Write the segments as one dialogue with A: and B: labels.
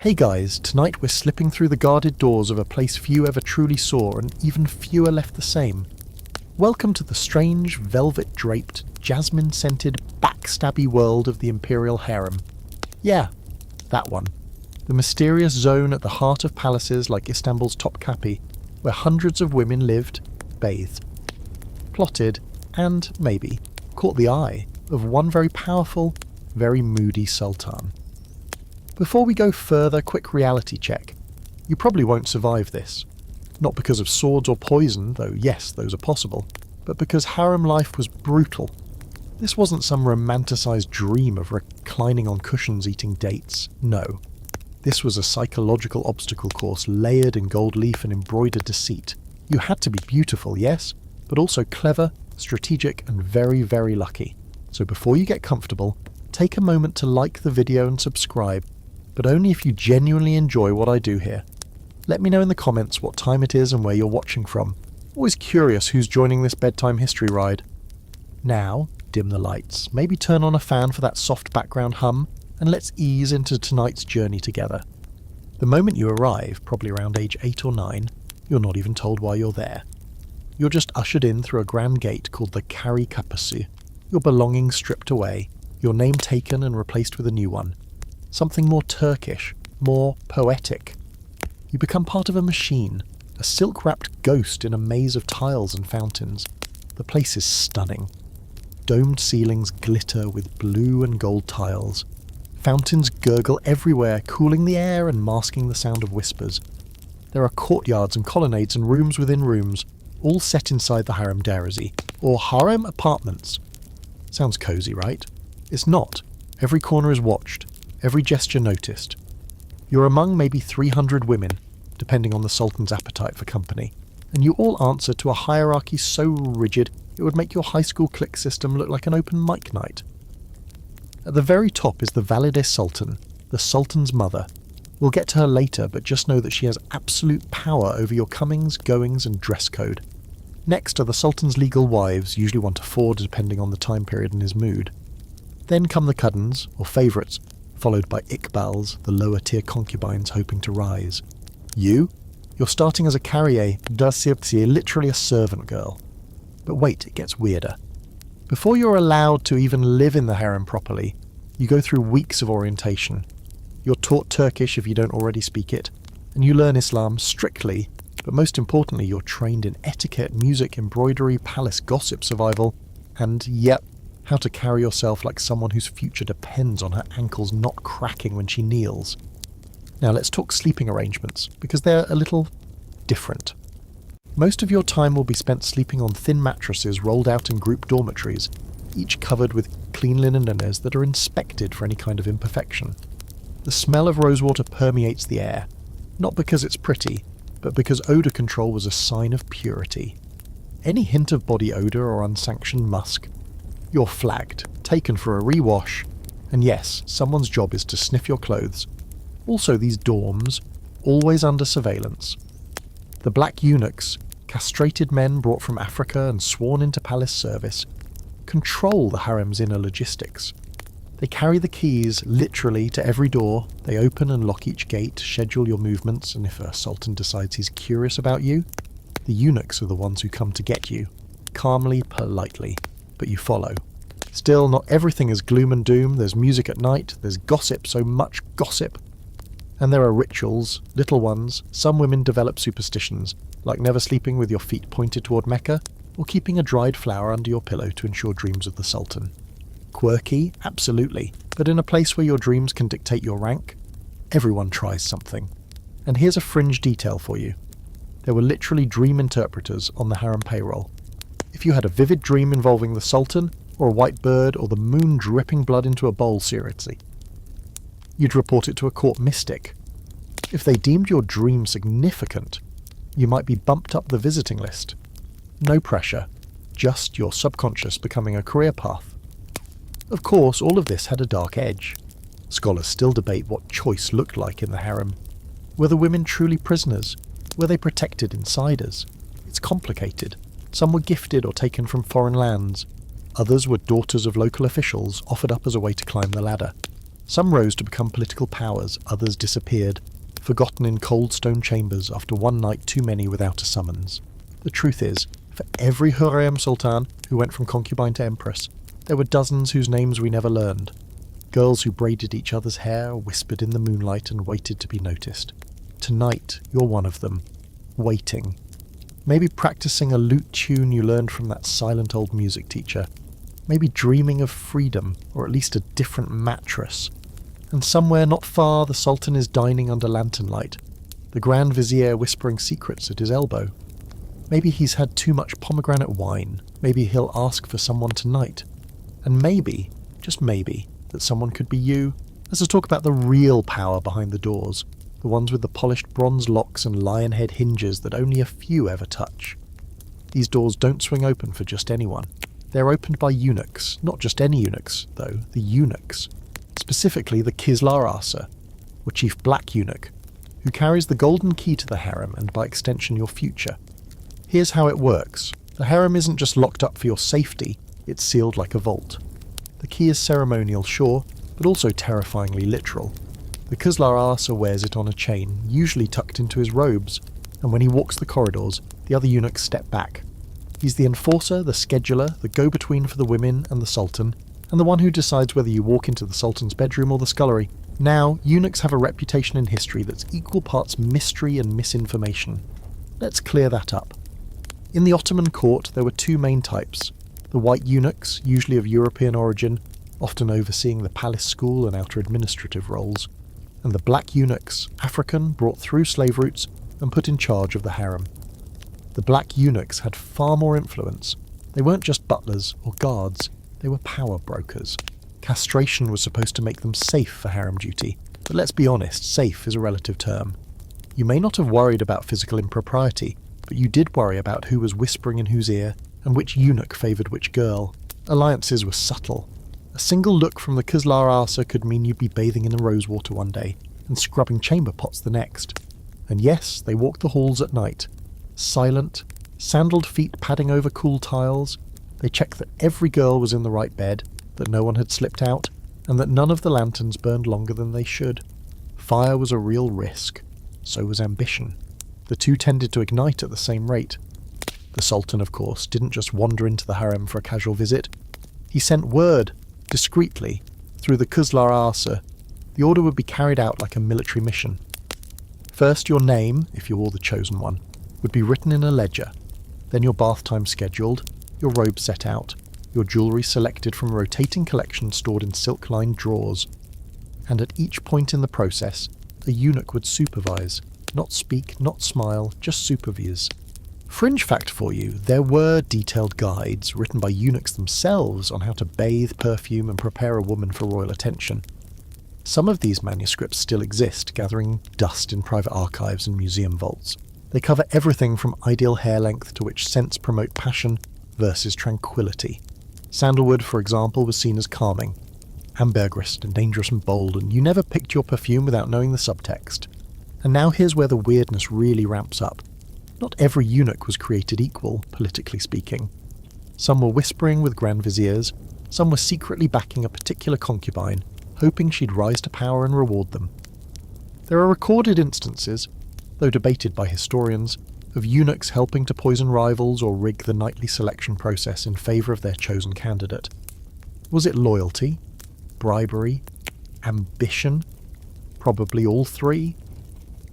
A: Hey guys, tonight we're slipping through the guarded doors of a place few ever truly saw and even fewer left the same. Welcome to the strange, velvet-draped, jasmine-scented, backstabby world of the imperial harem. Yeah, that one. The mysterious zone at the heart of palaces like Istanbul's Topkapi, where hundreds of women lived, bathed, plotted, and, maybe, caught the eye of one very powerful, very moody sultan. Before we go further, quick reality check. You probably won't survive this. Not because of swords or poison, though yes, those are possible, but because harem life was brutal. This wasn't some romanticised dream of reclining on cushions eating dates. No. This was a psychological obstacle course layered in gold leaf and embroidered deceit. You had to be beautiful, yes, but also clever, strategic, and very, very lucky. So before you get comfortable, take a moment to like the video and subscribe, but only if you genuinely enjoy what I do here. Let me know in the comments what time it is and where you're watching from. Always curious who's joining this bedtime history ride. Now, dim the lights, maybe turn on a fan for that soft background hum, and let's ease into tonight's journey together. The moment you arrive, probably around age 8 or 9, you're not even told why you're there. You're just ushered in through a grand gate called the Kari Kapısı, your belongings stripped away, your name taken and replaced with a new one. Something more Turkish, more poetic. You become part of a machine, a silk-wrapped ghost in a maze of tiles and fountains. The place is stunning. Domed ceilings glitter with blue and gold tiles. Fountains gurgle everywhere, cooling the air and masking the sound of whispers. There are courtyards and colonnades and rooms within rooms, all set inside the harem derezi, or harem apartments. Sounds cozy, right? It's not. Every corner is watched. Every gesture noticed. You're among maybe 300 women, depending on the Sultan's appetite for company, and you all answer to a hierarchy so rigid it would make your high school clique system look like an open mic night. At the very top is the Valide Sultan, the Sultan's mother. We'll get to her later, but just know that she has absolute power over your comings, goings, and dress code. Next are the Sultan's legal wives, usually 1 to 4 depending on the time period and his mood. Then come the Kadins, or favourites, followed by Iqbals, the lower-tier concubines hoping to rise. You're starting as a carrier, dasirtsi, literally a servant girl. But wait, it gets weirder. Before you're allowed to even live in the harem properly, you go through weeks of orientation. You're taught Turkish if you don't already speak it, and you learn Islam strictly, but most importantly you're trained in etiquette, music, embroidery, palace gossip, survival, and yep, how to carry yourself like someone whose future depends on her ankles not cracking when she kneels. Now let's talk sleeping arrangements, because they're a little different. Most of your time will be spent sleeping on thin mattresses rolled out in group dormitories, each covered with clean linen linens that are inspected for any kind of imperfection. The smell of rosewater permeates the air, not because it's pretty, but because odour control was a sign of purity. Any hint of body odour or unsanctioned musk, you're flagged, taken for a rewash, and yes, someone's job is to sniff your clothes. Also these dorms, always under surveillance. The black eunuchs, castrated men brought from Africa and sworn into palace service, control the harem's inner logistics. They carry the keys, literally, to every door, they open and lock each gate, schedule your movements, and if a sultan decides he's curious about you, the eunuchs are the ones who come to get you, calmly, politely. But you follow. Still, not everything is gloom and doom. There's music at night, there's gossip, so much gossip. And there are rituals, little ones. Some women develop superstitions, like never sleeping with your feet pointed toward Mecca, or keeping a dried flower under your pillow to ensure dreams of the Sultan. Quirky? Absolutely. But in a place where your dreams can dictate your rank, everyone tries something. And here's a fringe detail for you. There were literally dream interpreters on the harem payroll. If you had a vivid dream involving the Sultan, or a white bird, or the moon dripping blood into a bowl, seriously, you'd report it to a court mystic. If they deemed your dream significant, you might be bumped up the visiting list. No pressure, just your subconscious becoming a career path. Of course, all of this had a dark edge. Scholars still debate what choice looked like in the harem. Were the women truly prisoners? Were they protected insiders? It's complicated. Some were gifted or taken from foreign lands. Others were daughters of local officials, offered up as a way to climb the ladder. Some rose to become political powers, others disappeared, forgotten in cold stone chambers after one night too many without a summons. The truth is, for every harem sultan who went from concubine to empress, there were dozens whose names we never learned. Girls who braided each other's hair, whispered in the moonlight and waited to be noticed. Tonight, you're one of them. Waiting. Maybe practicing a lute tune you learned from that silent old music teacher. Maybe dreaming of freedom, or at least a different mattress. And somewhere not far, the Sultan is dining under lantern light, the Grand Vizier whispering secrets at his elbow. Maybe he's had too much pomegranate wine. Maybe he'll ask for someone tonight. And maybe, just maybe, that someone could be you. Let's talk about the real power behind the doors, the ones with the polished bronze locks and lion head hinges that only a few ever touch. These doors don't swing open for just anyone. They're opened by eunuchs, not just any eunuchs, though, the eunuchs. Specifically the Kislar Asa, or Chief Black Eunuch, who carries the golden key to the harem and by extension your future. Here's how it works. The harem isn't just locked up for your safety, it's sealed like a vault. The key is ceremonial, sure, but also terrifyingly literal. The Kislar Asa wears it on a chain, usually tucked into his robes, and when he walks the corridors, the other eunuchs step back. He's the enforcer, the scheduler, the go-between for the women and the Sultan, and the one who decides whether you walk into the Sultan's bedroom or the scullery. Now, eunuchs have a reputation in history that's equal parts mystery and misinformation. Let's clear that up. In the Ottoman court, there were two main types. The white eunuchs, usually of European origin, often overseeing the palace school and outer administrative roles, and the black eunuchs, African, brought through slave routes and put in charge of the harem. The black eunuchs had far more influence. They weren't just butlers or guards, they were power brokers. Castration was supposed to make them safe for harem duty, but let's be honest, safe is a relative term. You may not have worried about physical impropriety, but you did worry about who was whispering in whose ear, and which eunuch favoured which girl. Alliances were subtle. A single look from the Kislar Asa could mean you'd be bathing in the rosewater one day, and scrubbing chamber pots the next. And yes, they walked the halls at night. Silent, sandaled feet padding over cool tiles. They checked that every girl was in the right bed, that no one had slipped out, and that none of the lanterns burned longer than they should. Fire was a real risk. So was ambition. The two tended to ignite at the same rate. The Sultan, of course, didn't just wander into the harem for a casual visit. He sent word, discreetly, through the Kislar Asa. The order would be carried out like a military mission. First, your name, if you were the chosen one, would be written in a ledger. Then your bath time scheduled, your robe set out, your jewellery selected from a rotating collection stored in silk-lined drawers. And at each point in the process, a eunuch would supervise. Not speak, not smile, just supervise. Fringe fact for you, there were detailed guides written by eunuchs themselves on how to bathe, perfume and prepare a woman for royal attention. Some of these manuscripts still exist, gathering dust in private archives and museum vaults. They cover everything from ideal hair length to which scents promote passion versus tranquility. Sandalwood, for example, was seen as calming, ambergris and dangerous and bold, and you never picked your perfume without knowing the subtext. And now here's where the weirdness really ramps up. Not every eunuch was created equal, politically speaking. Some were whispering with grand viziers, some were secretly backing a particular concubine, hoping she'd rise to power and reward them. There are recorded instances, though debated by historians, of eunuchs helping to poison rivals or rig the nightly selection process in favour of their chosen candidate. Was it loyalty? Bribery? Ambition? Probably all three.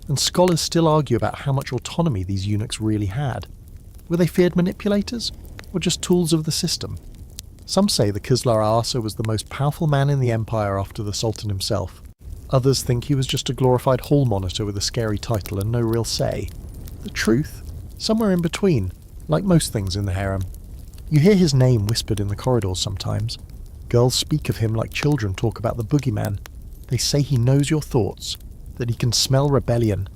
A: And scholars still argue about how much autonomy these eunuchs really had. Were they feared manipulators, or just tools of the system? Some say the Kislar Asa was the most powerful man in the empire after the Sultan himself. Others think he was just a glorified hall monitor with a scary title and no real say. The truth? Somewhere in between, like most things in the harem. You hear his name whispered in the corridors sometimes. Girls speak of him like children talk about the boogeyman. They say he knows your thoughts, that he can smell rebellion,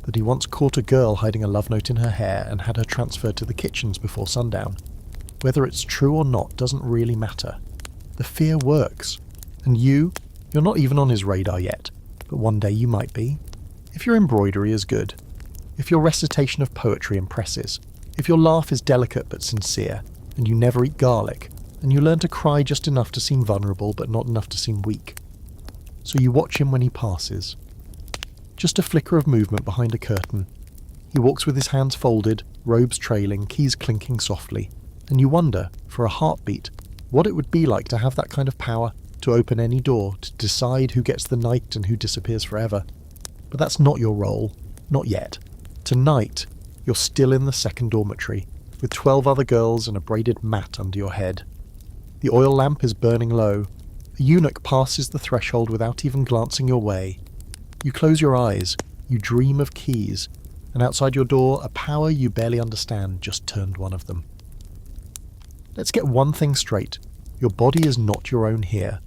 A: that he once caught a girl hiding a love note in her hair and had her transferred to the kitchens before sundown. Whether it's true or not doesn't really matter. The fear works. And you're not even on his radar yet, but one day you might be. If your embroidery is good, if your recitation of poetry impresses, if your laugh is delicate but sincere, and you never eat garlic, and you learn to cry just enough to seem vulnerable but not enough to seem weak. so you watch him when he passes. Just a flicker of movement behind a curtain. He walks with his hands folded, robes trailing, keys clinking softly, and you wonder, for a heartbeat, what it would be like to have that kind of power, to open any door, to decide who gets the night and who disappears forever. But that's not your role. Not yet. Tonight, you're still in the second dormitory, with 12 other girls and a braided mat under your head. The oil lamp is burning low. A eunuch passes the threshold without even glancing your way. You close your eyes, you dream of keys, and outside your door, a power you barely understand just turned one of them. Let's get one thing straight. Your body is not your own here.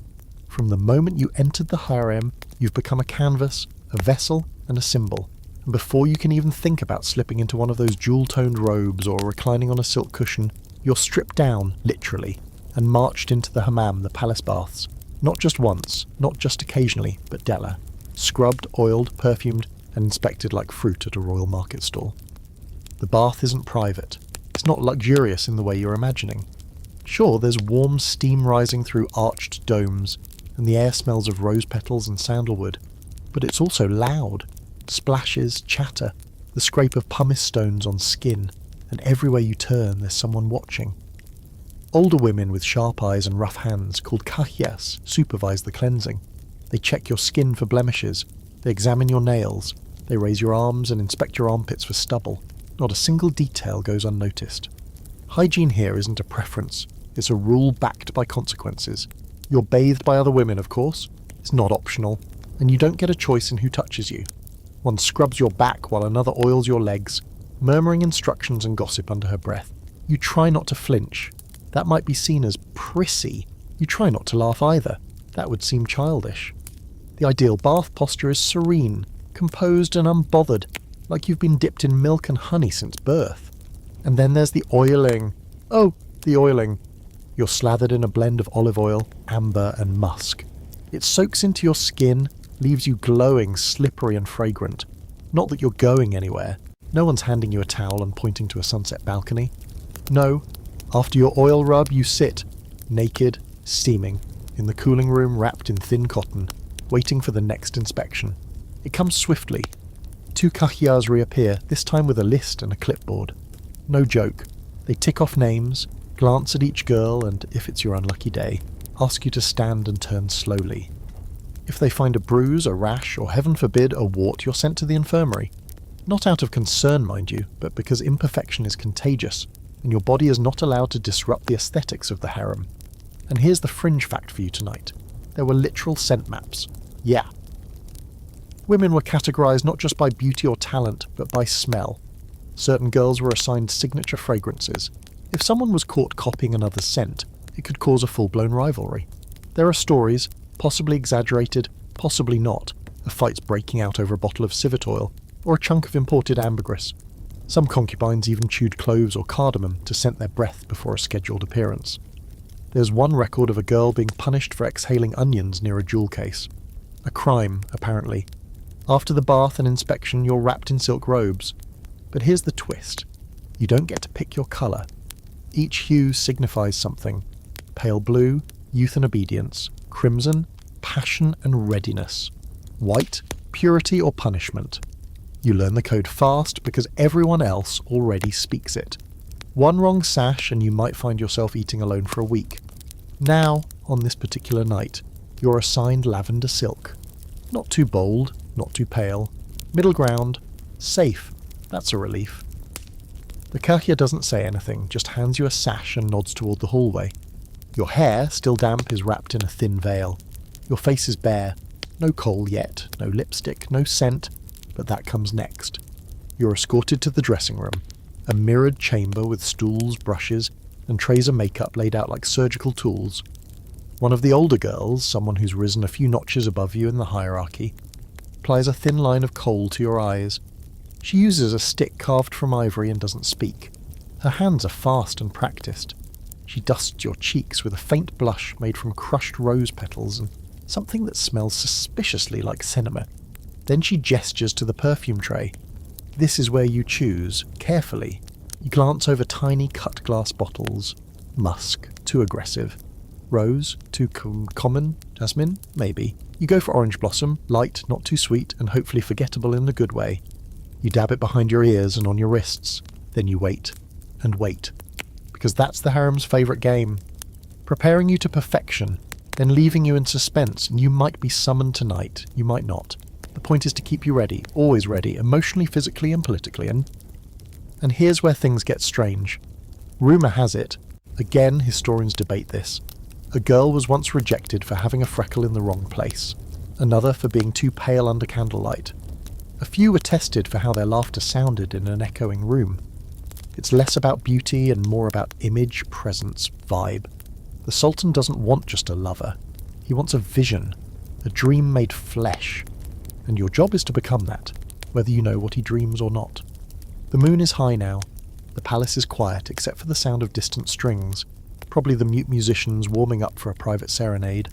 A: From the moment you entered the harem, you've become a canvas, a vessel, and a symbol. And before you can even think about slipping into one of those jewel-toned robes or reclining on a silk cushion, you're stripped down, literally, and marched into the hammam, the palace baths. Not just once, not just occasionally, but della. Scrubbed, oiled, perfumed, and inspected like fruit at a royal market stall. The bath isn't private. It's not luxurious in the way you're imagining. Sure, there's warm steam rising through arched domes, and the air smells of rose petals and sandalwood, but it's also loud. Splashes, chatter, the scrape of pumice stones on skin, and everywhere you turn there's someone watching. Older women with sharp eyes and rough hands, called kahyas, supervise the cleansing. They check your skin for blemishes, they examine your nails, they raise your arms and inspect your armpits for stubble. Not a single detail goes unnoticed. Hygiene here isn't a preference, it's a rule backed by consequences. You're bathed by other women, of course. It's not optional, and you don't get a choice in who touches you. One scrubs your back while another oils your legs, murmuring instructions and gossip under her breath. You try not to flinch. That might be seen as prissy. You try not to laugh either. That would seem childish. The ideal bath posture is serene, composed and unbothered, like you've been dipped in milk and honey since birth. And then there's the oiling. Oh, the oiling. You're slathered in a blend of olive oil, amber and musk. It soaks into your skin, leaves you glowing, slippery and fragrant. Not that you're going anywhere. No one's handing you a towel and pointing to a sunset balcony. No, after your oil rub you sit, naked, steaming, in the cooling room wrapped in thin cotton, waiting for the next inspection. It comes swiftly. 2 kahyas reappear, this time with a list and a clipboard. No joke. They tick off names, glance at each girl, and, if it's your unlucky day, ask you to stand and turn slowly. If they find a bruise, a rash, or heaven forbid, a wart, you're sent to the infirmary. Not out of concern, mind you, but because imperfection is contagious, and your body is not allowed to disrupt the aesthetics of the harem. And here's the fringe fact for you tonight. There were literal scent maps. Yeah. Women were categorized not just by beauty or talent, but by smell. Certain girls were assigned signature fragrances. If someone was caught copying another's scent, it could cause a full-blown rivalry. There are stories, possibly exaggerated, possibly not, of fights breaking out over a bottle of civet oil, or a chunk of imported ambergris. Some concubines even chewed cloves or cardamom to scent their breath before a scheduled appearance. There's one record of a girl being punished for exhaling onions near a jewel case. A crime, apparently. After the bath and inspection, you're wrapped in silk robes. But here's the twist. You don't get to pick your colour. Each hue signifies something. Pale blue, youth and obedience. Crimson, passion and readiness. White, purity or punishment. You learn the code fast because everyone else already speaks it. One wrong sash and you might find yourself eating alone for a week. Now, on this particular night, you're assigned lavender silk. Not too bold, not too pale. Middle ground. Safe. That's a relief. The kahya doesn't say anything, just hands you a sash and nods toward the hallway. Your hair, still damp, is wrapped in a thin veil. Your face is bare. No kohl yet, no lipstick, no scent, but that comes next. You're escorted to the dressing room, a mirrored chamber with stools, brushes, and trays of makeup laid out like surgical tools. One of the older girls, someone who's risen a few notches above you in the hierarchy, applies a thin line of kohl to your eyes. She uses a stick carved from ivory and doesn't speak. Her hands are fast and practiced. She dusts your cheeks with a faint blush made from crushed rose petals and something that smells suspiciously like cinnamon. Then she gestures to the perfume tray. This is where you choose, carefully. You glance over tiny cut glass bottles. Musk, too aggressive. Rose, too common. Jasmine? Maybe. You go for orange blossom, light, not too sweet, and hopefully forgettable in the good way. You dab it behind your ears and on your wrists. Then you wait. And wait. Because that's the harem's favourite game. Preparing you to perfection, then leaving you in suspense, and you might be summoned tonight, you might not. The point is to keep you ready, always ready, emotionally, physically and politically, and here's where things get strange. Rumour has it, again historians debate this, a girl was once rejected for having a freckle in the wrong place, another for being too pale under candlelight. A few were tested for how their laughter sounded in an echoing room. It's less about beauty and more about image, presence, vibe. The Sultan doesn't want just a lover. He wants a vision, a dream made flesh. And your job is to become that, whether you know what he dreams or not. The moon is high now. The palace is quiet except for the sound of distant strings, probably the mute musicians warming up for a private serenade.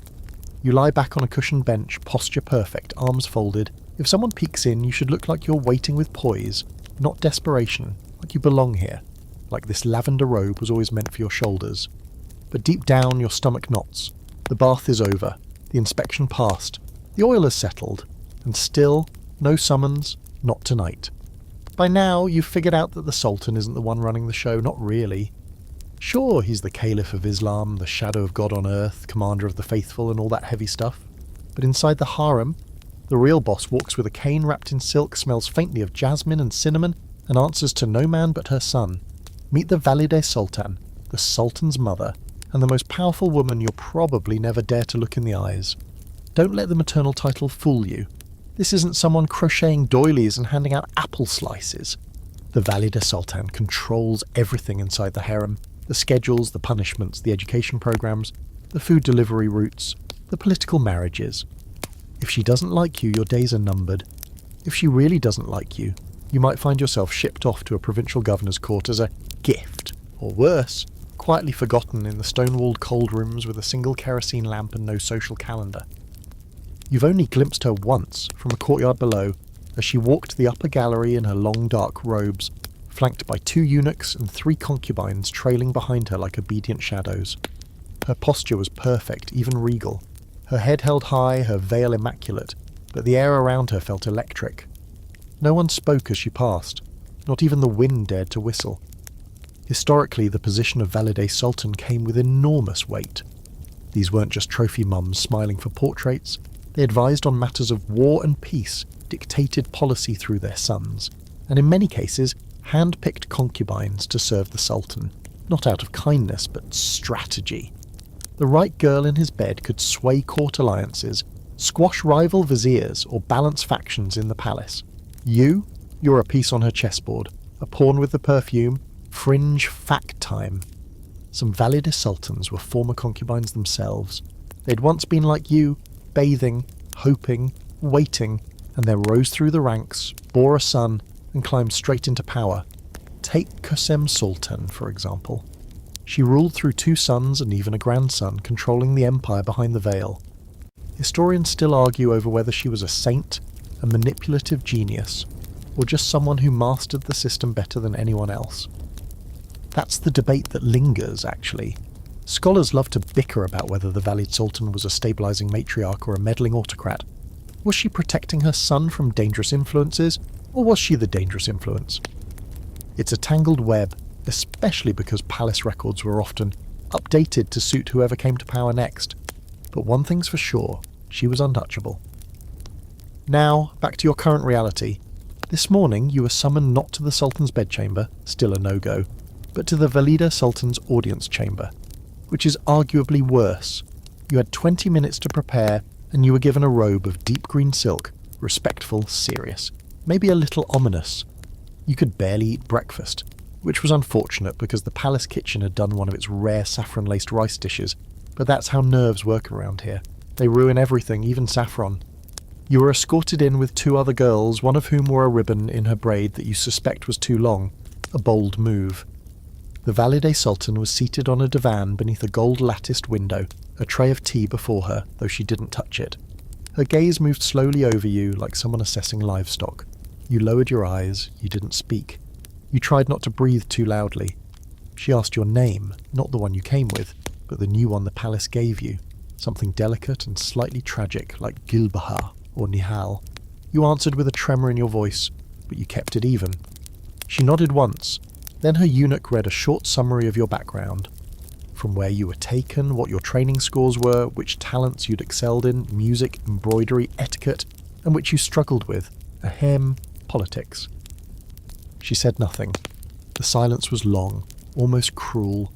A: You lie back on a cushioned bench, posture perfect, arms folded. If someone peeks in, you should look like you're waiting with poise, not desperation, like you belong here, like this lavender robe was always meant for your shoulders. But deep down your stomach knots. The bath is over, the inspection passed, the oil is settled, and still, no summons, not tonight. By now, you've figured out that the Sultan isn't the one running the show, not really. Sure, he's the Caliph of Islam, the shadow of God on earth, commander of the faithful and all that heavy stuff. But inside the harem, the real boss walks with a cane wrapped in silk, smells faintly of jasmine and cinnamon, and answers to no man but her son. Meet the Valide Sultan, the Sultan's mother, and the most powerful woman you'll probably never dare to look in the eyes. Don't let the maternal title fool you. This isn't someone crocheting doilies and handing out apple slices. The Valide Sultan controls everything inside the harem. The schedules, the punishments, the education programs, the food delivery routes, the political marriages. If she doesn't like you, your days are numbered. If she really doesn't like you, you might find yourself shipped off to a provincial governor's court as a gift, or worse, quietly forgotten in the stone-walled cold rooms with a single kerosene lamp and no social calendar. You've only glimpsed her once from a courtyard below as she walked the upper gallery in her long dark robes, flanked by 2 eunuchs and 3 concubines trailing behind her like obedient shadows. Her posture was perfect, even regal. Her head held high, her veil immaculate, but the air around her felt electric. No one spoke as she passed, not even the wind dared to whistle. Historically, the position of Valide Sultan came with enormous weight. These weren't just trophy mums smiling for portraits, they advised on matters of war and peace, dictated policy through their sons, and in many cases, hand-picked concubines to serve the Sultan, not out of kindness, but strategy. The right girl in his bed could sway court alliances, squash rival viziers, or balance factions in the palace. You're a piece on her chessboard, a pawn with the perfume, fringe fact time. Some Valide Sultans were former concubines themselves. They'd once been like you, bathing, hoping, waiting, and then rose through the ranks, bore a son, and climbed straight into power. Take Qasem Sultan, for example. She ruled through 2 sons and even a grandson, controlling the empire behind the veil. Historians still argue over whether she was a saint, a manipulative genius, or just someone who mastered the system better than anyone else. That's the debate that lingers, actually. Scholars love to bicker about whether the Valide Sultan was a stabilising matriarch or a meddling autocrat. Was she protecting her son from dangerous influences, or was she the dangerous influence? It's a tangled web, especially because palace records were often updated to suit whoever came to power next. But one thing's for sure, she was untouchable. Now, back to your current reality. This morning you were summoned not to the Sultan's bedchamber, still a no-go, but to the Valide Sultan's audience chamber, which is arguably worse. You had 20 minutes to prepare, and you were given a robe of deep green silk, respectful, serious, maybe a little ominous. You could barely eat breakfast, which was unfortunate because the palace kitchen had done one of its rare saffron-laced rice dishes, but that's how nerves work around here. They ruin everything, even saffron. You were escorted in with 2 other girls, one of whom wore a ribbon in her braid that you suspect was too long, a bold move. The Valide Sultan was seated on a divan beneath a gold-latticed window, a tray of tea before her, though she didn't touch it. Her gaze moved slowly over you like someone assessing livestock. You lowered your eyes, you didn't speak. You tried not to breathe too loudly. She asked your name, not the one you came with, but the new one the palace gave you. something delicate and slightly tragic like Gilbahar or Nihal. You answered with a tremor in your voice, but you kept it even. She nodded once, then her eunuch read a short summary of your background. From where you were taken, what your training scores were, which talents you'd excelled in, music, embroidery, etiquette, and which you struggled with, ahem, politics. She said nothing. The silence was long, almost cruel.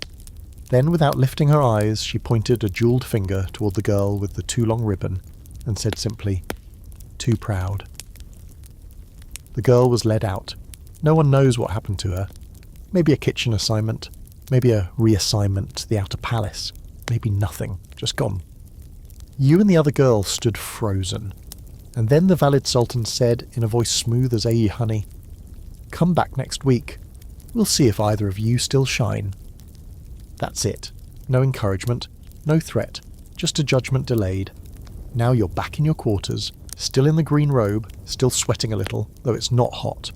A: Then, without lifting her eyes, she pointed a jewelled finger toward the girl with the too long ribbon and said simply, "Too proud." The girl was led out. No one knows what happened to her. Maybe a kitchen assignment, maybe a reassignment to the outer palace, maybe nothing, just gone. You and the other girl stood frozen, and then the valid sultan said in a voice smooth as honey, "Come back next week. We'll see if either of you still shine." That's it. No encouragement, no threat, just a judgment delayed. Now you're back in your quarters, still in the green robe, still sweating a little, though it's not hot.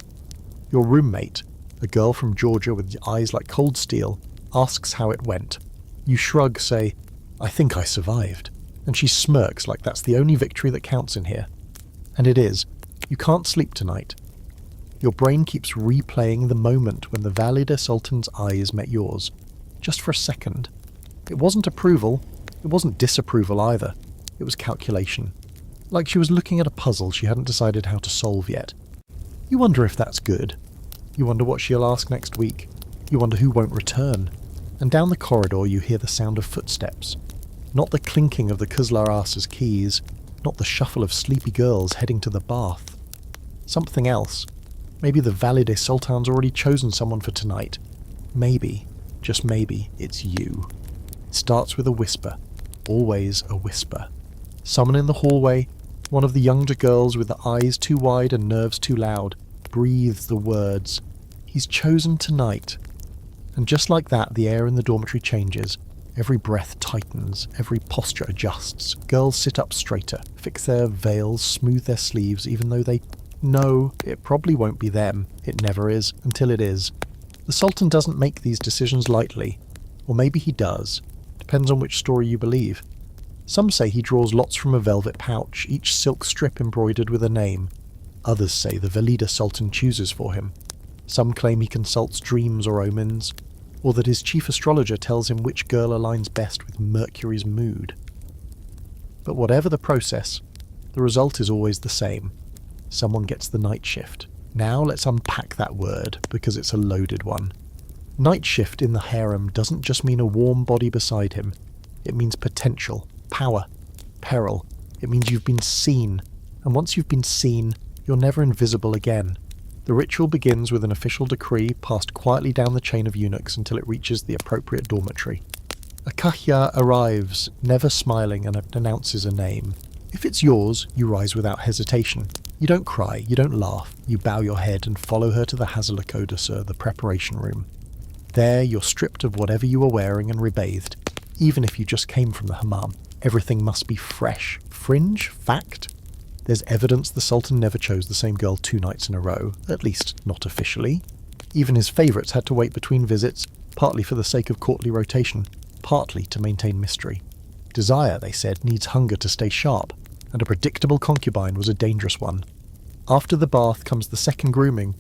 A: Your roommate, a girl from Georgia with eyes like cold steel, asks how it went. You shrug, say, "I think I survived," and she smirks like that's the only victory that counts in here. And it is. You can't sleep tonight. Your brain keeps replaying the moment when the Valide Sultan's eyes met yours. Just for a second. It wasn't approval, it wasn't disapproval either. It was calculation. Like she was looking at a puzzle she hadn't decided how to solve yet. You wonder if that's good. You wonder what she'll ask next week. You wonder who won't return. And down the corridor you hear the sound of footsteps. Not the clinking of the Kızlar Ağası's keys, not the shuffle of sleepy girls heading to the bath. Something else. Maybe the Valide Sultan's already chosen someone for tonight. Maybe, just maybe, it's you. It starts with a whisper. Always a whisper. Someone in the hallway, one of the younger girls with the eyes too wide and nerves too loud, breathes the words, "He's chosen tonight." And just like that, the air in the dormitory changes. Every breath tightens, every posture adjusts. Girls sit up straighter, fix their veils, smooth their sleeves, even though they know it probably won't be them. It never is, until it is. The Sultan doesn't make these decisions lightly. Or maybe he does. Depends on which story you believe. Some say he draws lots from a velvet pouch, each silk strip embroidered with a name. Others say the Valide Sultan chooses for him. Some claim he consults dreams or omens, or that his chief astrologer tells him which girl aligns best with Mercury's mood. But whatever the process, the result is always the same. Someone gets the night shift. Now let's unpack that word, because it's a loaded one. Night shift in the harem doesn't just mean a warm body beside him. It means potential, power, peril. It means you've been seen, and once you've been seen, you're never invisible again. The ritual begins with an official decree passed quietly down the chain of eunuchs until it reaches the appropriate dormitory. A kahya arrives, never smiling, and announces a name. If it's yours, you rise without hesitation. You don't cry, you don't laugh, you bow your head and follow her to the Hazırlık Odası, the preparation room. There, you're stripped of whatever you were wearing and rebathed, even if you just came from the hammam. Everything must be fresh. Fringe? Fact? There's evidence the Sultan never chose the same girl 2 nights in a row, at least not officially. Even his favourites had to wait between visits, partly for the sake of courtly rotation, partly to maintain mystery. Desire, they said, needs hunger to stay sharp, and a predictable concubine was a dangerous one. After the bath comes the second grooming.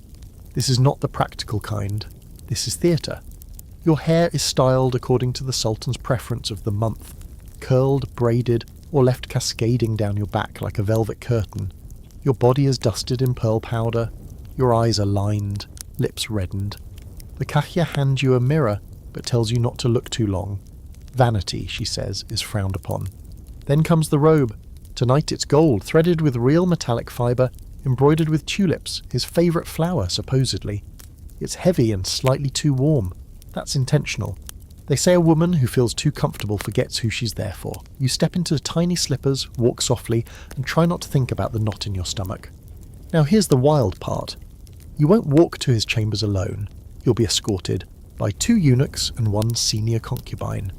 A: This is not the practical kind. This is theatre. Your hair is styled according to the Sultan's preference of the month, curled, braided, or left cascading down your back like a velvet curtain. Your body is dusted in pearl powder, your eyes are lined, lips reddened. The kahya hands you a mirror, but tells you not to look too long. Vanity, she says, is frowned upon. Then comes the robe. Tonight it's gold, threaded with real metallic fibre, embroidered with tulips, his favourite flower, supposedly. It's heavy and slightly too warm. That's intentional. They say a woman who feels too comfortable forgets who she's there for. You step into tiny slippers, walk softly, and try not to think about the knot in your stomach. Now here's the wild part. You won't walk to his chambers alone. You'll be escorted by 2 eunuchs and 1 senior concubine.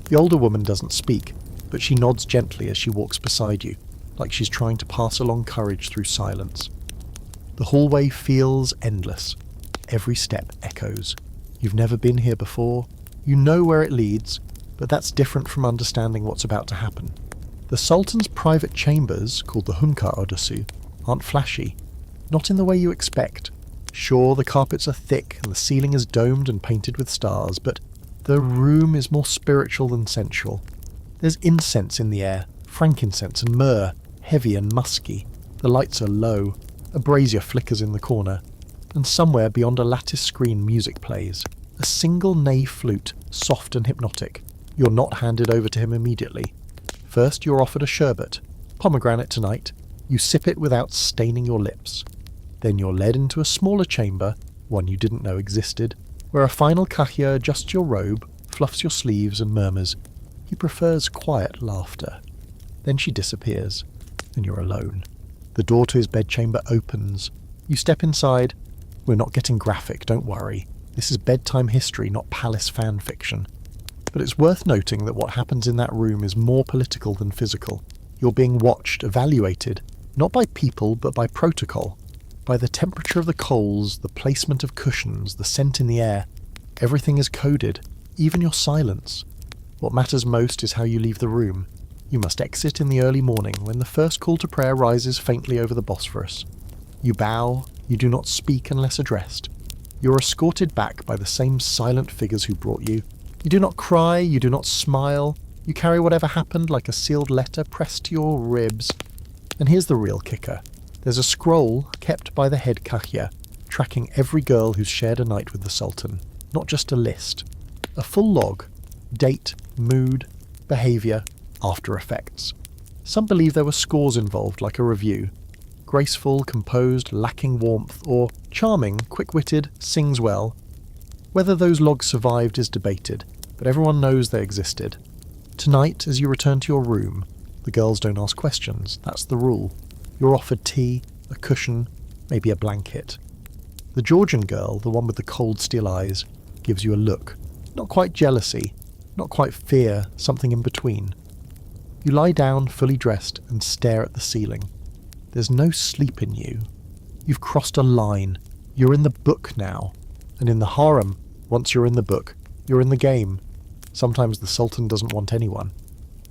A: The older woman doesn't speak, but she nods gently as she walks beside you, like she's trying to pass along courage through silence. The hallway feels endless. Every step echoes. You've never been here before. You know where it leads, but that's different from understanding what's about to happen. The Sultan's private chambers, called the Hünkar Odası, aren't flashy. Not in the way you expect. Sure, the carpets are thick and the ceiling is domed and painted with stars, but the room is more spiritual than sensual. There's incense in the air, frankincense and myrrh, heavy and musky. The lights are low, a brazier flickers in the corner, and somewhere beyond a lattice screen music plays. A single ney flute, soft and hypnotic. You're not handed over to him immediately. First you're offered a sherbet, pomegranate tonight. You sip it without staining your lips. Then you're led into a smaller chamber, one you didn't know existed, where a final kahya adjusts your robe, fluffs your sleeves and murmurs, he prefers quiet laughter. Then she disappears, and you're alone. The door to his bedchamber opens. You step inside. We're not getting graphic, don't worry. This is bedtime history, not palace fan fiction. But it's worth noting that what happens in that room is more political than physical. You're being watched, evaluated, not by people, but by protocol. By the temperature of the coals, the placement of cushions, the scent in the air. Everything is coded, even your silence. What matters most is how you leave the room. You must exit in the early morning when the first call to prayer rises faintly over the Bosphorus. You bow, you do not speak unless addressed. You're escorted back by the same silent figures who brought you. You do not cry, you do not smile. You carry whatever happened like a sealed letter pressed to your ribs. And here's the real kicker. There's a scroll kept by the head kahya, tracking every girl who's shared a night with the Sultan. Not just a list. A full log. Date, mood, behaviour, after effects. Some believe there were scores involved, like a review. Graceful, composed, lacking warmth, or charming, quick-witted, sings well. Whether those logs survived is debated, but everyone knows they existed. Tonight, as you return to your room, the girls don't ask questions, that's the rule. You're offered tea, a cushion, maybe a blanket. The Georgian girl, the one with the cold steel eyes, gives you a look. Not quite jealousy, not quite fear, something in between. You lie down, fully dressed, and stare at the ceiling. There's no sleep in you. You've crossed a line. You're in the book now. And in the harem, once you're in the book, you're in the game. Sometimes the Sultan doesn't want anyone.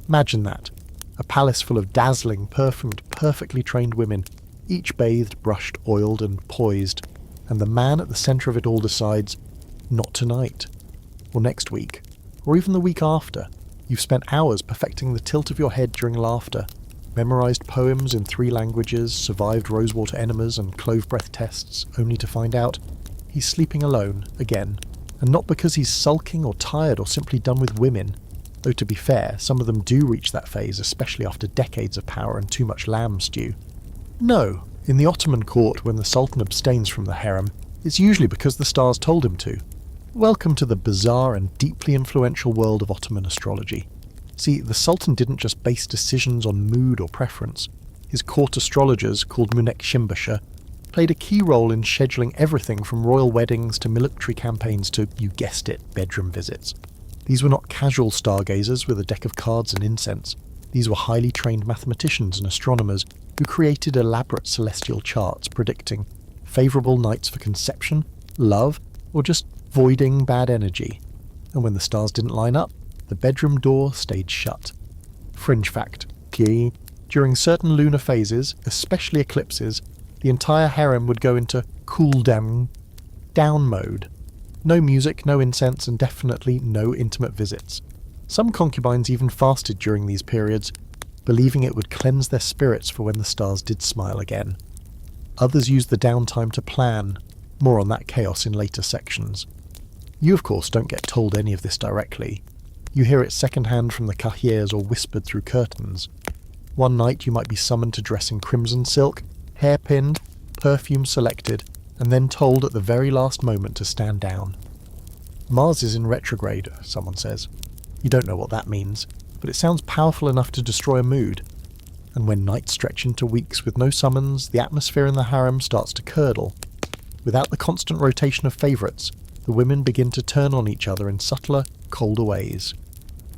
A: Imagine that. A palace full of dazzling, perfumed, perfectly trained women, each bathed, brushed, oiled, and poised. And the man at the centre of it all decides, not tonight. Or next week. Or even the week after. You've spent hours perfecting the tilt of your head during laughter, memorised poems in 3 languages, survived rosewater enemas and clove breath tests, only to find out he's sleeping alone, again. And not because he's sulking or tired or simply done with women. Though to be fair, some of them do reach that phase, especially after decades of power and too much lamb stew. No, in the Ottoman court when the Sultan abstains from the harem, it's usually because the stars told him to. Welcome to the bizarre and deeply influential world of Ottoman astrology. See, the Sultan didn't just base decisions on mood or preference. His court astrologers, called Münekşinbaşı, played a key role in scheduling everything from royal weddings to military campaigns to, you guessed it, bedroom visits. These were not casual stargazers with a deck of cards and incense. These were highly trained mathematicians and astronomers who created elaborate celestial charts predicting favourable nights for conception, love, or just voiding bad energy. And when the stars didn't line up, the bedroom door stayed shut. Fringe fact, during certain lunar phases, especially eclipses, the entire harem would go into cool down mode. No music, no incense, and definitely no intimate visits. Some concubines even fasted during these periods, believing it would cleanse their spirits for when the stars did smile again. Others used the downtime to plan. More on that chaos in later sections. You, of course, don't get told any of this directly. You hear it secondhand from the kahyers or whispered through curtains. One night you might be summoned to dress in crimson silk, hair-pinned, perfume selected, and then told at the very last moment to stand down. Mars is in retrograde, someone says. You don't know what that means, but it sounds powerful enough to destroy a mood. And when nights stretch into weeks with no summons, the atmosphere in the harem starts to curdle. Without the constant rotation of favourites, the women begin to turn on each other in subtler, colder ways.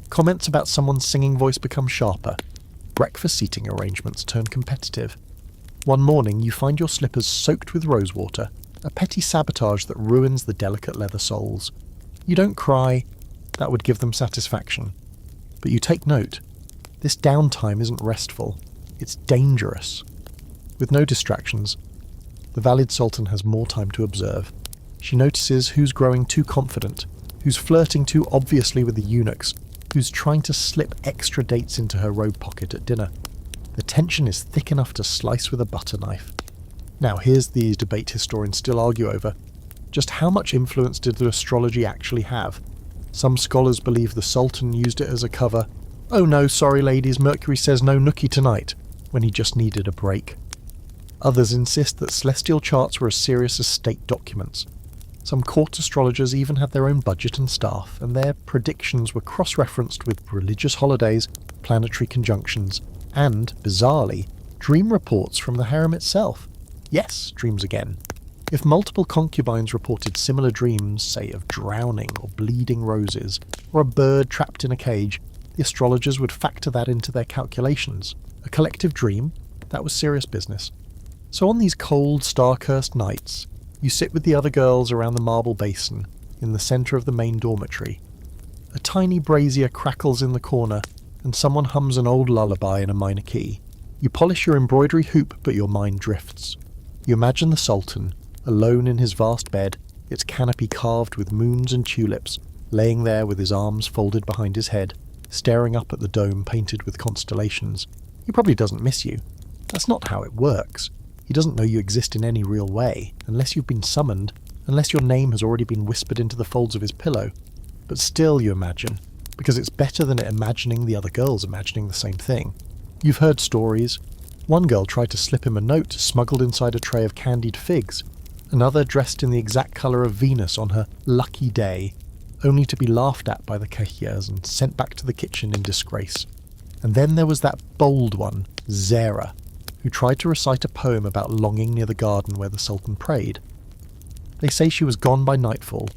A: Comments about someone's singing voice become sharper. Breakfast seating arrangements turn competitive. One morning you find your slippers soaked with rosewater, a petty sabotage that ruins the delicate leather soles. You don't cry, That would give them satisfaction. But you take note, this downtime isn't restful, it's dangerous. With no distractions, the Valid Sultan has more time to observe. She notices who's growing too confident, who's flirting too obviously with the eunuchs, who's trying to slip extra dates into her robe pocket at dinner. The tension is thick enough to slice with a butter knife. Now here's the debate historians still argue over. Just how much influence did the astrology actually have? Some scholars believe the Sultan used it as a cover. Oh no, sorry ladies, Mercury says no nookie tonight, when he just needed a break. Others insist that celestial charts were as serious as state documents. Some court astrologers even had their own budget and staff, and their predictions were cross-referenced with religious holidays, planetary conjunctions, and, bizarrely, dream reports from the harem itself. Yes, dreams again. If multiple concubines reported similar dreams, say of drowning or bleeding roses, or a bird trapped in a cage, the astrologers would factor that into their calculations. A collective dream? That was serious business. So on these cold, star-cursed nights, you sit with the other girls around the marble basin, in the centre of the main dormitory. A tiny brazier crackles in the corner, and someone hums an old lullaby in a minor key. You polish your embroidery hoop, but your mind drifts. You imagine the Sultan, alone in his vast bed, its canopy carved with moons and tulips, laying there with his arms folded behind his head, staring up at the dome painted with constellations. He probably doesn't miss you. That's not how it works. He doesn't know you exist in any real way, unless you've been summoned, unless your name has already been whispered into the folds of his pillow. But still you imagine, because it's better than imagining the other girls imagining the same thing. You've heard stories. One girl tried to slip him a note smuggled inside a tray of candied figs. Another dressed in the exact colour of Venus on her lucky day, only to be laughed at by the kahias and sent back to the kitchen in disgrace. And then there was that bold one, Zara, who tried to recite a poem about longing near the garden where the Sultan prayed. They say she was gone by nightfall.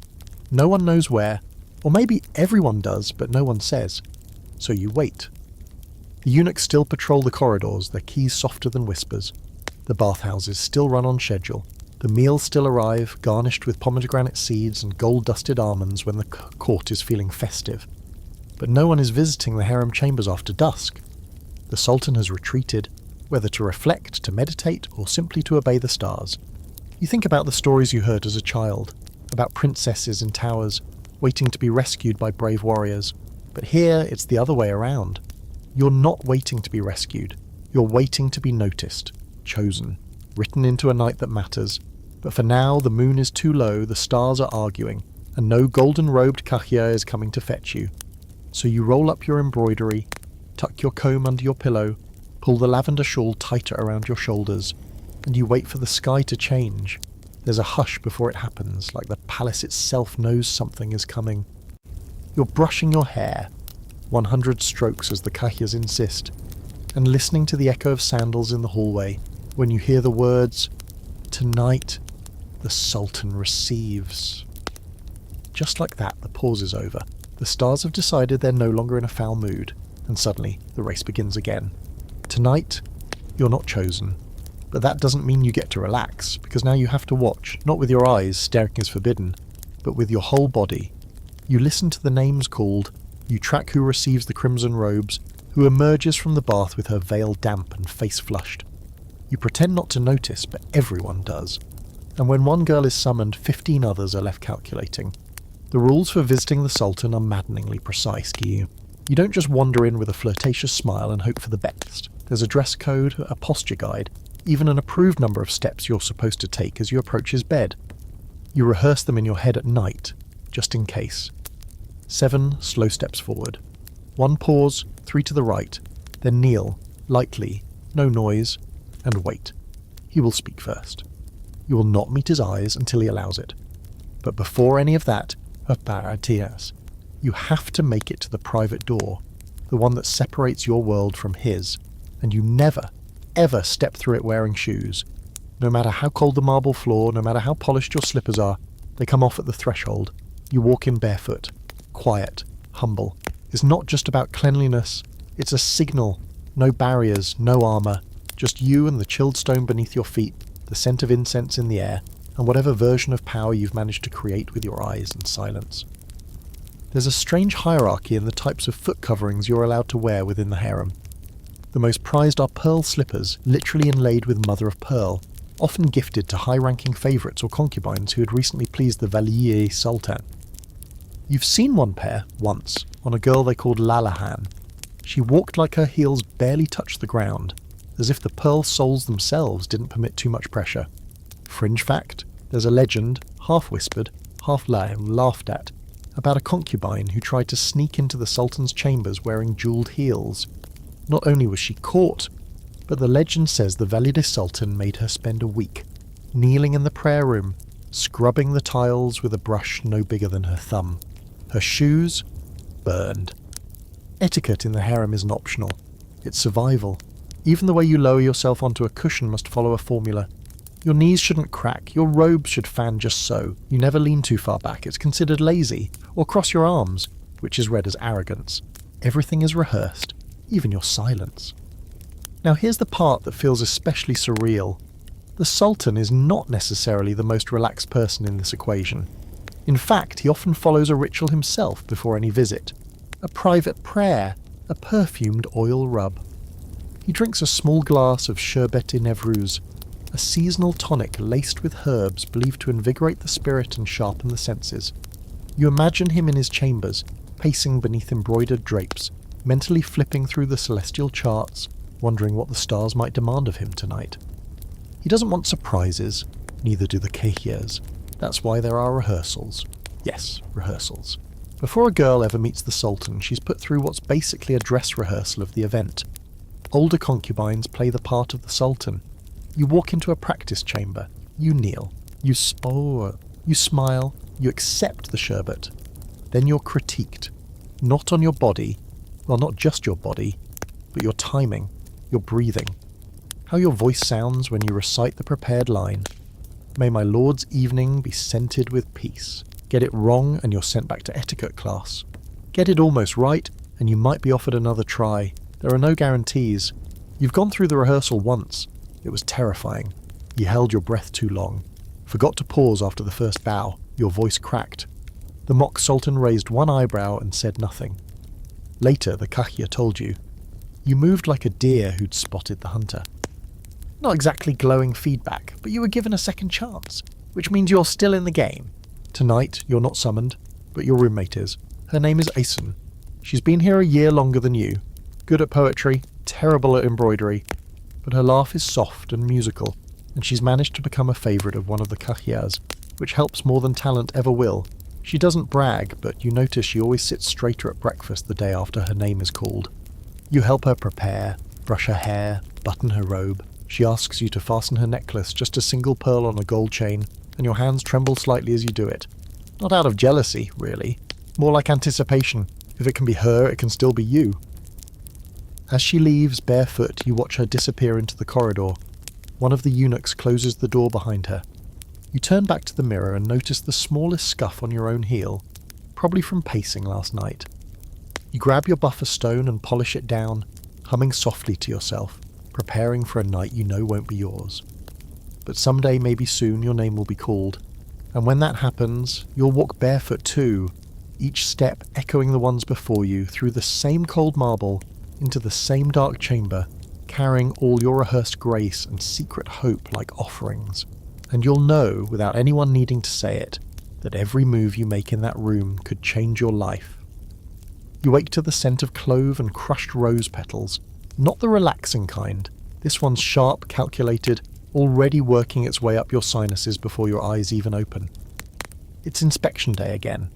A: No one knows where, or maybe everyone does, but no one says. So you wait. The eunuchs still patrol the corridors, their keys softer than whispers. The bathhouses still run on schedule. The meals still arrive, garnished with pomegranate seeds and gold-dusted almonds when the court is feeling festive. But no one is visiting the harem chambers after dusk. The Sultan has retreated, whether to reflect, to meditate, or simply to obey the stars. You think about the stories you heard as a child, about princesses in towers, waiting to be rescued by brave warriors. But here, it's the other way around. You're not waiting to be rescued. You're waiting to be noticed, chosen, written into a night that matters. But for now, the moon is too low, the stars are arguing, and no golden-robed kahia is coming to fetch you. So you roll up your embroidery, tuck your comb under your pillow, pull the lavender shawl tighter around your shoulders, and you wait for the sky to change. There's a hush before it happens, like the palace itself knows something is coming. You're brushing your hair, 100 strokes as the kahias insist, and listening to the echo of sandals in the hallway, when you hear the words, "Tonight, the Sultan receives." Just like that, the pause is over. The stars have decided they're no longer in a foul mood, and suddenly the race begins again. Tonight, you're not chosen. But that doesn't mean you get to relax, because now you have to watch, not with your eyes, staring is forbidden, but with your whole body. You listen to the names called, you track who receives the crimson robes, who emerges from the bath with her veil damp and face flushed. You pretend not to notice, but everyone does. And when one girl is summoned, 15 others are left calculating. The rules for visiting the Sultan are maddeningly precise, Guy. You don't just wander in with a flirtatious smile and hope for the best. There's a dress code, a posture guide, even an approved number of steps you're supposed to take as you approach his bed. You rehearse them in your head at night, just in case. 7 slow steps forward. 1 pause, 3 to the right, then kneel, lightly, no noise, and wait. He will speak first. You will not meet his eyes until he allows it. But before any of that, you have to make it to the private door, the one that separates your world from his, and you never, ever step through it wearing shoes. No matter how cold the marble floor, no matter how polished your slippers are, they come off at the threshold. You walk in barefoot, quiet, humble. It's not just about cleanliness, it's a signal. No barriers, no armour, just you and the chilled stone beneath your feet, the scent of incense in the air, and whatever version of power you've managed to create with your eyes and silence. There's a strange hierarchy in the types of foot coverings you're allowed to wear within the harem. The most prized are pearl slippers, literally inlaid with mother of pearl, often gifted to high-ranking favourites or concubines who had recently pleased the Valier Sultan. You've seen one pair, once, on a girl they called Lalahan. She walked like her heels barely touched the ground, as if the pearl soles themselves didn't permit too much pressure. Fringe fact, there's a legend, half-whispered, half-laughed at, about a concubine who tried to sneak into the Sultan's chambers wearing jewelled heels. Not only was she caught, but the legend says the Valide Sultan made her spend a week, kneeling in the prayer room, scrubbing the tiles with a brush no bigger than her thumb. Her shoes? Burned. Etiquette in the harem isn't optional. It's survival. Even the way you lower yourself onto a cushion must follow a formula. Your knees shouldn't crack, your robes should fan just so. You never lean too far back, it's considered lazy. Or cross your arms, which is read as arrogance. Everything is rehearsed, even your silence. Now here's the part that feels especially surreal. The Sultan is not necessarily the most relaxed person in this equation. In fact, he often follows a ritual himself before any visit. A private prayer, a perfumed oil rub. He drinks a small glass of sherbet-i-Nevruz, a seasonal tonic laced with herbs believed to invigorate the spirit and sharpen the senses. You imagine him in his chambers, pacing beneath embroidered drapes, mentally flipping through the celestial charts, wondering what the stars might demand of him tonight. He doesn't want surprises, neither do the Kahirs. That's why there are rehearsals. Yes, rehearsals. Before a girl ever meets the Sultan, she's put through what's basically a dress rehearsal of the event. Older concubines play the part of the Sultan. You walk into a practice chamber. You kneel. You smile. You accept the sherbet. Then you're critiqued. Not on your body. Well, not just your body, but your timing, your breathing. How your voice sounds when you recite the prepared line. May my lord's evening be scented with peace. Get it wrong and you're sent back to etiquette class. Get it almost right and you might be offered another try. There are no guarantees. You've gone through the rehearsal once. It was terrifying. You held your breath too long. Forgot to pause after the first bow. Your voice cracked. The mock sultan raised one eyebrow and said nothing. Later, the Kahya told you. You moved like a deer who'd spotted the hunter. Not exactly glowing feedback, but you were given a second chance, which means you're still in the game. Tonight, you're not summoned, but your roommate is. Her name is Asen. She's been here a year longer than you. Good at poetry, terrible at embroidery, but her laugh is soft and musical, and she's managed to become a favourite of one of the Kahyas, which helps more than talent ever will. She doesn't brag, but you notice she always sits straighter at breakfast the day after her name is called. You help her prepare, brush her hair, button her robe. She asks you to fasten her necklace, just a single pearl on a gold chain, and your hands tremble slightly as you do it. Not out of jealousy, really. More like anticipation. If it can be her, it can still be you. As she leaves barefoot, you watch her disappear into the corridor. One of the eunuchs closes the door behind her. You turn back to the mirror and notice the smallest scuff on your own heel, probably from pacing last night. You grab your buffer stone and polish it down, humming softly to yourself, preparing for a night you know won't be yours. But someday, maybe soon, your name will be called, and when that happens, you'll walk barefoot too, each step echoing the ones before you through the same cold marble, into the same dark chamber, carrying all your rehearsed grace and secret hope like offerings. And you'll know, without anyone needing to say it, that every move you make in that room could change your life. You wake to the scent of clove and crushed rose petals, not the relaxing kind. This one's sharp, calculated, already working its way up your sinuses before your eyes even open. It's inspection day again.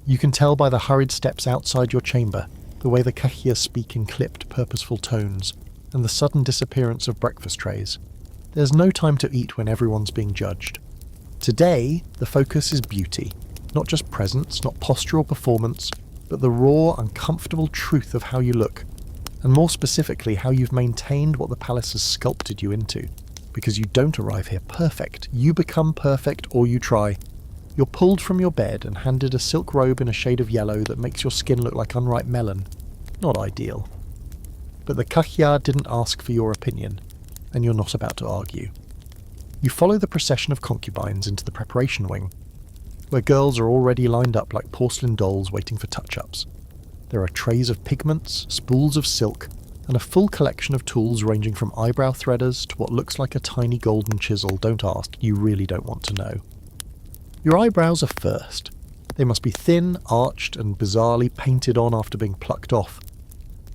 A: You can tell by the hurried steps outside your chamber, the way the Kahya speak in clipped, purposeful tones, and the sudden disappearance of breakfast trays. There's no time to eat when everyone's being judged. Today, the focus is beauty. Not just presence, not posture or performance, but the raw, uncomfortable truth of how you look, and more specifically how you've maintained what the palace has sculpted you into. Because you don't arrive here perfect. You become perfect or you try. You're pulled from your bed and handed a silk robe in a shade of yellow that makes your skin look like unripe melon. Not ideal. But the Kahya didn't ask for your opinion, and you're not about to argue. You follow the procession of concubines into the preparation wing. where girls are already lined up like porcelain dolls waiting for touch-ups. There are trays of pigments, spools of silk, and a full collection of tools ranging from eyebrow threaders to what looks like a tiny golden chisel. Don't ask, you really don't want to know. Your eyebrows are first. They must be thin, arched, and bizarrely painted on after being plucked off.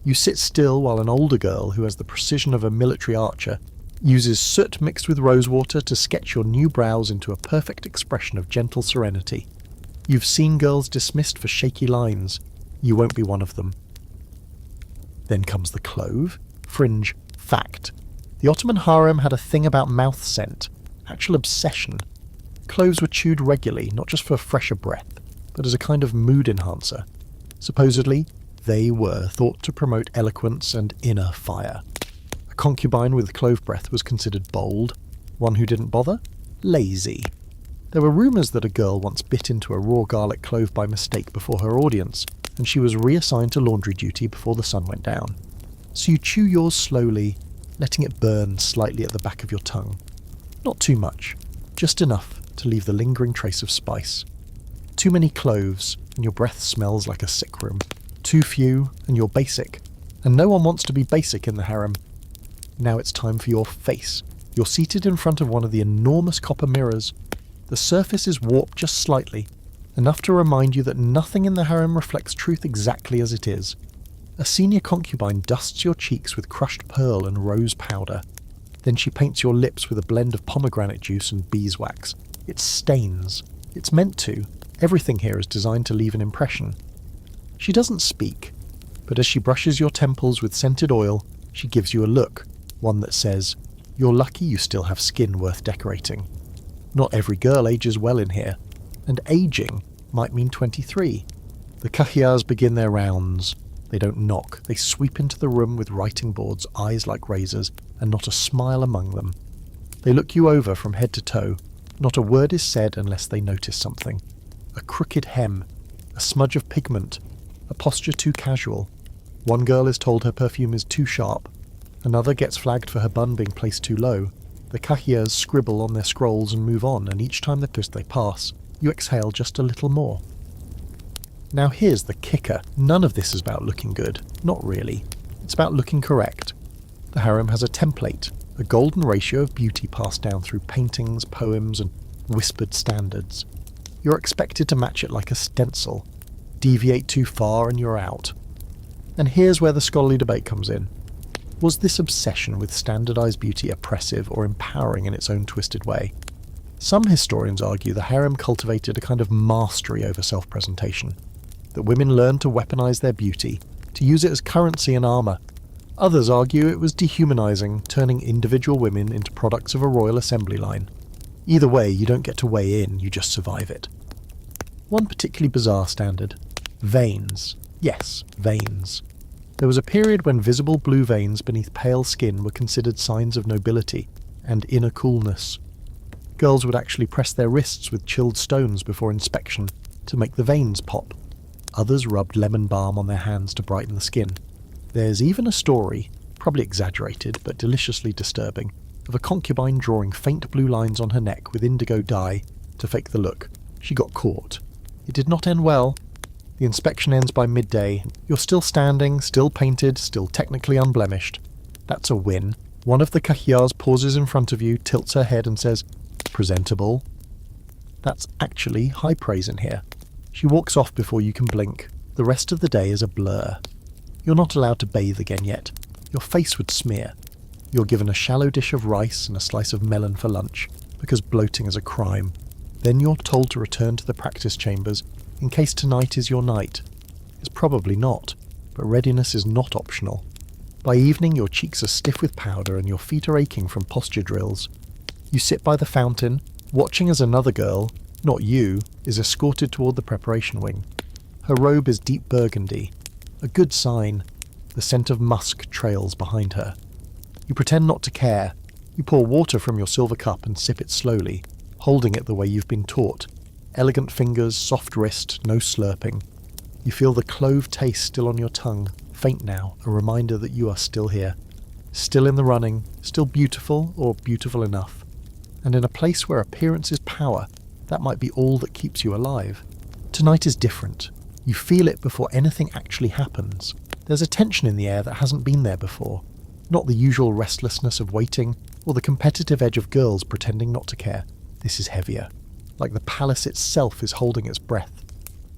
A: You sit still while an older girl, who has the precision of a military archer, uses soot mixed with rosewater to sketch your new brows into a perfect expression of gentle serenity. You've seen girls dismissed for shaky lines. You won't be one of them. Then comes the clove. Fringe. Fact. The Ottoman harem had a thing about mouth scent. Actual obsession. Cloves were chewed regularly, not just for fresher breath, but as a kind of mood enhancer. Supposedly, they were thought to promote eloquence and inner fire. A concubine with clove breath was considered bold. One who didn't bother? Lazy. There were rumours that a girl once bit into a raw garlic clove by mistake before her audience, and she was reassigned to laundry duty before the sun went down. So you chew yours slowly, letting it burn slightly at the back of your tongue. Not too much, just enough to leave the lingering trace of spice. Too many cloves, and your breath smells like a sick room. Too few, and you're basic. And no one wants to be basic in the harem. Now it's time for your face. You're seated in front of one of the enormous copper mirrors. The surface is warped just slightly, enough to remind you that nothing in the harem reflects truth exactly as it is. A senior concubine dusts your cheeks with crushed pearl and rose powder. Then she paints your lips with a blend of pomegranate juice and beeswax. It stains. It's meant to. Everything here is designed to leave an impression. She doesn't speak, but as she brushes your temples with scented oil, she gives you a look, one that says, "You're lucky you still have skin worth decorating." Not every girl ages well in here, and aging might mean 23. The kahiyas begin their rounds. They don't knock. They sweep into the room with writing boards, eyes like razors, and not a smile among them. They look you over from head to toe. Not a word is said unless they notice something. A crooked hem, a smudge of pigment, a posture too casual. One girl is told her perfume is too sharp. Another gets flagged for her bun being placed too low. The kahiyas scribble on their scrolls and move on, and each time they pass, you exhale just a little more. Now here's the kicker. None of this is about looking good. Not really. It's about looking correct. The harem has a template, a golden ratio of beauty passed down through paintings, poems, and whispered standards. You're expected to match it like a stencil. Deviate too far and you're out. And here's where the scholarly debate comes in. Was this obsession with standardized beauty oppressive or empowering in its own twisted way? Some historians argue the harem cultivated a kind of mastery over self-presentation, that women learned to weaponize their beauty, to use it as currency and armor. Others argue it was dehumanizing, turning individual women into products of a royal assembly line. Either way, you don't get to weigh in, you just survive it. One particularly bizarre standard. Veins. Yes, veins. There was a period when visible blue veins beneath pale skin were considered signs of nobility and inner coolness. Girls would actually press their wrists with chilled stones before inspection to make the veins pop. Others rubbed lemon balm on their hands to brighten the skin. There's even a story, probably exaggerated but deliciously disturbing, of a concubine drawing faint blue lines on her neck with indigo dye to fake the look. She got caught. It did not end well. The inspection ends by midday. You're still standing, still painted, still technically unblemished. That's a win. One of the kahiyas pauses in front of you, tilts her head and says, "Presentable." That's actually high praise in here. She walks off before you can blink. The rest of the day is a blur. You're not allowed to bathe again yet. Your face would smear. You're given a shallow dish of rice and a slice of melon for lunch, because bloating is a crime. Then you're told to return to the practice chambers in case tonight is your night. It's probably not, but readiness is not optional. By evening your cheeks are stiff with powder and your feet are aching from posture drills. You sit by the fountain, watching as another girl, not you, is escorted toward the preparation wing. Her robe is deep burgundy. A good sign. The scent of musk trails behind her. You pretend not to care. You pour water from your silver cup and sip it slowly, holding it the way you've been taught. Elegant fingers, soft wrist, no slurping. You feel the clove taste still on your tongue, faint now, a reminder that you are still here. Still in the running, still beautiful or beautiful enough. And in a place where appearance is power, That might be all that keeps you alive. Tonight is different. You feel it before anything actually happens. There's a tension in the air that hasn't been there before. Not the usual restlessness of waiting, or the competitive edge of girls pretending not to care. This is heavier. Like the palace itself is holding its breath.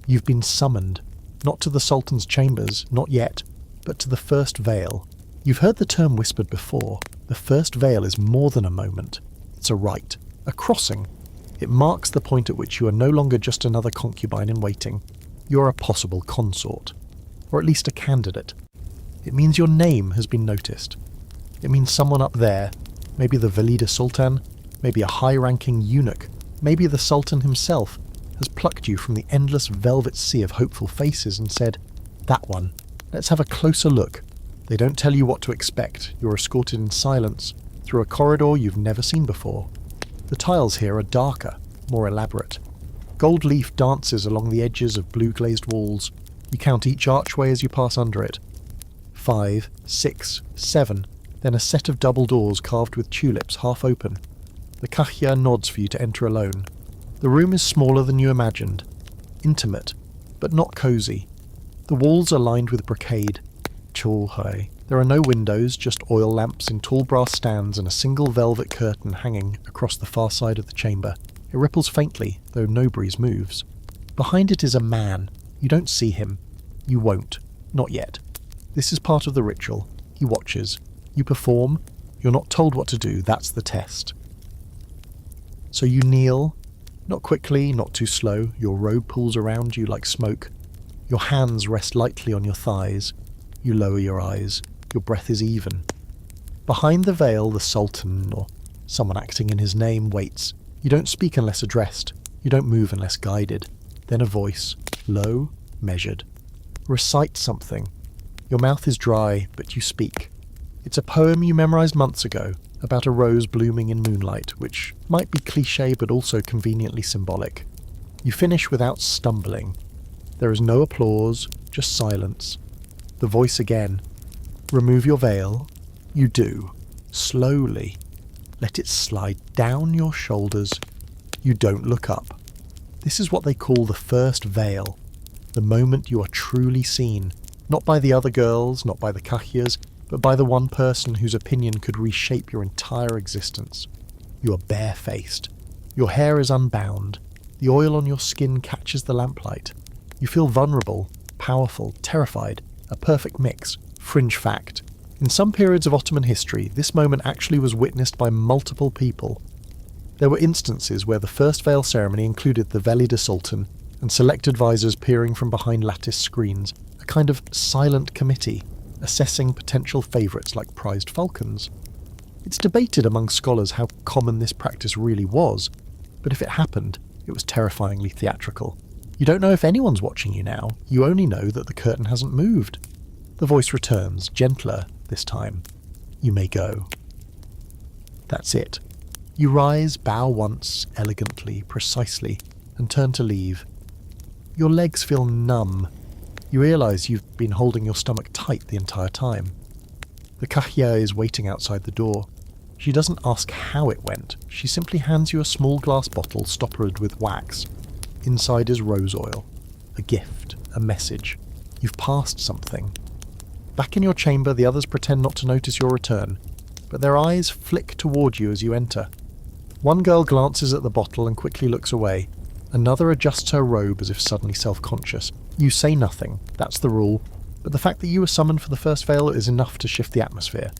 A: You've been summoned. Not to the Sultan's chambers, not yet, but to the first veil. You've heard the term whispered before. The first veil is more than a moment. It's a rite, a crossing. It marks the point at which you are no longer just another concubine in waiting. You're a possible consort, or at least a candidate. It means your name has been noticed. It means someone up there, maybe the Valida Sultan, maybe a high-ranking eunuch, maybe the Sultan himself, has plucked you from the endless velvet sea of hopeful faces and said, "That one. Let's have a closer look." They don't tell you what to expect. You're escorted in silence through a corridor you've never seen before. The tiles here are darker, more elaborate. Gold leaf dances along the edges of blue-glazed walls. You count each archway as you pass under it. 5, 6, 7, then a set of double doors carved with tulips half open. The kahya nods for you to enter alone. The room is smaller than you imagined. Intimate, but not cosy. The walls are lined with brocade. Cholhai. There are no windows, just oil lamps in tall brass stands and a single velvet curtain hanging across the far side of the chamber. It ripples faintly, though no breeze moves. Behind it is a man. You don't see him. You won't. Not yet. This is part of the ritual. He watches. You perform. You're not told what to do. That's the test. So you kneel. Not quickly, not too slow. Your robe pulls around you like smoke. Your hands rest lightly on your thighs. You lower your eyes. Your breath is even. Behind the veil, the Sultan, or someone acting in his name, waits. You don't speak unless addressed. You don't move unless guided. Then a voice, low, measured. Recite something. Your mouth is dry, but you speak. It's a poem you memorized months ago, about a rose blooming in moonlight, which might be cliché but also conveniently symbolic. You finish without stumbling. There is no applause, just silence. The voice again. Remove your veil. You do. Slowly. Let it slide down your shoulders. You don't look up. This is what they call the first veil. The moment you are truly seen. Not by the other girls, not by the kahyas, but by the one person whose opinion could reshape your entire existence. You are barefaced. Your hair is unbound. The oil on your skin catches the lamplight. You feel vulnerable, powerful, terrified. A perfect mix. Fringe fact. In some periods of Ottoman history, this moment actually was witnessed by multiple people. There were instances where the first veil ceremony included the Valida Sultan and select advisors peering from behind lattice screens, a kind of silent committee, assessing potential favourites like prized falcons. It's debated among scholars how common this practice really was, but if it happened, it was terrifyingly theatrical. You don't know if anyone's watching you now, you only know that the curtain hasn't moved. The voice returns, gentler this time. You may go. That's it. You rise, bow once, elegantly, precisely, and turn to leave. Your legs feel numb. You realise you've been holding your stomach tight the entire time. The kahya is waiting outside the door. She doesn't ask how it went. She simply hands you a small glass bottle stoppered with wax. Inside is rose oil. A gift. A message. You've passed something. Back in your chamber, the others pretend not to notice your return, but their eyes flick toward you as you enter. One girl glances at the bottle and quickly looks away. Another adjusts her robe as if suddenly self-conscious. You say nothing. That's the rule. But the fact that you were summoned for the first veil is enough to shift the atmosphere.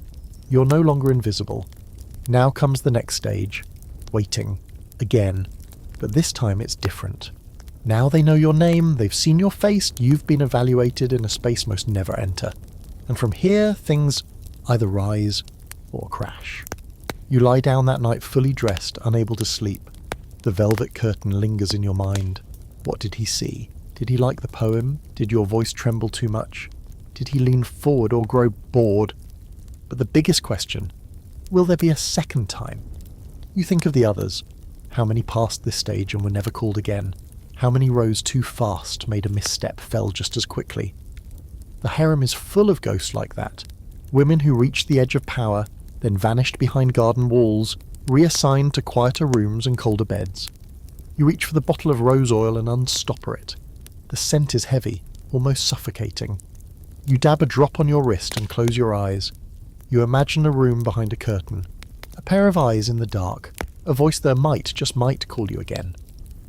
A: You're no longer invisible. Now comes the next stage. Waiting. Again. But this time it's different. Now they know your name, they've seen your face, you've been evaluated in a space most never enter. And from here, things either rise or crash. You lie down that night fully dressed, unable to sleep. The velvet curtain lingers in your mind. What did he see? Did he like the poem? Did your voice tremble too much? Did he lean forward or grow bored? But the biggest question, will there be a second time? You think of the others. How many passed this stage and were never called again? How many rose too fast, made a misstep, fell just as quickly? The harem is full of ghosts like that. Women who reached the edge of power, then vanished behind garden walls, reassigned to quieter rooms and colder beds. You reach for the bottle of rose oil and unstopper it. The scent is heavy, almost suffocating. You dab a drop on your wrist and close your eyes. You imagine a room behind a curtain. A pair of eyes in the dark. A voice there might, just might, call you again.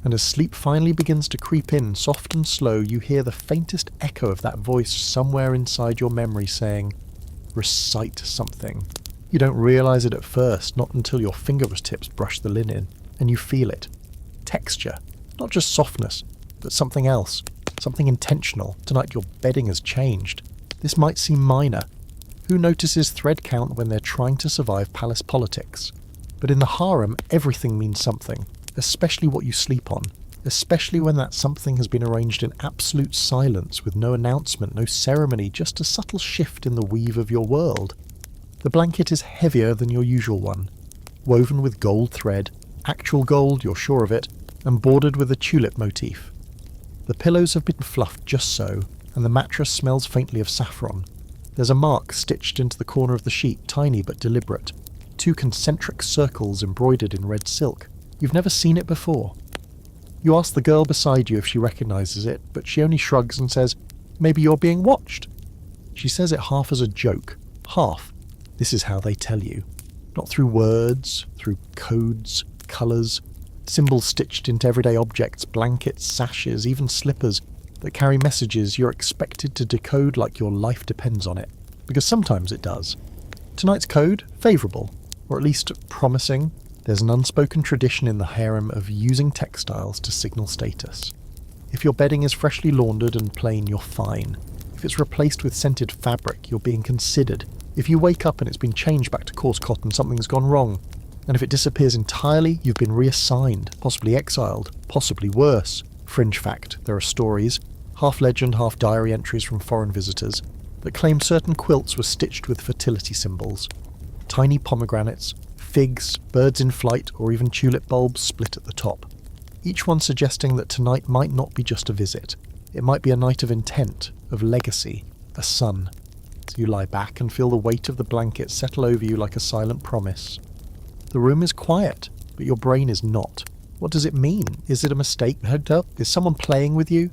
A: And as sleep finally begins to creep in, soft and slow, you hear the faintest echo of that voice somewhere inside your memory saying, "Recite something." You don't realise it at first, not until your fingertips brush the linen, and you feel it. Texture. Not just softness, but something else. Something intentional. Tonight your bedding has changed. This might seem minor. Who notices thread count when they're trying to survive palace politics? But in the harem, everything means something, especially what you sleep on, especially when that something has been arranged in absolute silence with no announcement, no ceremony, just a subtle shift in the weave of your world. The blanket is heavier than your usual one, woven with gold thread, actual gold, you're sure of it, and bordered with a tulip motif. The pillows have been fluffed just so, and the mattress smells faintly of saffron. There's a mark stitched into the corner of the sheet, tiny but deliberate. 2 concentric circles embroidered in red silk. You've never seen it before. You ask the girl beside you if she recognises it, but she only shrugs and says, "Maybe you're being watched." She says it half as a joke. Half. This is how they tell you. Not through words, through codes, colours, symbols stitched into everyday objects, blankets, sashes, even slippers, that carry messages you're expected to decode like your life depends on it. Because sometimes it does. Tonight's code? Favourable. Or at least promising. There's an unspoken tradition in the harem of using textiles to signal status. If your bedding is freshly laundered and plain, you're fine. If it's replaced with scented fabric, you're being considered. If you wake up and it's been changed back to coarse cotton, something's gone wrong. And if it disappears entirely, you've been reassigned, possibly exiled, possibly worse. Fringe fact, there are stories, half legend, half diary entries from foreign visitors, that claim certain quilts were stitched with fertility symbols. Tiny pomegranates, figs, birds in flight, or even tulip bulbs split at the top. Each one suggesting that tonight might not be just a visit. It might be a night of intent, of legacy, a son. So you lie back and feel the weight of the blanket settle over you like a silent promise. The room is quiet, but your brain is not. What does it mean? Is it a mistake? Is someone playing with you?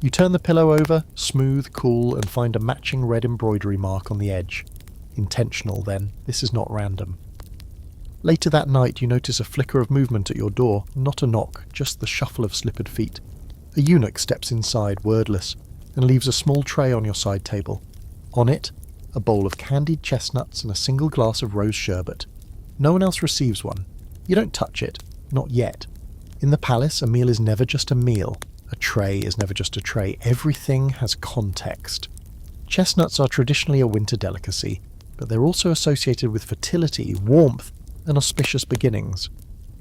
A: You turn the pillow over, smooth, cool, and find a matching red embroidery mark on the edge. Intentional, then. This is not random. Later that night, you notice a flicker of movement at your door. Not a knock, just the shuffle of slippered feet. A eunuch steps inside, wordless, and leaves a small tray on your side table. On it, a bowl of candied chestnuts and a single glass of rose sherbet. No one else receives one. You don't touch it. Not yet. In the palace, a meal is never just a meal. A tray is never just a tray. Everything has context. Chestnuts are traditionally a winter delicacy, but they're also associated with fertility, warmth, and auspicious beginnings.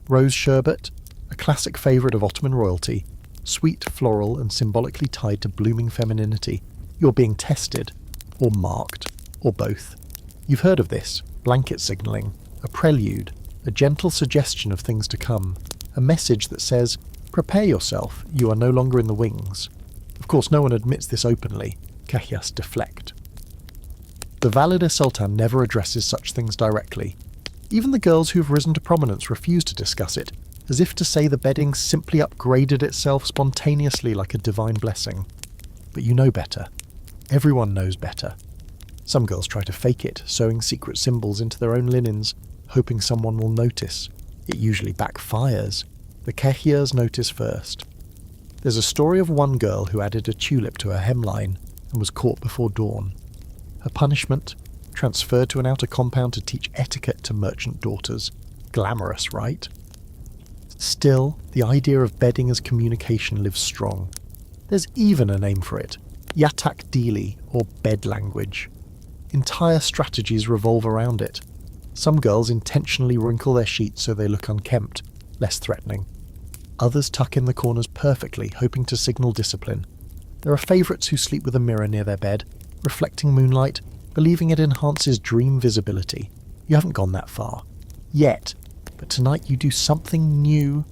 A: Rose sherbet, a classic favourite of Ottoman royalty, sweet, floral, and symbolically tied to blooming femininity. You're being tested, or marked, or both. You've heard of this, blanket signalling, a prelude, a gentle suggestion of things to come, a message that says, prepare yourself, you are no longer in the wings. Of course, no one admits this openly. Kahyas deflect. The Valide Sultan never addresses such things directly. Even the girls who've risen to prominence refuse to discuss it, as if to say the bedding simply upgraded itself spontaneously like a divine blessing. But you know better. Everyone knows better. Some girls try to fake it, sewing secret symbols into their own linens, hoping someone will notice. It usually backfires. The Kahyas notice first. There's a story of one girl who added a tulip to her hemline and was caught before dawn. Her punishment? Transferred to an outer compound to teach etiquette to merchant daughters. Glamorous, right? Still, the idea of bedding as communication lives strong. There's even a name for it. Yatak Dili, or bed language. Entire strategies revolve around it. Some girls intentionally wrinkle their sheets so they look unkempt, less threatening. Others tuck in the corners perfectly, hoping to signal discipline. There are favourites who sleep with a mirror near their bed, reflecting moonlight, believing it enhances dream visibility. You haven't gone that far. Yet. But tonight you do something new.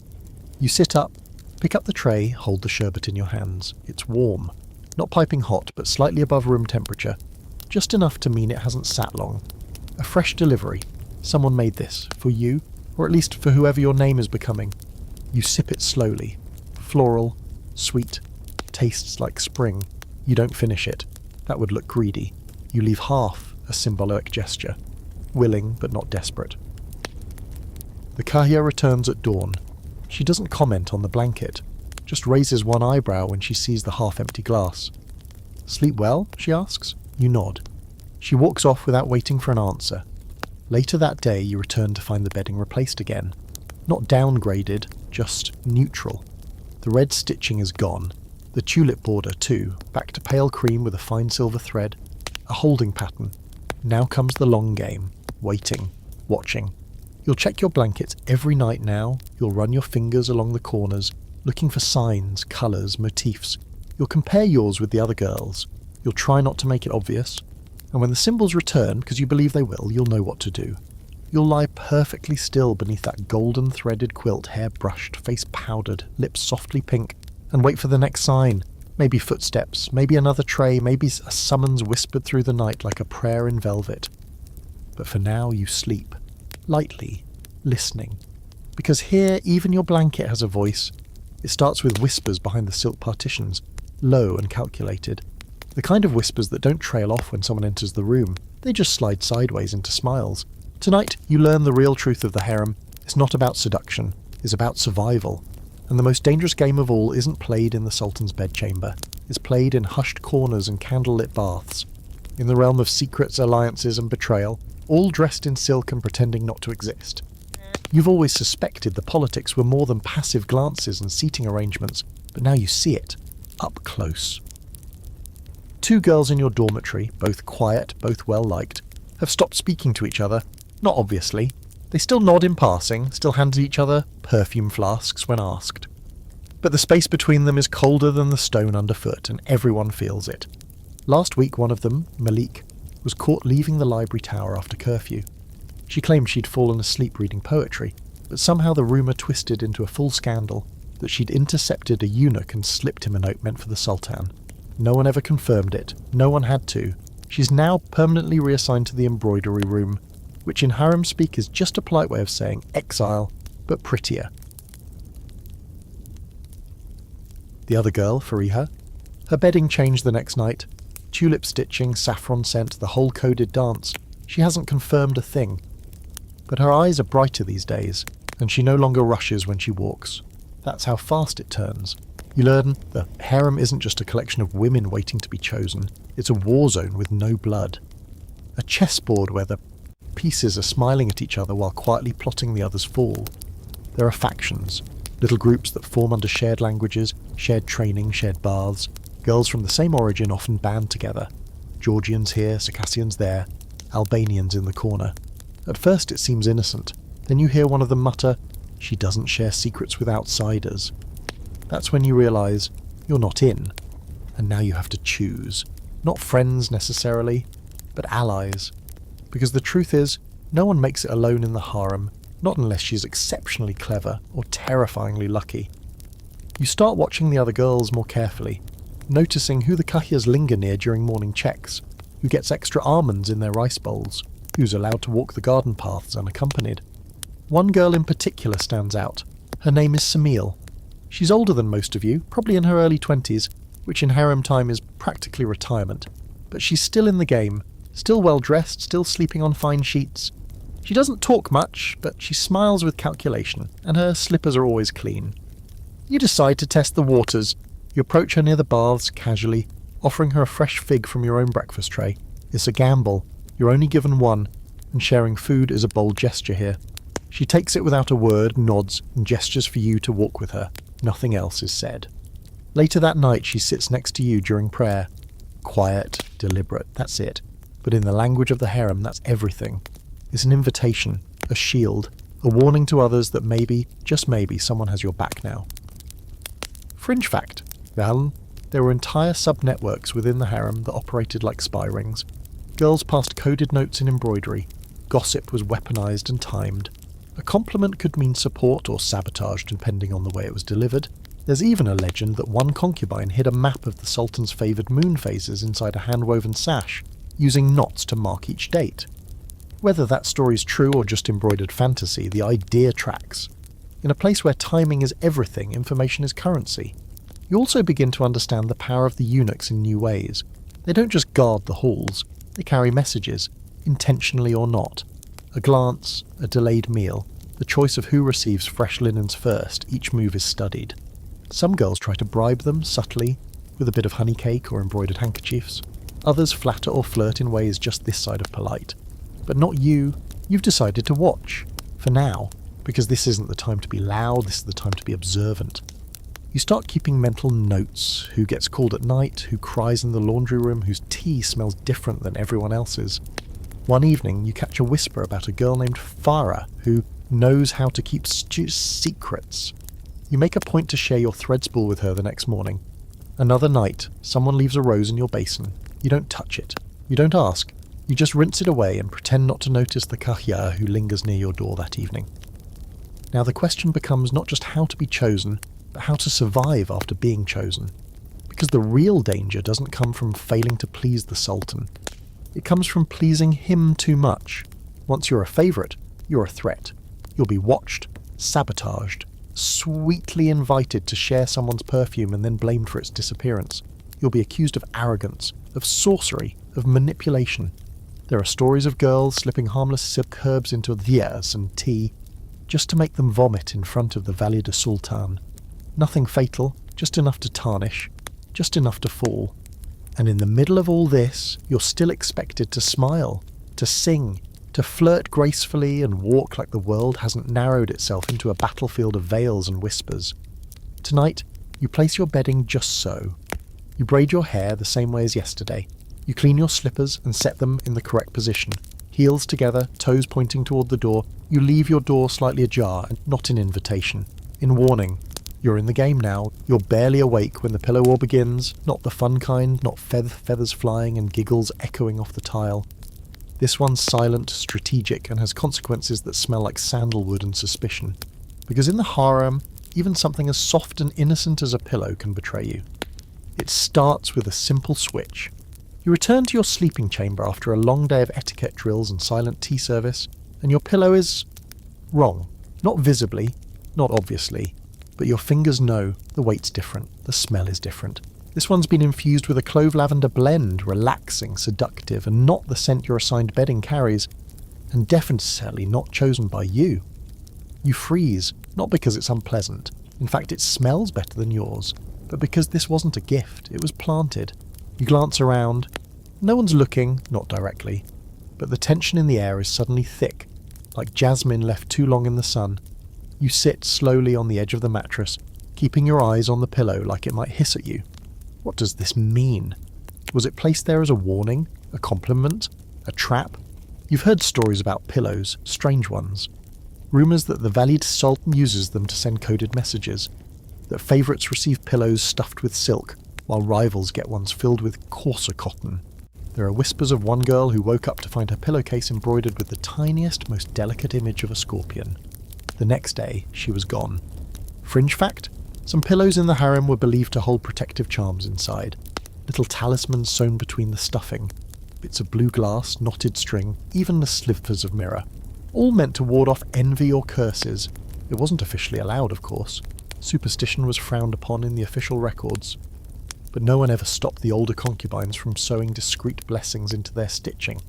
A: You sit up, pick up the tray, hold the sherbet in your hands. It's warm. Not piping hot, but slightly above room temperature. Just enough to mean it hasn't sat long. A fresh delivery. Someone made this. For you, or at least for whoever your name is becoming. You sip it slowly. Floral, sweet, tastes like spring. You don't finish it. That would look greedy. You leave half, a symbolic gesture. Willing but not desperate. The Kahya returns at dawn. She doesn't comment on the blanket, just raises one eyebrow when she sees the half-empty glass. "Sleep well?" she asks. You nod. She walks off without waiting for an answer. Later that day you return to find the bedding replaced again. Not downgraded, just neutral. The red stitching is gone. The tulip border too, back to pale cream with a fine silver thread. A holding pattern. Now comes the long game. Waiting. Watching. You'll check your blankets every night now. You'll run your fingers along the corners, looking for signs, colours, motifs. You'll compare yours with the other girls. You'll try not to make it obvious. And when the symbols return, because you believe they will, you'll know what to do. You'll lie perfectly still beneath that golden threaded quilt, hair brushed, face powdered, lips softly pink, and wait for the next sign. Maybe footsteps, maybe another tray, maybe a summons whispered through the night like a prayer in velvet. But for now you sleep. Lightly, listening. Because here, even your blanket has a voice. It starts with whispers behind the silk partitions, low and calculated. The kind of whispers that don't trail off when someone enters the room. They just slide sideways into smiles. Tonight, you learn the real truth of the harem. It's not about seduction. It's about survival. And the most dangerous game of all isn't played in the Sultan's bedchamber. It's played in hushed corners and candlelit baths. In the realm of secrets, alliances and betrayal, all dressed in silk and pretending not to exist. You've always suspected the politics were more than passive glances and seating arrangements, but now you see it, up close. Two girls in your dormitory, both quiet, both well-liked, have stopped speaking to each other, not obviously. They still nod in passing, still hand each other perfume flasks when asked. But the space between them is colder than the stone underfoot, and everyone feels it. Last week one of them, Malik, was caught leaving the library tower after curfew. She claimed she'd fallen asleep reading poetry, but somehow the rumour twisted into a full scandal that she'd intercepted a eunuch and slipped him a note meant for the Sultan. No one ever confirmed it, no one had to. She's now permanently reassigned to the embroidery room, which in harem speak is just a polite way of saying exile, but prettier. The other girl, Fariha, her bedding changed the next night. Tulip stitching, saffron scent, the whole coded dance. She hasn't confirmed a thing. But her eyes are brighter these days, and she no longer rushes when she walks. That's how fast it turns. You learn the harem isn't just a collection of women waiting to be chosen. It's a war zone with no blood. A chessboard where the pieces are smiling at each other while quietly plotting the other's fall. There are factions, little groups that form under shared languages, shared training, shared baths. Girls from the same origin often band together. Georgians here, Circassians there, Albanians in the corner. At first it seems innocent. Then you hear one of them mutter, "She doesn't share secrets with outsiders." That's when you realise you're not in. And now you have to choose. Not friends necessarily, but allies. Because the truth is, no one makes it alone in the harem, not unless she's exceptionally clever or terrifyingly lucky. You start watching the other girls more carefully, noticing who the kahyas linger near during morning checks, who gets extra almonds in their rice bowls, who's allowed to walk the garden paths unaccompanied. One girl in particular stands out. Her name is Samil. She's older than most of you, probably in her early 20s, which in harem time is practically retirement. But she's still in the game, still well dressed, still sleeping on fine sheets. She doesn't talk much, but she smiles with calculation, and her slippers are always clean. You decide to test the waters. You approach her near the baths, casually, offering her a fresh fig from your own breakfast tray. It's a gamble. You're only given one, and sharing food is a bold gesture here. She takes it without a word, nods, and gestures for you to walk with her. Nothing else is said. Later that night she sits next to you during prayer. Quiet, deliberate, that's it. But in the language of the harem, that's everything. It's an invitation, a shield, a warning to others that maybe, just maybe, someone has your back now. Fringe fact. Well, there were entire sub-networks within the harem that operated like spy rings. Girls passed coded notes in embroidery. Gossip was weaponized and timed. A compliment could mean support or sabotage depending on the way it was delivered. There's even a legend that one concubine hid a map of the Sultan's favoured moon phases inside a hand-woven sash, using knots to mark each date. Whether that story's true or just embroidered fantasy, the idea tracks. In a place where timing is everything, information is currency. You also begin to understand the power of the eunuchs in new ways. They don't just guard the halls, they carry messages, intentionally or not. A glance, a delayed meal, the choice of who receives fresh linens first, each move is studied. Some girls try to bribe them subtly, with a bit of honey cake or embroidered handkerchiefs. Others flatter or flirt in ways just this side of polite. But not you. You've decided to watch. For now. Because this isn't the time to be loud, this is the time to be observant. You start keeping mental notes. Who gets called at night, who cries in the laundry room, whose tea smells different than everyone else's. One evening you catch a whisper about a girl named Farah who knows how to keep secrets. You make a point to share your thread spool with her the next morning. Another night, someone leaves a rose in your basin. You don't touch it. You don't ask. You just rinse it away and pretend not to notice the kahya who lingers near your door that evening. Now the question becomes not just how to be chosen, but how to survive after being chosen. Because the real danger doesn't come from failing to please the Sultan. It comes from pleasing him too much. Once you're a favourite, you're a threat. You'll be watched, sabotaged, sweetly invited to share someone's perfume and then blamed for its disappearance. You'll be accused of arrogance, of sorcery, of manipulation. There are stories of girls slipping harmless silk herbs into diyas and tea, just to make them vomit in front of the valid sultan. Nothing fatal, just enough to tarnish, just enough to fall. And in the middle of all this, you're still expected to smile, to sing, to flirt gracefully and walk like the world hasn't narrowed itself into a battlefield of veils and whispers. Tonight, you place your bedding just so. You braid your hair the same way as yesterday. You clean your slippers and set them in the correct position. Heels together, toes pointing toward the door. You leave your door slightly ajar and not in invitation. In warning. You're in the game now. You're barely awake when the pillow war begins. Not the fun kind, not feathers flying and giggles echoing off the tile. This one's silent, strategic, and has consequences that smell like sandalwood and suspicion. Because in the harem, even something as soft and innocent as a pillow can betray you. It starts with a simple switch. You return to your sleeping chamber after a long day of etiquette drills and silent tea service, and your pillow is wrong. Not visibly, not obviously, but your fingers know the weight's different, the smell is different. This one's been infused with a clove-lavender blend, relaxing, seductive, and not the scent your assigned bedding carries, and definitely not chosen by you. You freeze, not because it's unpleasant. In fact, it smells better than yours, but because this wasn't a gift, it was planted. You glance around. No one's looking, not directly, but the tension in the air is suddenly thick, like jasmine left too long in the sun. You sit slowly on the edge of the mattress, keeping your eyes on the pillow like it might hiss at you. What does this mean? Was it placed there as a warning, a compliment, a trap? You've heard stories about pillows, strange ones. Rumours that the Valid Sultan uses them to send coded messages, that favourites receive pillows stuffed with silk, while rivals get ones filled with coarser cotton. There are whispers of one girl who woke up to find her pillowcase embroidered with the tiniest, most delicate image of a scorpion. The next day, she was gone. Fringe fact? Some pillows in the harem were believed to hold protective charms inside. Little talismans sewn between the stuffing. Bits of blue glass, knotted string, even the slivers of mirror. All meant to ward off envy or curses. It wasn't officially allowed, of course. Superstition was frowned upon in the official records. But no one ever stopped the older concubines from sewing discreet blessings into their stitching.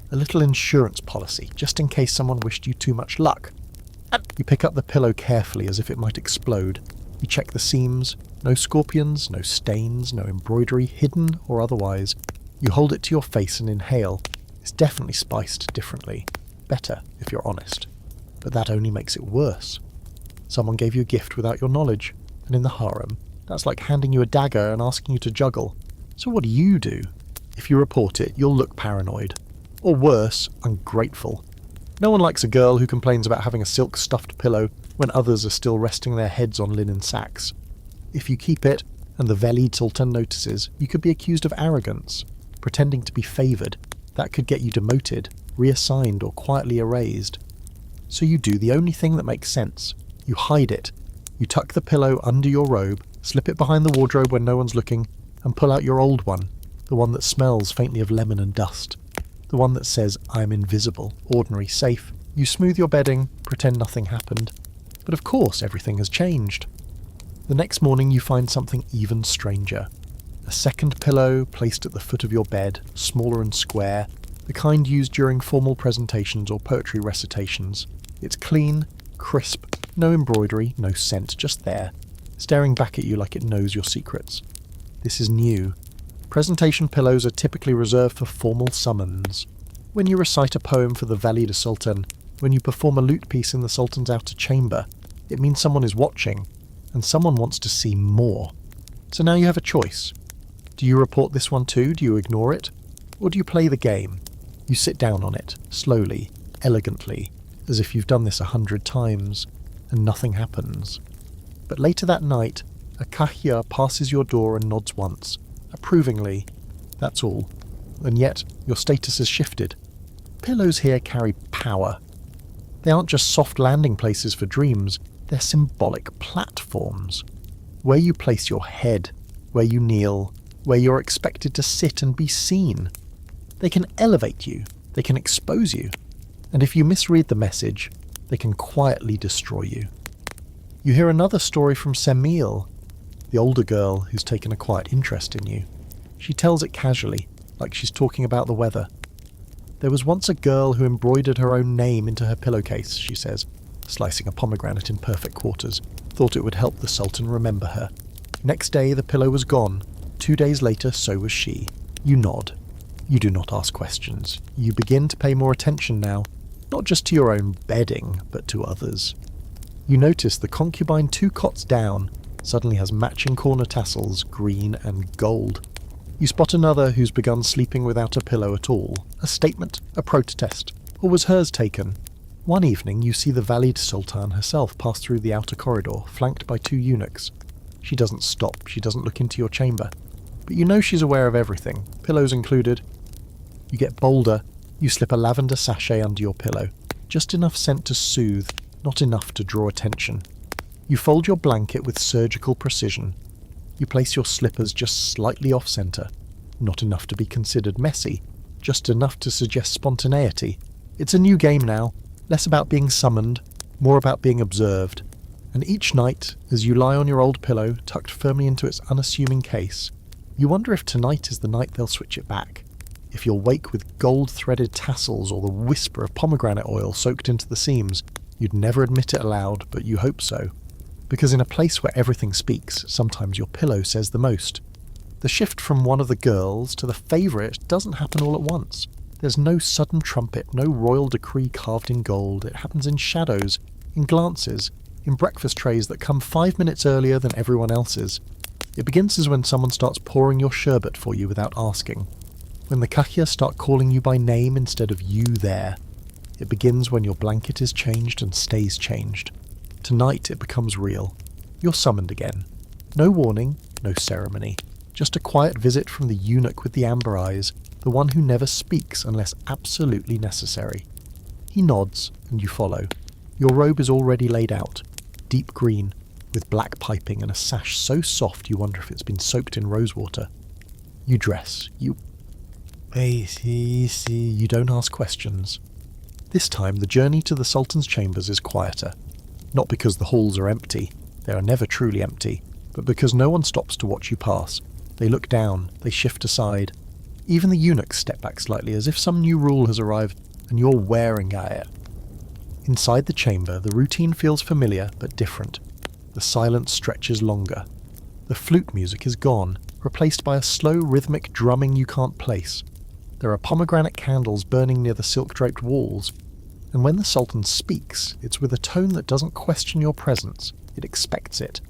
A: A little insurance policy, just in case someone wished you too much luck. You pick up the pillow carefully as if it might explode. You check the seams. No scorpions, no stains, no embroidery, hidden or otherwise. You hold it to your face and inhale. It's definitely spiced differently. Better, if you're honest. But that only makes it worse. Someone gave you a gift without your knowledge, and in the harem, that's like handing you a dagger and asking you to juggle. So what do? If you report it, you'll look paranoid. Or worse, ungrateful. No one likes a girl who complains about having a silk stuffed pillow when others are still resting their heads on linen sacks. If you keep it, and the Velid Sultan notices, you could be accused of arrogance, pretending to be favoured. That could get you demoted, reassigned, or quietly erased. So you do the only thing that makes sense. You hide it. You tuck the pillow under your robe, slip it behind the wardrobe when no one's looking, and pull out your old one, the one that smells faintly of lemon and dust. The one that says, I'm invisible, ordinary, safe. You smooth your bedding, pretend nothing happened. But of course everything has changed. The next morning you find something even stranger. A second pillow placed at the foot of your bed, smaller and square, the kind used during formal presentations or poetry recitations. It's clean, crisp, no embroidery, no scent, just there, staring back at you like it knows your secrets. This is new. Presentation pillows are typically reserved for formal summons. When you recite a poem for the Valide Sultan, when you perform a lute piece in the Sultan's outer chamber, it means someone is watching, and someone wants to see more. So now you have a choice. Do you report this one too? Do you ignore it? Or do you play the game? You sit down on it, slowly, elegantly, as if you've done this 100 times, and nothing happens. But later that night, a kahya passes your door and nods once, approvingly. That's all. And yet, your status has shifted. Pillows here carry power. They aren't just soft landing places for dreams, they're symbolic platforms. Where you place your head, where you kneel, where you're expected to sit and be seen. They can elevate you, they can expose you, and if you misread the message, they can quietly destroy you. You hear another story from Semil, the older girl who's taken a quiet interest in you. She tells it casually, like she's talking about the weather. There was once a girl who embroidered her own name into her pillowcase, she says, slicing a pomegranate in perfect quarters, thought it would help the Sultan remember her. Next day the pillow was gone. 2 days later, so was she. You nod. You do not ask questions. You begin to pay more attention now, not just to your own bedding, but to others. You notice the concubine 2 cots down suddenly has matching corner tassels, green and gold. You spot another who's begun sleeping without a pillow at all. A statement, a protest, or was hers taken? One evening you see the Valide Sultan herself pass through the outer corridor, flanked by 2 eunuchs. She doesn't stop, she doesn't look into your chamber. But you know she's aware of everything, pillows included. You get bolder, you slip a lavender sachet under your pillow. Just enough scent to soothe, not enough to draw attention. You fold your blanket with surgical precision. You place your slippers just slightly off-centre. Not enough to be considered messy, just enough to suggest spontaneity. It's a new game now, less about being summoned, more about being observed. And each night, as you lie on your old pillow, tucked firmly into its unassuming case, you wonder if tonight is the night they'll switch it back. If you'll wake with gold-threaded tassels or the whisper of pomegranate oil soaked into the seams. You'd never admit it aloud, but you hope so. Because in a place where everything speaks, sometimes your pillow says the most. The shift from one of the girls to the favourite doesn't happen all at once. There's no sudden trumpet, no royal decree carved in gold. It happens in shadows, in glances, in breakfast trays that come 5 minutes earlier than everyone else's. It begins as when someone starts pouring your sherbet for you without asking. When the kahya start calling you by name instead of you there. It begins when your blanket is changed and stays changed. Tonight it becomes real. You're summoned again. No warning, no ceremony. Just a quiet visit from the eunuch with the amber eyes, the one who never speaks unless absolutely necessary. He nods, and you follow. Your robe is already laid out, deep green, with black piping and a sash so soft you wonder if it's been soaked in rosewater. You dress. You don't ask questions. This time the journey to the Sultan's chambers is quieter. Not because the halls are empty, they are never truly empty, but because no one stops to watch you pass. They look down, they shift aside. Even the eunuchs step back slightly as if some new rule has arrived and you're wearing at it. Inside the chamber, the routine feels familiar but different. The silence stretches longer. The flute music is gone, replaced by a slow rhythmic drumming you can't place. There are pomegranate candles burning near the silk-draped walls, and when the Sultan speaks, it's with a tone that doesn't question your presence, it expects it.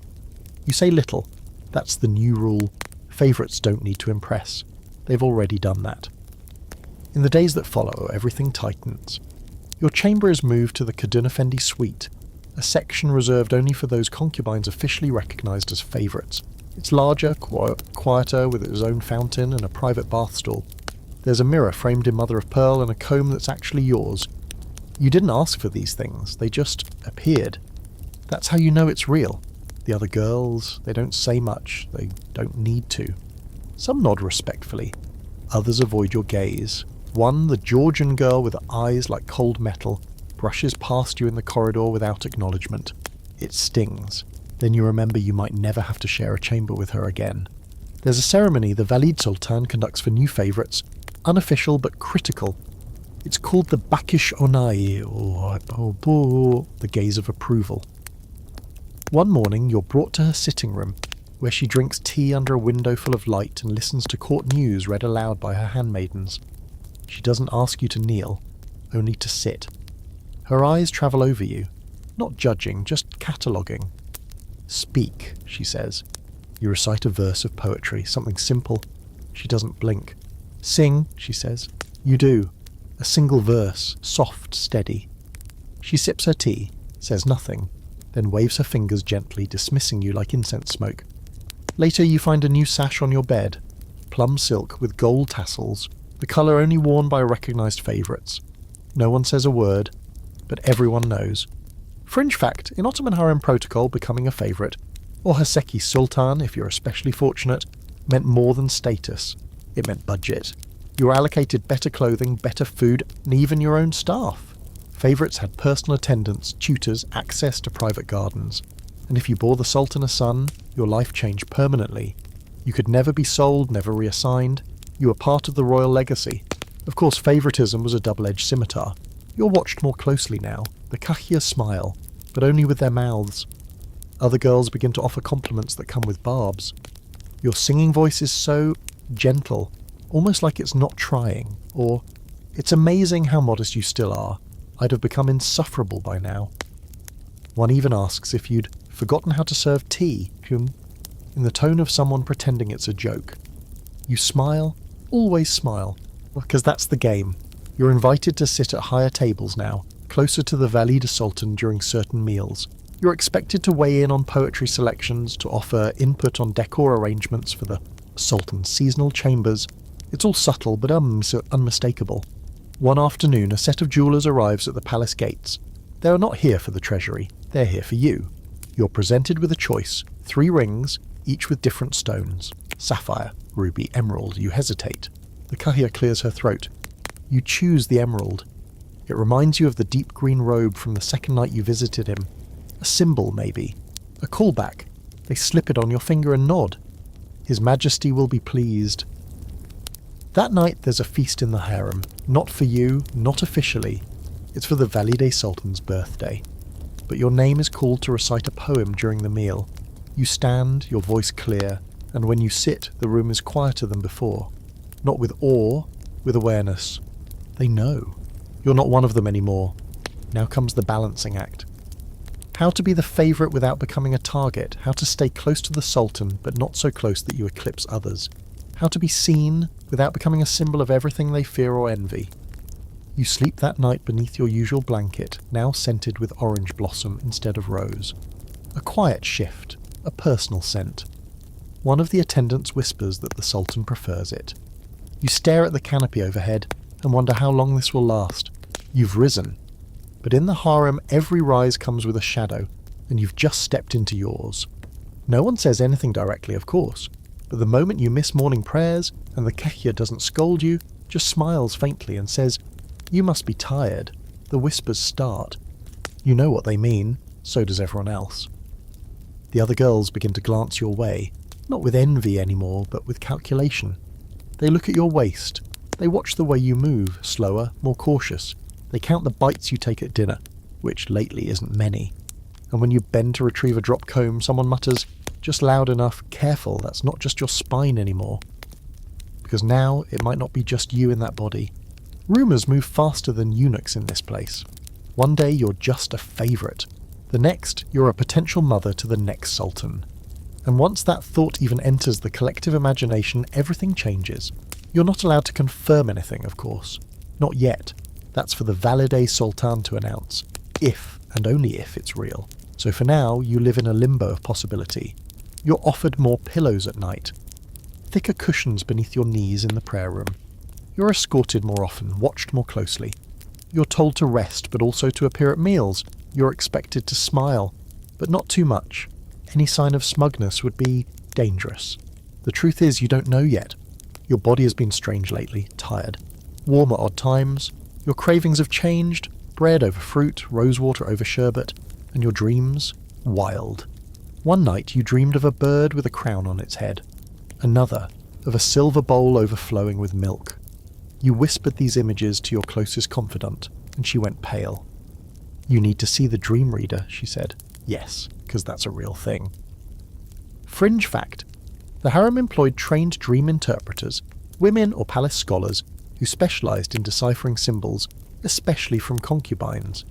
A: You say little. That's the new rule. Favourites don't need to impress. They've already done that. In the days that follow, everything tightens. Your chamber is moved to the Kadun Effendi suite, a section reserved only for those concubines officially recognised as favourites. It's larger, quieter, with its own fountain and a private bath stall. There's a mirror framed in mother of pearl and a comb that's actually yours. You didn't ask for these things, they just appeared. That's how you know it's real. The other girls, they don't say much, they don't need to. Some nod respectfully, others avoid your gaze. One, the Georgian girl with eyes like cold metal, brushes past you in the corridor without acknowledgement. It stings. Then you remember you might never have to share a chamber with her again. There's a ceremony the Valide Sultan conducts for new favourites, unofficial but critical. It's called the Bakish Onai, or the gaze of approval. One morning you're brought to her sitting room, where she drinks tea under a window full of light and listens to court news read aloud by her handmaidens. She doesn't ask you to kneel, only to sit. Her eyes travel over you, not judging, just cataloguing. "Speak," she says. You recite a verse of poetry, something simple. She doesn't blink. "Sing," she says. You do. A single verse, soft, steady. She sips her tea, says nothing, then waves her fingers gently, dismissing you like incense smoke. Later you find a new sash on your bed, plum silk with gold tassels, the colour only worn by recognised favourites. No one says a word, but everyone knows. Fringe fact, in Ottoman harem protocol, becoming a favourite, or Haseki Sultan if you're especially fortunate, meant more than status. It meant budget. You were allocated better clothing, better food, and even your own staff. Favourites had personal attendants, tutors, access to private gardens. And if you bore the Sultan a son, your life changed permanently. You could never be sold, never reassigned. You were part of the royal legacy. Of course, favouritism was a double-edged scimitar. You're watched more closely now. The Kahia smile, but only with their mouths. Other girls begin to offer compliments that come with barbs. Your singing voice is so gentle, almost like it's not trying, or "It's amazing how modest you still are. I'd have become insufferable by now." One even asks if you'd forgotten how to serve tea, in the tone of someone pretending it's a joke. You smile, always smile, because that's the game. You're invited to sit at higher tables now, closer to the Valide Sultan during certain meals. You're expected to weigh in on poetry selections, to offer input on decor arrangements for the Sultan's seasonal chambers. It's all subtle but unmistakable. One afternoon, a set of jewellers arrives at the palace gates. They are not here for the treasury, they're here for you. You're presented with a choice, 3 rings, each with different stones. Sapphire, ruby, emerald. You hesitate. The Kahia clears her throat. You choose the emerald. It reminds you of the deep green robe from the second night you visited him. A symbol, maybe. A callback. They slip it on your finger and nod. His Majesty will be pleased. That night there's a feast in the harem. Not for you, not officially. It's for the Valide Sultan's birthday. But your name is called to recite a poem during the meal. You stand, your voice clear, and when you sit, the room is quieter than before. Not with awe, with awareness. They know. You're not one of them anymore. Now comes the balancing act. How to be the favourite without becoming a target. How to stay close to the Sultan, but not so close that you eclipse others. How to be seen without becoming a symbol of everything they fear or envy. You sleep that night beneath your usual blanket, now scented with orange blossom instead of rose. A quiet shift, a personal scent. One of the attendants whispers that the Sultan prefers it. You stare at the canopy overhead and wonder how long this will last. You've risen. But in the harem, every rise comes with a shadow, and you've just stepped into yours. No one says anything directly, of course, but the moment you miss morning prayers and the Kahia doesn't scold you, just smiles faintly and says, "You must be tired." The whispers start. You know what they mean, so does everyone else. The other girls begin to glance your way, not with envy anymore, but with calculation. They look at your waist. They watch the way you move, slower, more cautious. They count the bites you take at dinner, which lately isn't many. And when you bend to retrieve a dropped comb, someone mutters, just loud enough, "Careful, that's not just your spine anymore." Because now it might not be just you in that body. Rumours move faster than eunuchs in this place. One day you're just a favourite. The next, you're a potential mother to the next sultan. And once that thought even enters the collective imagination, everything changes. You're not allowed to confirm anything, of course. Not yet. That's for the Valide Sultan to announce. If, and only if, it's real. So for now, you live in a limbo of possibility. You're offered more pillows at night. Thicker cushions beneath your knees in the prayer room. You're escorted more often, watched more closely. You're told to rest, but also to appear at meals. You're expected to smile, but not too much. Any sign of smugness would be dangerous. The truth is, you don't know yet. Your body has been strange lately, tired. Warm at odd times. Your cravings have changed. Bread over fruit, rosewater over sherbet. And your dreams? wild. One night you dreamed of a bird with a crown on its head. Another, of a silver bowl overflowing with milk. You whispered these images to your closest confidant, and she went pale. "You need to see the dream reader," she said. "Yes, because that's a real thing." Fringe fact: the harem employed trained dream interpreters, women or palace scholars, who specialised in deciphering symbols, especially from concubines.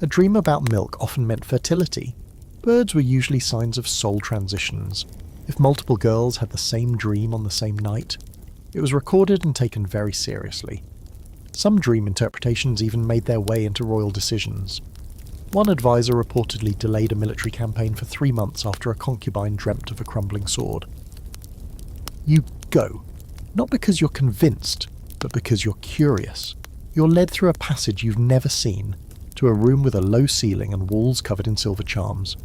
A: A dream about milk often meant fertility. Birds were usually signs of soul transitions. If multiple girls had the same dream on the same night, it was recorded and taken very seriously. Some dream interpretations even made their way into royal decisions. One advisor reportedly delayed a military campaign for 3 months after a concubine dreamt of a crumbling sword. You go, not because you're convinced, but because you're curious. You're led through a passage you've never seen, to a room with a low ceiling and walls covered in silver charms.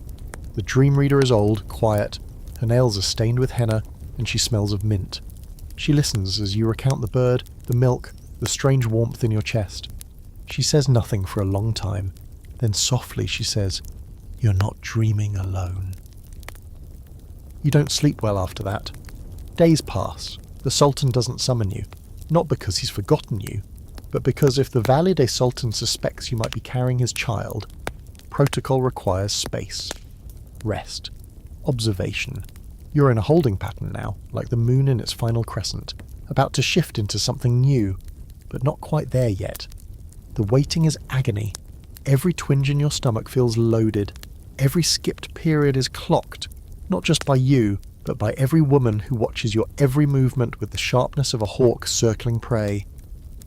A: The dream reader is old, quiet, her nails are stained with henna, and she smells of mint. She listens as you recount the bird, the milk, the strange warmth in your chest. She says nothing for a long time. Then softly she says, "You're not dreaming alone." You don't sleep well after that. Days pass. The Sultan doesn't summon you, not because he's forgotten you, but because if the Valide Sultan suspects you might be carrying his child, protocol requires space, rest, observation. You're in a holding pattern now, like the moon in its final crescent, about to shift into something new, but not quite there yet. The waiting is agony. Every twinge in your stomach feels loaded. Every skipped period is clocked, not just by you, but by every woman who watches your every movement with the sharpness of a hawk circling prey.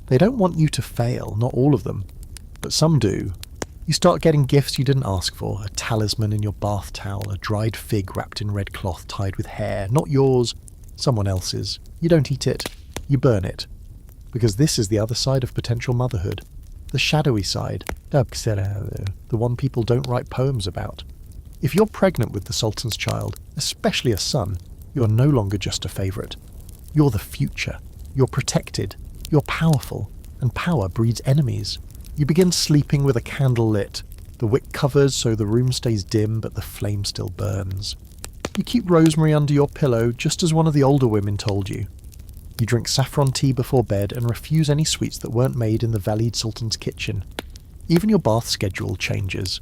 A: They don't want you to fail, not all of them, but some do. You start getting gifts you didn't ask for, a talisman in your bath towel, a dried fig wrapped in red cloth tied with hair, not yours, someone else's. You don't eat it, you burn it. Because this is the other side of potential motherhood. The shadowy side, the one people don't write poems about. If you're pregnant with the Sultan's child, especially a son, you're no longer just a favourite. You're the future. You're protected. You're powerful. And power breeds enemies. You begin sleeping with a candle lit, the wick covered so the room stays dim but the flame still burns. You keep rosemary under your pillow just as one of the older women told you. You drink saffron tea before bed and refuse any sweets that weren't made in the Valide Sultan's kitchen. Even your bath schedule changes.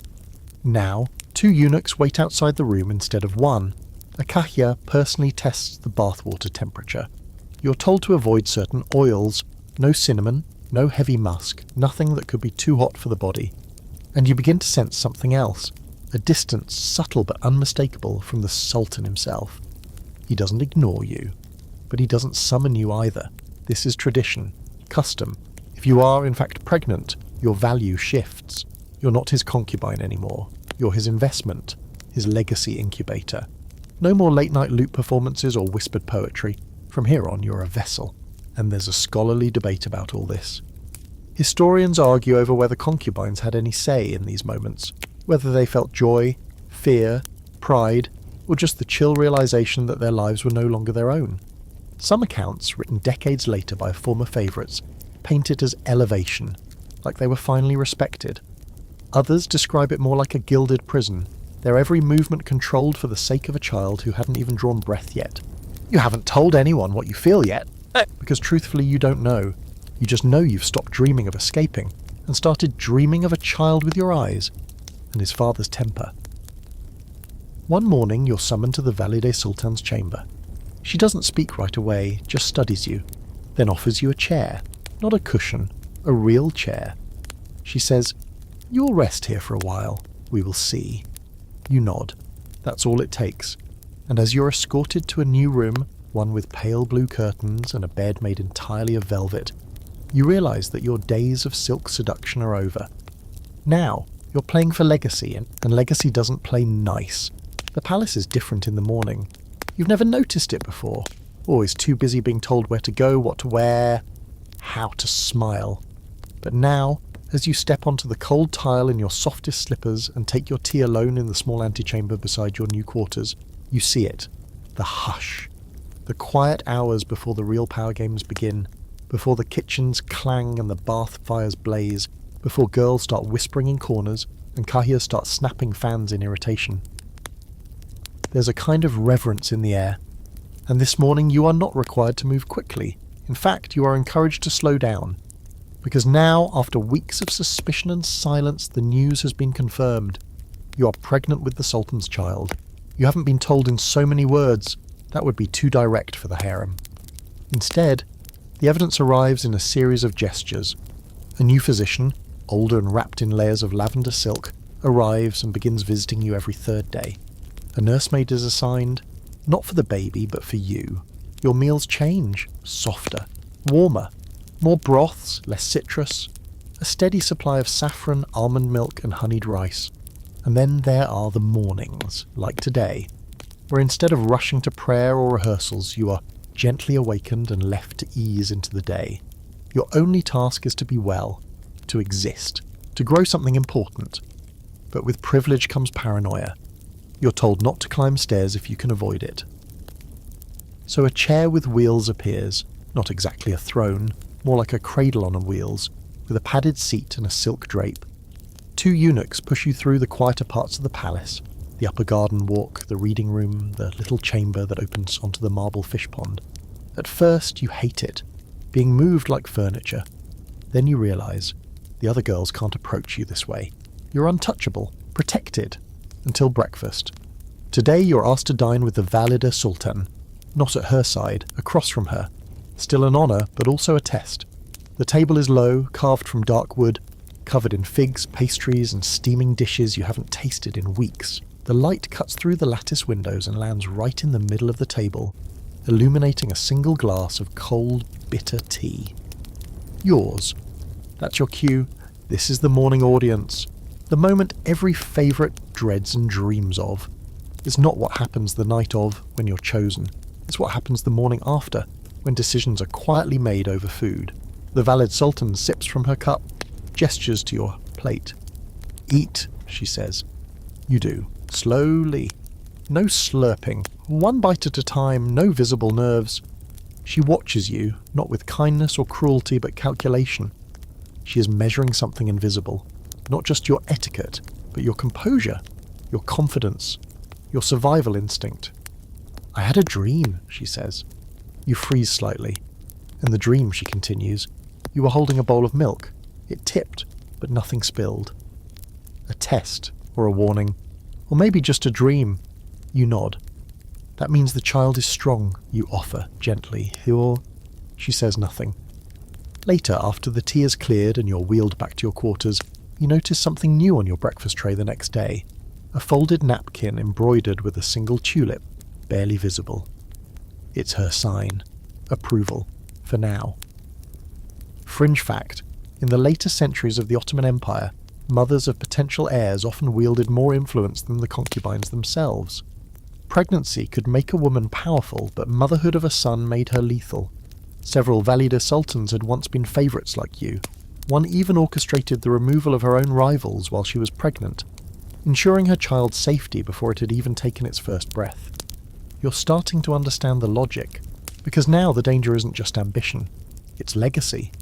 A: Now, 2 eunuchs wait outside the room instead of 1. A kahya personally tests the bathwater temperature. You're told to avoid certain oils, no cinnamon, no heavy musk, nothing that could be too hot for the body. And you begin to sense something else, a distance subtle but unmistakable from the Sultan himself. He doesn't ignore you. But he doesn't summon you either. This is tradition, custom. If you are in fact pregnant, your value shifts. You're not his concubine anymore. You're his investment, his legacy incubator. No more late-night lute performances or whispered poetry. From here on, you're a vessel. And there's a scholarly debate about all this. Historians argue over whether concubines had any say in these moments, whether they felt joy, fear, pride, or just the chill realization that their lives were no longer their own. Some accounts, written decades later by former favourites, paint it as elevation, like they were finally respected. Others describe it more like a gilded prison, their every movement controlled for the sake of a child who hadn't even drawn breath yet. You haven't told anyone what you feel yet, because truthfully you don't know. You just know you've stopped dreaming of escaping, and started dreaming of a child with your eyes, and his father's temper. One morning you're summoned to the Valide Sultan's chamber. She doesn't speak right away, just studies you, then offers you a chair, not a cushion, a real chair. She says, "You'll rest here for a while, we will see." You nod. That's all it takes. And as you're escorted to a new room, one with pale blue curtains and a bed made entirely of velvet, you realise that your days of silk seduction are over. Now, you're playing for legacy, and legacy doesn't play nice. The palace is different in the morning. You've never noticed it before. Always too busy being told where to go, what to wear, how to smile. But now, as you step onto the cold tile in your softest slippers and take your tea alone in the small antechamber beside your new quarters, you see it. The hush. The quiet hours before the real power games begin, before the kitchens clang and the bath fires blaze, before girls start whispering in corners and kahyas start snapping fans in irritation. There's a kind of reverence in the air. And this morning you are not required to move quickly. In fact, you are encouraged to slow down. Because now, after weeks of suspicion and silence, the news has been confirmed. You are pregnant with the Sultan's child. You haven't been told in so many words. That would be too direct for the harem. Instead, the evidence arrives in a series of gestures. A new physician, older and wrapped in layers of lavender silk, arrives and begins visiting you every third day. A nursemaid is assigned, not for the baby, but for you. Your meals change, softer, warmer, more broths, less citrus, a steady supply of saffron, almond milk and honeyed rice. And then there are the mornings, like today, where instead of rushing to prayer or rehearsals, you are gently awakened and left to ease into the day. Your only task is to be well, to exist, to grow something important. But with privilege comes paranoia. You're told not to climb stairs if you can avoid it. So a chair with wheels appears, not exactly a throne, more like a cradle on wheels, with a padded seat and a silk drape. 2 eunuchs push you through the quieter parts of the palace, the upper garden walk, the reading room, the little chamber that opens onto the marble fish pond. At first you hate it, being moved like furniture. Then you realise the other girls can't approach you this way. You're untouchable, protected, until breakfast. Today you're asked to dine with the Valida Sultan, not at her side, across from her. Still an honour, but also a test. The table is low, carved from dark wood, covered in figs, pastries and steaming dishes you haven't tasted in weeks. The light cuts through the lattice windows and lands right in the middle of the table, illuminating a single glass of cold, bitter tea. Yours. That's your cue. This is the morning audience. The moment every favourite dreads and dreams of. It's not what happens the night of, when you're chosen. It's what happens the morning after, when decisions are quietly made over food. The Valid Sultan sips from her cup, gestures to your plate. Eat, she says. You do. Slowly. No slurping. One bite at a time, no visible nerves. She watches you, not with kindness or cruelty, but calculation. She is measuring something invisible. Not just your etiquette, but your composure, your confidence, your survival instinct. I had a dream, she says. You freeze slightly. In the dream, she continues, you were holding a bowl of milk. It tipped, but nothing spilled. A test, or a warning, or maybe just a dream. You nod. That means the child is strong, you offer, gently. She says nothing. Later, after the tea is cleared and you're wheeled back to your quarters, you notice something new on your breakfast tray the next day. A folded napkin embroidered with a single tulip, barely visible. It's her sign. Approval. For now. Fringe fact. In the later centuries of the Ottoman Empire, mothers of potential heirs often wielded more influence than the concubines themselves. Pregnancy could make a woman powerful, but motherhood of a son made her lethal. Several Valida sultans had once been favourites like you. One even orchestrated the removal of her own rivals while she was pregnant, ensuring her child's safety before it had even taken its first breath. You're starting to understand the logic, because now the danger isn't just ambition, it's legacy.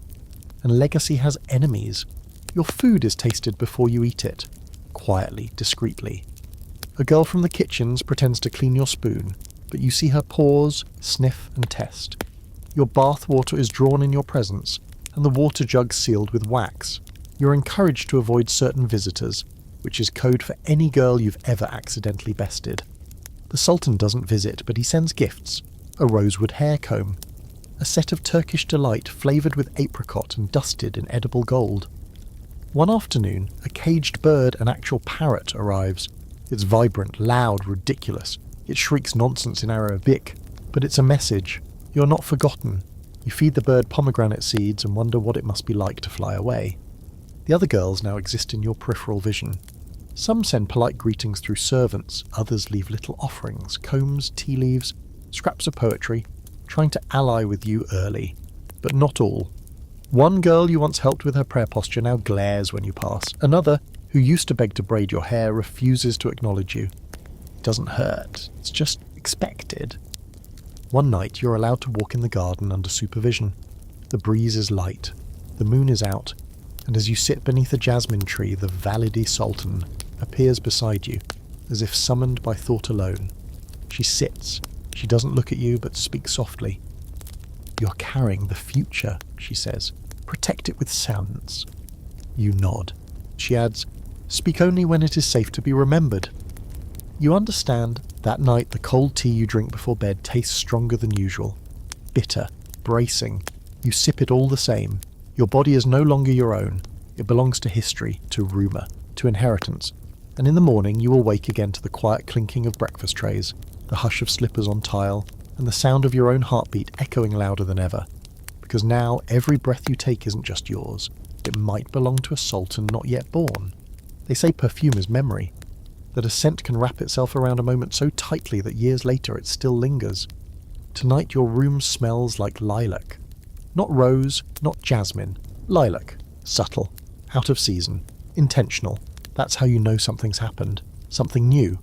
A: And legacy has enemies. Your food is tasted before you eat it, quietly, discreetly. A girl from the kitchens pretends to clean your spoon, but you see her pause, sniff and test. Your bath water is drawn in your presence, and the water jug sealed with wax. You're encouraged to avoid certain visitors, which is code for any girl you've ever accidentally bested. The Sultan doesn't visit, but he sends gifts. A rosewood hair comb. A set of Turkish delight flavoured with apricot and dusted in edible gold. One afternoon, a caged bird, an actual parrot, arrives. It's vibrant, loud, ridiculous. It shrieks nonsense in Arabic, but it's a message. You're not forgotten. You feed the bird pomegranate seeds and wonder what it must be like to fly away. The other girls now exist in your peripheral vision. Some send polite greetings through servants, others leave little offerings, combs, tea leaves, scraps of poetry, trying to ally with you early. But not all. One girl you once helped with her prayer posture now glares when you pass. Another, who used to beg to braid your hair, refuses to acknowledge you. It doesn't hurt, it's just expected. One night you're allowed to walk in the garden under supervision. The breeze is light, the moon is out, and as you sit beneath a jasmine tree, the Validi Sultan appears beside you, as if summoned by thought alone. She sits. She doesn't look at you, but speaks softly. "You're carrying the future," she says. "Protect it with silence." You nod. She adds, "Speak only when it is safe to be remembered." You understand that night the cold tea you drink before bed tastes stronger than usual. Bitter, bracing. You sip it all the same. Your body is no longer your own. It belongs to history, to rumour, to inheritance. And in the morning you will wake again to the quiet clinking of breakfast trays, the hush of slippers on tile, and the sound of your own heartbeat echoing louder than ever. Because now every breath you take isn't just yours. It might belong to a sultan not yet born. They say perfume is memory, that a scent can wrap itself around a moment so tightly that years later it still lingers. Tonight your room smells like lilac. Not rose, not jasmine. Lilac. Subtle. Out of season. Intentional. That's how you know something's happened. Something new.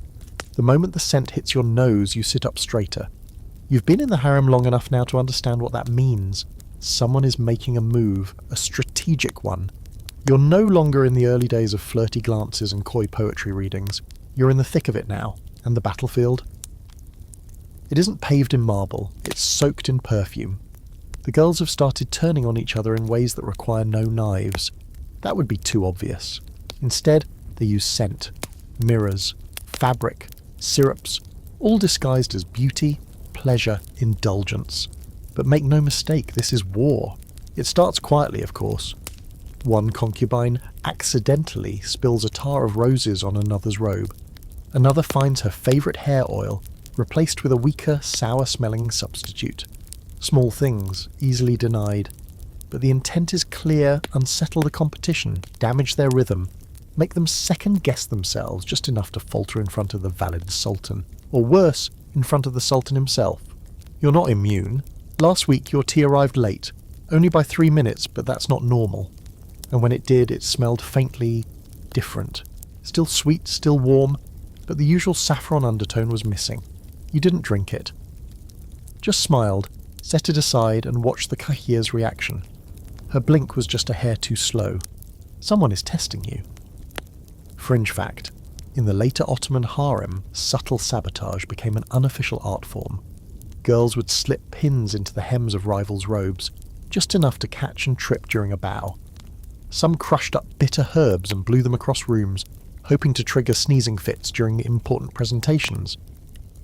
A: The moment the scent hits your nose, you sit up straighter. You've been in the harem long enough now to understand what that means. Someone is making a move, a strategic one. You're no longer in the early days of flirty glances and coy poetry readings. You're in the thick of it now, and the battlefield. It isn't paved in marble, it's soaked in perfume. The girls have started turning on each other in ways that require no knives. That would be too obvious. Instead, they use scent, mirrors, fabric, syrups, all disguised as beauty, pleasure, indulgence. But make no mistake, this is war. It starts quietly, of course. One concubine accidentally spills a tar of roses on another's robe. Another finds her favourite hair oil, replaced with a weaker, sour-smelling substitute. Small things, easily denied. But the intent is clear: unsettle the competition, damage their rhythm, make them second-guess themselves just enough to falter in front of the valid sultan. Or worse, in front of the sultan himself. You're not immune. Last week your tea arrived late, only by 3 minutes, but that's not normal. And when it did, it smelled faintly different. Still sweet, still warm, but the usual saffron undertone was missing. You didn't drink it. Just smiled, set it aside, and watched the kahir's reaction. Her blink was just a hair too slow. Someone is testing you. Fringe fact. In the later Ottoman harem, subtle sabotage became an unofficial art form. Girls would slip pins into the hems of rivals' robes, just enough to catch and trip during a bow. Some crushed up bitter herbs and blew them across rooms, hoping to trigger sneezing fits during important presentations.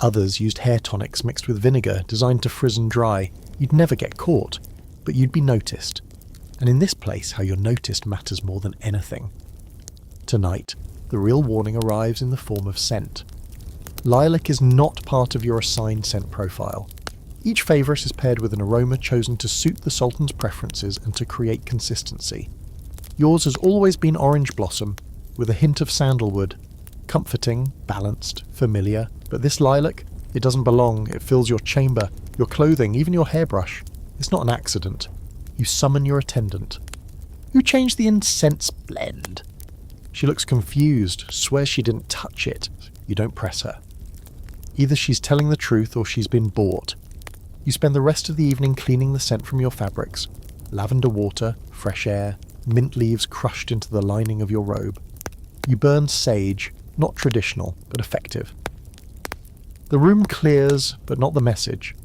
A: Others used hair tonics mixed with vinegar designed to frizz and dry. You'd never get caught, but you'd be noticed. And in this place, how you're noticed matters more than anything. Tonight, the real warning arrives in the form of scent. Lilac is not part of your assigned scent profile. Each favourite is paired with an aroma chosen to suit the sultan's preferences and to create consistency. Yours has always been orange blossom, with a hint of sandalwood. Comforting, balanced, familiar. But this lilac, it doesn't belong. It fills your chamber, your clothing, even your hairbrush. It's not an accident. You summon your attendant. Who changed the incense blend? She looks confused, swears she didn't touch it. You don't press her. Either she's telling the truth or she's been bought. You spend the rest of the evening cleaning the scent from your fabrics. Lavender water, fresh air, mint leaves crushed into the lining of your robe. You burn sage, not traditional, but effective. The room clears, but not the message.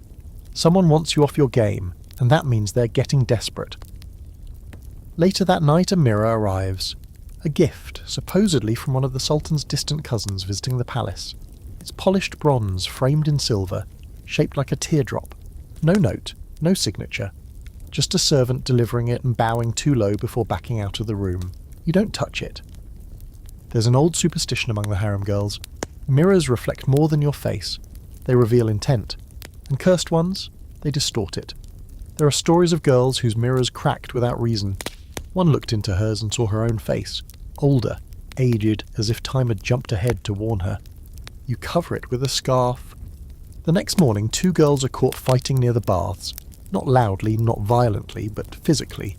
A: Someone wants you off your game, and that means they're getting desperate. Later that night, a mirror arrives. A gift, supposedly from one of the Sultan's distant cousins visiting the palace. It's polished bronze, framed in silver, shaped like a teardrop. No note, no signature. Just a servant delivering it and bowing too low before backing out of the room. You don't touch it. There's an old superstition among the harem girls. Mirrors reflect more than your face. They reveal intent. And cursed ones, they distort it. There are stories of girls whose mirrors cracked without reason. One looked into hers and saw her own face. Older, aged, as if time had jumped ahead to warn her. You cover it with a scarf. The next morning, 2 girls are caught fighting near the baths. Not loudly, not violently, but physically.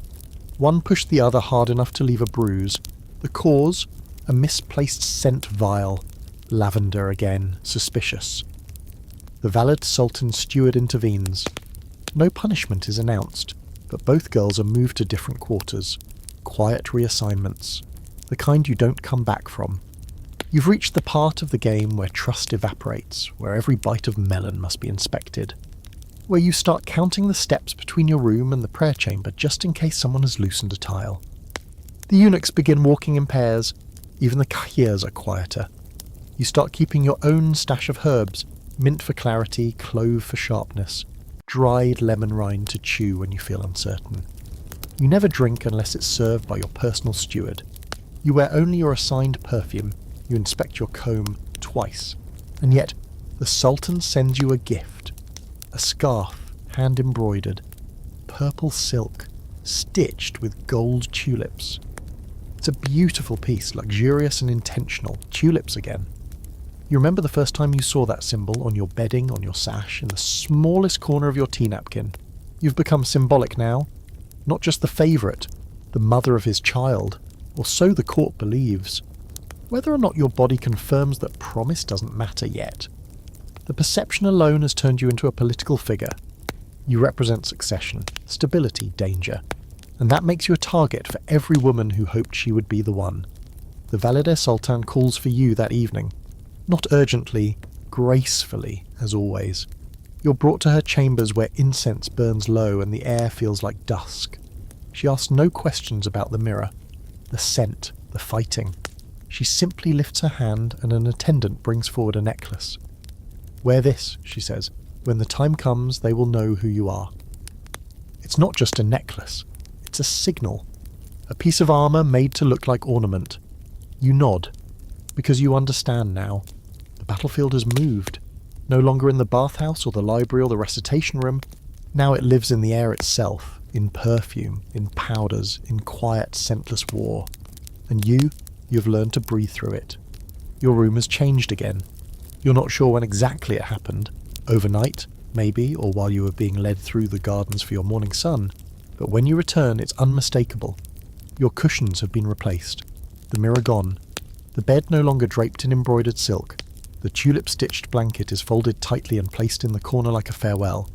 A: One pushed the other hard enough to leave a bruise. The cause? A misplaced scent vial. Lavender again, suspicious. The valid Sultan's steward intervenes. No punishment is announced, but both girls are moved to different quarters. Quiet reassignments. The kind you don't come back from. You've reached the part of the game where trust evaporates, where every bite of melon must be inspected, where you start counting the steps between your room and the prayer chamber just in case someone has loosened a tile. The eunuchs begin walking in pairs, even the kahirs are quieter. You start keeping your own stash of herbs, mint for clarity, clove for sharpness, dried lemon rind to chew when you feel uncertain. You never drink unless it's served by your personal steward. You wear only your assigned perfume. You inspect your comb twice. And yet, the Sultan sends you a gift. A scarf, hand-embroidered, purple silk, stitched with gold tulips. It's a beautiful piece, luxurious and intentional. Tulips again. You remember the first time you saw that symbol on your bedding, on your sash, in the smallest corner of your tea napkin. You've become symbolic now. Not just the favourite, the mother of his child, or so the court believes. Whether or not your body confirms that promise doesn't matter yet. The perception alone has turned you into a political figure. You represent succession, stability, danger. And that makes you a target for every woman who hoped she would be the one. The Valide Sultan calls for you that evening. Not urgently, gracefully, as always. You're brought to her chambers where incense burns low and the air feels like dusk. She asks no questions about the mirror, the scent, the fighting. She simply lifts her hand and an attendant brings forward a necklace. Wear this, she says. When the time comes, they will know who you are. It's not just a necklace. It's a signal. A piece of armour made to look like ornament. You nod, because you understand now. The battlefield has moved. No longer in the bathhouse or the library or the recitation room. Now it lives in the air itself, in perfume, in powders, in quiet, scentless war. And you've learned to breathe through it. Your room has changed again. You're not sure when exactly it happened. Overnight, maybe, or while you were being led through the gardens for your morning sun. But when you return, it's unmistakable. Your cushions have been replaced. The mirror gone. The bed no longer draped in embroidered silk. The tulip-stitched blanket is folded tightly and placed in the corner like a farewell.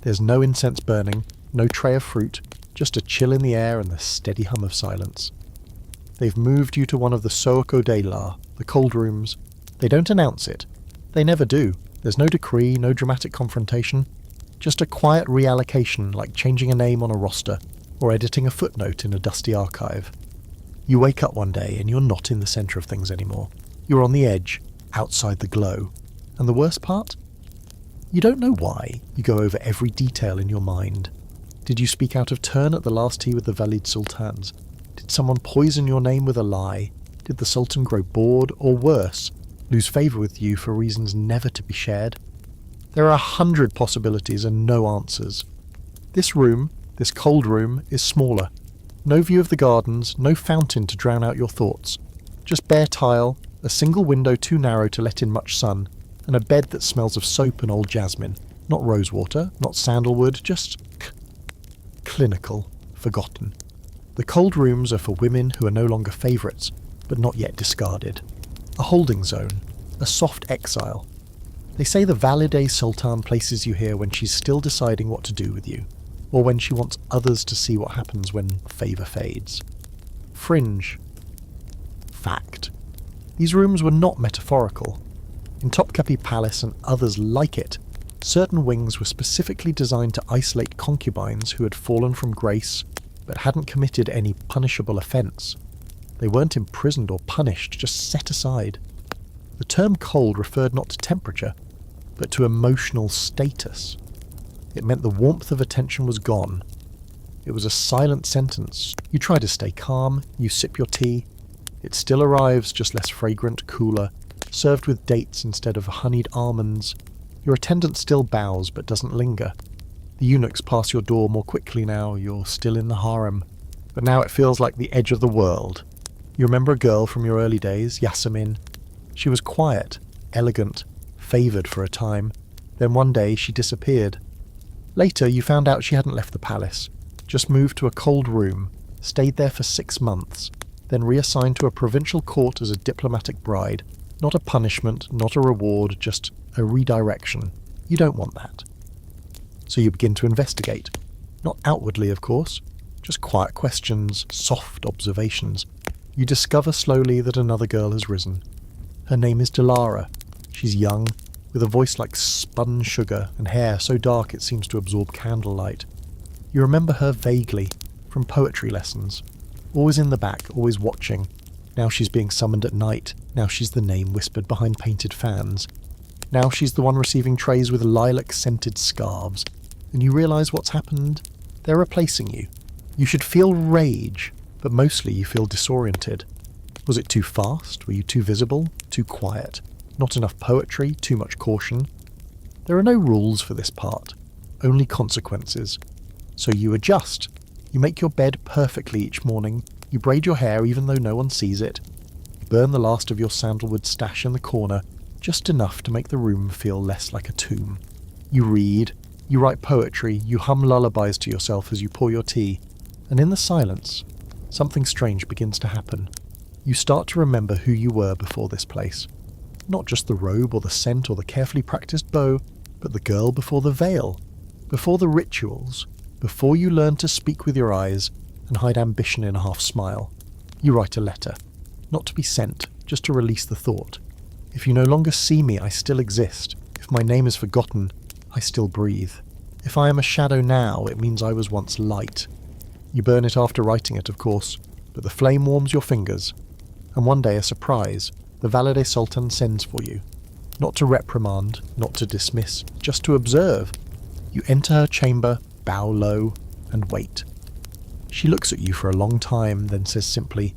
A: There's no incense burning, no tray of fruit, just a chill in the air and the steady hum of silence. They've moved you to one of the Sooko Dela, the cold rooms. They don't announce it. They never do. There's no decree, no dramatic confrontation. Just a quiet reallocation, like changing a name on a roster, or editing a footnote in a dusty archive. You wake up one day and you're not in the centre of things anymore. You're on the edge, outside the glow. And the worst part? You don't know why. You go over every detail in your mind. Did you speak out of turn at the last tea with the Valid Sultans? Did someone poison your name with a lie? Did the Sultan grow bored, or worse, lose favour with you for reasons never to be shared? There are 100 possibilities and no answers. This room, this cold room, is smaller. No view of the gardens, no fountain to drown out your thoughts. Just bare tile, a single window too narrow to let in much sun, and a bed that smells of soap and old jasmine. Not rosewater, not sandalwood, just clinical, forgotten. The cold rooms are for women who are no longer favourites, but not yet discarded. A holding zone, a soft exile. They say the Valide Sultan places you here when she's still deciding what to do with you, or when she wants others to see what happens when favour fades. Fringe. Fact. These rooms were not metaphorical. In Topkapi Palace and others like it, certain wings were specifically designed to isolate concubines who had fallen from grace but hadn't committed any punishable offence. They weren't imprisoned or punished, just set aside. The term cold referred not to temperature, but to emotional status. It meant the warmth of attention was gone. It was a silent sentence. You try to stay calm, you sip your tea. It still arrives, just less fragrant, cooler, served with dates instead of honeyed almonds. Your attendant still bows, but doesn't linger. The eunuchs pass your door more quickly now. You're still in the harem. But now it feels like the edge of the world. You remember a girl from your early days, Yasemin? She was quiet, elegant, favoured for a time. Then one day she disappeared. Later you found out she hadn't left the palace, just moved to a cold room, stayed there for 6 months, then reassigned to a provincial court as a diplomatic bride. Not a punishment, not a reward, just a redirection. You don't want that. So you begin to investigate. Not outwardly, of course. Just quiet questions, soft observations. You discover slowly that another girl has risen. Her name is Delara. She's young, with a voice like spun sugar and hair so dark it seems to absorb candlelight. You remember her vaguely, from poetry lessons. Always in the back, always watching. Now she's being summoned at night. Now she's the name whispered behind painted fans. Now she's the one receiving trays with lilac-scented scarves. And you realise what's happened? They're replacing you. You should feel rage, but mostly you feel disoriented. Was it too fast? Were you too visible? Too quiet? Not enough poetry? Too much caution? There are no rules for this part, only consequences. So you adjust. You make your bed perfectly each morning. You braid your hair even though no one sees it. You burn the last of your sandalwood stash in the corner, just enough to make the room feel less like a tomb. You read. You write poetry. You hum lullabies to yourself as you pour your tea. And in the silence, something strange begins to happen. You start to remember who you were before this place. Not just the robe or the scent or the carefully practiced bow, but the girl before the veil, before the rituals, before you learned to speak with your eyes and hide ambition in a half smile. You write a letter, not to be sent, just to release the thought. If you no longer see me, I still exist. If my name is forgotten, I still breathe. If I am a shadow now, it means I was once light. You burn it after writing it, of course, but the flame warms your fingers. And one day, a surprise, the Valide Sultan sends for you. Not to reprimand, not to dismiss, just to observe. You enter her chamber, bow low, and wait. She looks at you for a long time, then says simply,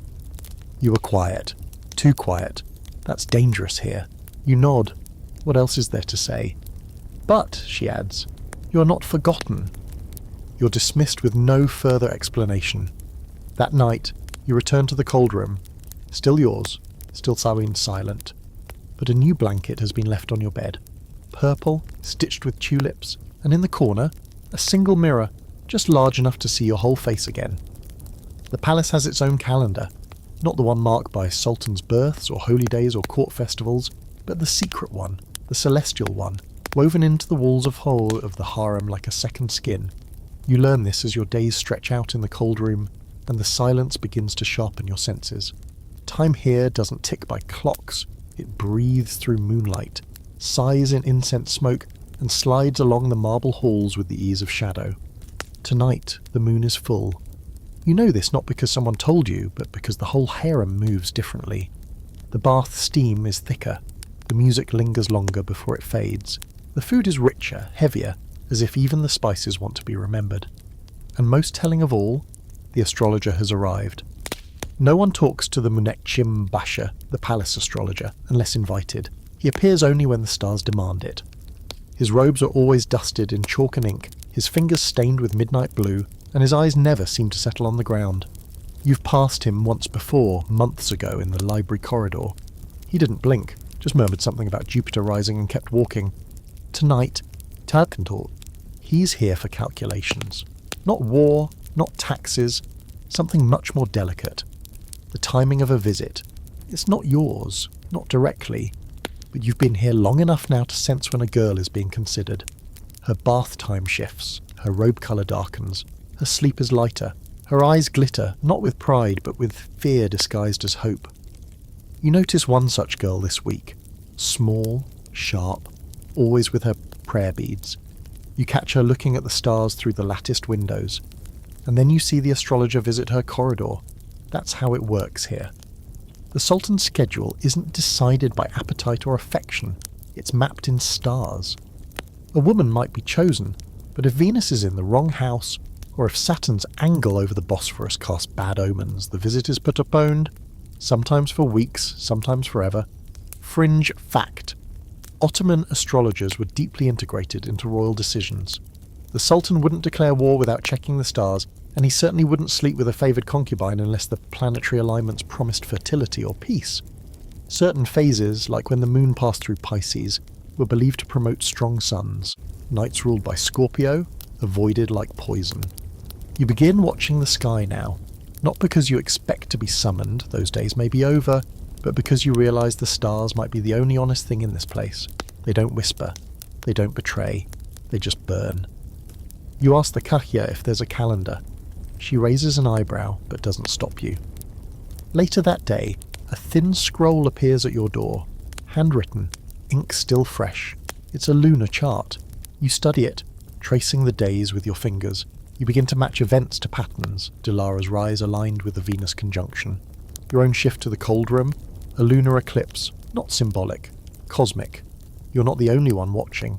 A: "You are quiet. Too quiet. That's dangerous here." You nod. What else is there to say? "But," she adds, "you are not forgotten." You're dismissed with no further explanation. That night, you return to the cold room. Still yours, still silent. But a new blanket has been left on your bed. Purple, stitched with tulips, and in the corner, a single mirror, just large enough to see your whole face again. The palace has its own calendar, not the one marked by sultans' births or holy days or court festivals, but the secret one, the celestial one, woven into the walls of the harem like a second skin. You learn this as your days stretch out in the cold room, and the silence begins to sharpen your senses. Time here doesn't tick by clocks, it breathes through moonlight, sighs in incense smoke, and slides along the marble halls with the ease of shadow. Tonight, the moon is full. You know this not because someone told you, but because the whole harem moves differently. The bath steam is thicker, the music lingers longer before it fades. The food is richer, heavier, as if even the spices want to be remembered. And most telling of all, the astrologer has arrived. No one talks to the Munekchim Basha, the palace astrologer, unless invited. He appears only when the stars demand it. His robes are always dusted in chalk and ink, his fingers stained with midnight blue, and his eyes never seem to settle on the ground. You've passed him once before, months ago, in the library corridor. He didn't blink, just murmured something about Jupiter rising and kept walking. Tonight, Talkentor, he's here for calculations. Not war, not taxes, something much more delicate. The timing of a visit. It's not yours, not directly, but you've been here long enough now to sense when a girl is being considered. Her bath time shifts, her robe colour darkens, her sleep is lighter, her eyes glitter, not with pride, but with fear disguised as hope. You notice one such girl this week. Small, sharp, always with her prayer beads. You catch her looking at the stars through the latticed windows. And then you see the astrologer visit her corridor. That's how it works here. The Sultan's schedule isn't decided by appetite or affection. It's mapped in stars. A woman might be chosen, but if Venus is in the wrong house, or if Saturn's angle over the Bosphorus casts bad omens, the visit is postponed, sometimes for weeks, sometimes forever. Fringe fact. Ottoman astrologers were deeply integrated into royal decisions. The Sultan wouldn't declare war without checking the stars, and he certainly wouldn't sleep with a favoured concubine unless the planetary alignments promised fertility or peace. Certain phases, like when the moon passed through Pisces, were believed to promote strong suns. Nights ruled by Scorpio, avoided like poison. You begin watching the sky now, not because you expect to be summoned, those days may be over, but because you realise the stars might be the only honest thing in this place. They don't whisper, they don't betray, they just burn. You ask the Kahya if there's a calendar. She raises an eyebrow, but doesn't stop you. Later that day, a thin scroll appears at your door. Handwritten, ink still fresh. It's a lunar chart. You study it, tracing the days with your fingers. You begin to match events to patterns, Dilara's rise aligned with the Venus conjunction. Your own shift to the cold room, a lunar eclipse, not symbolic, cosmic. You're not the only one watching.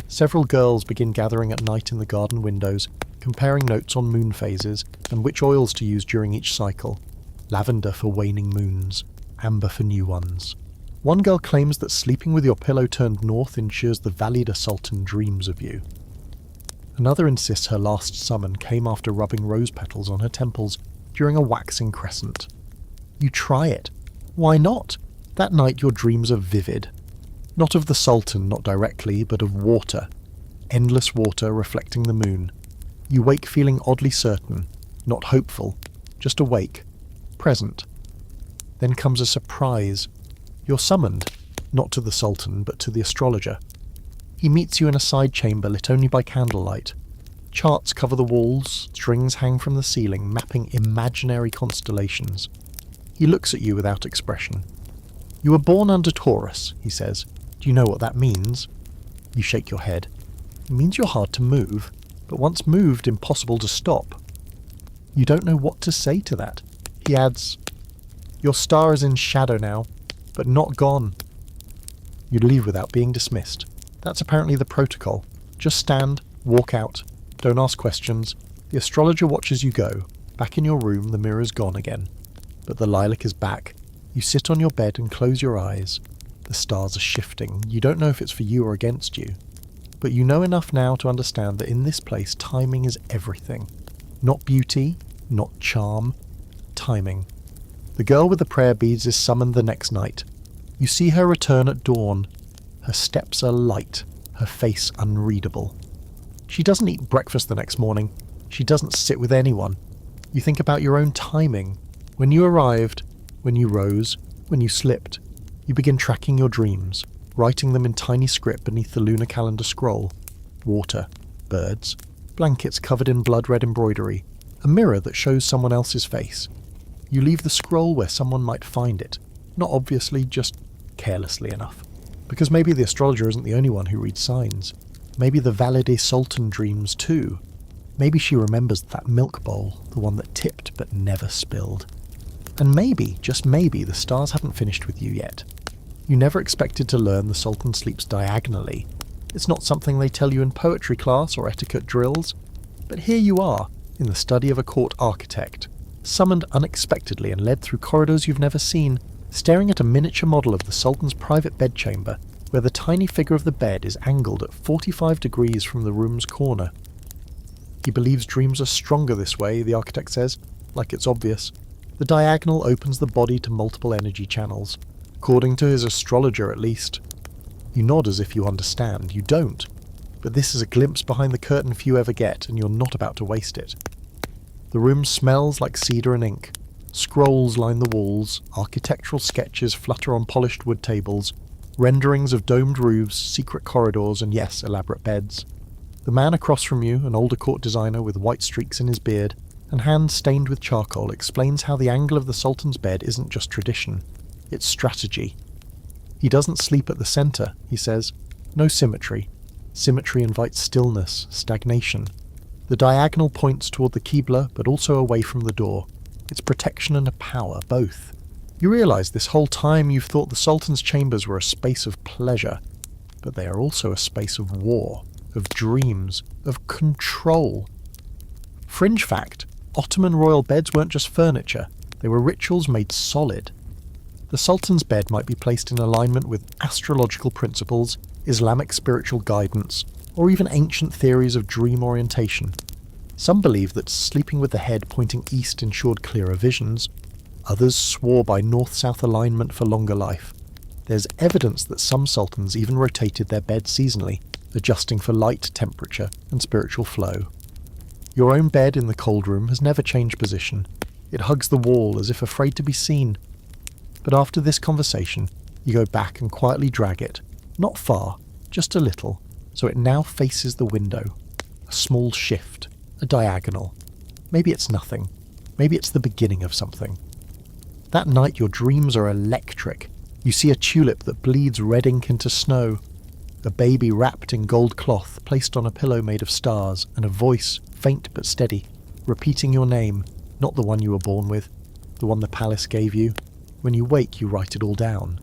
A: Several girls begin gathering at night in the garden windows, comparing notes on moon phases and which oils to use during each cycle. Lavender for waning moons, amber for new ones. One girl claims that sleeping with your pillow turned north ensures the Valida Sultan dreams of you. Another insists her last summon came after rubbing rose petals on her temples during a waxing crescent. You try it. Why not? That night your dreams are vivid. Not of the Sultan, not directly, but of water. Endless water reflecting the moon. You wake feeling oddly certain, not hopeful, just awake, present. Then comes a surprise. You're summoned, not to the Sultan, but to the astrologer. He meets you in a side chamber lit only by candlelight. Charts cover the walls, strings hang from the ceiling, mapping imaginary constellations. He looks at you without expression. You were born under Taurus, he says. Do you know what that means? You shake your head. It means you're hard to move, but once moved, impossible to stop. You don't know what to say to that. He adds, your star is in shadow now, but not gone. You leave without being dismissed. That's apparently the protocol. Just stand, walk out, don't ask questions. The astrologer watches you go. Back in your room, the mirror's gone again. But the lilac is back. You sit on your bed and close your eyes. The stars are shifting. You don't know if it's for you or against you. But you know enough now to understand that in this place, timing is everything. Not beauty, not charm, timing. The girl with the prayer beads is summoned the next night. You see her return at dawn. Her steps are light, her face unreadable. She doesn't eat breakfast the next morning. She doesn't sit with anyone. You think about your own timing. When you arrived, when you rose, when you slipped. You begin tracking your dreams, writing them in tiny script beneath the lunar calendar scroll. Water, birds, blankets covered in blood-red embroidery, a mirror that shows someone else's face. You leave the scroll where someone might find it, not obviously, just carelessly enough. Because maybe the astrologer isn't the only one who reads signs. Maybe the Valide Sultan dreams too. Maybe she remembers that milk bowl, the one that tipped but never spilled. And maybe, just maybe, the stars haven't finished with you yet. You never expected to learn the Sultan sleeps diagonally. It's not something they tell you in poetry class or etiquette drills. But here you are, in the study of a court architect, summoned unexpectedly and led through corridors you've never seen, staring at a miniature model of the Sultan's private bedchamber, where the tiny figure of the bed is angled at 45 degrees from the room's corner. He believes dreams are stronger this way, the architect says, like it's obvious. The diagonal opens the body to multiple energy channels, according to his astrologer at least. You nod as if you understand. You don't. But this is a glimpse behind the curtain few ever get, and you're not about to waste it. The room smells like cedar and ink. Scrolls line the walls, architectural sketches flutter on polished wood tables, renderings of domed roofs, secret corridors, and yes, elaborate beds. The man across from you, an older court designer with white streaks in his beard, and hands stained with charcoal, explains how the angle of the Sultan's bed isn't just tradition, it's strategy. He doesn't sleep at the centre, he says. No symmetry. Symmetry invites stillness, stagnation. The diagonal points toward the Qibla, but also away from the door. It's protection and a power, both. You realise this whole time you've thought the Sultan's chambers were a space of pleasure, but they are also a space of war, of dreams, of control. Fringe fact, Ottoman royal beds weren't just furniture, they were rituals made solid. The Sultan's bed might be placed in alignment with astrological principles, Islamic spiritual guidance, or even ancient theories of dream orientation. Some believe that sleeping with the head pointing east ensured clearer visions. Others swore by north-south alignment for longer life. There's evidence that some sultans even rotated their bed seasonally, adjusting for light, temperature, and spiritual flow. Your own bed in the cold room has never changed position. It hugs the wall as if afraid to be seen. But after this conversation, you go back and quietly drag it, not far, just a little, so it now faces the window. A small shift, a diagonal. Maybe it's nothing. Maybe it's the beginning of something. That night your dreams are electric. You see a tulip that bleeds red ink into snow, a baby wrapped in gold cloth placed on a pillow made of stars, and a voice, faint but steady, repeating your name, not the one you were born with, the one the palace gave you. When you wake, you write it all down.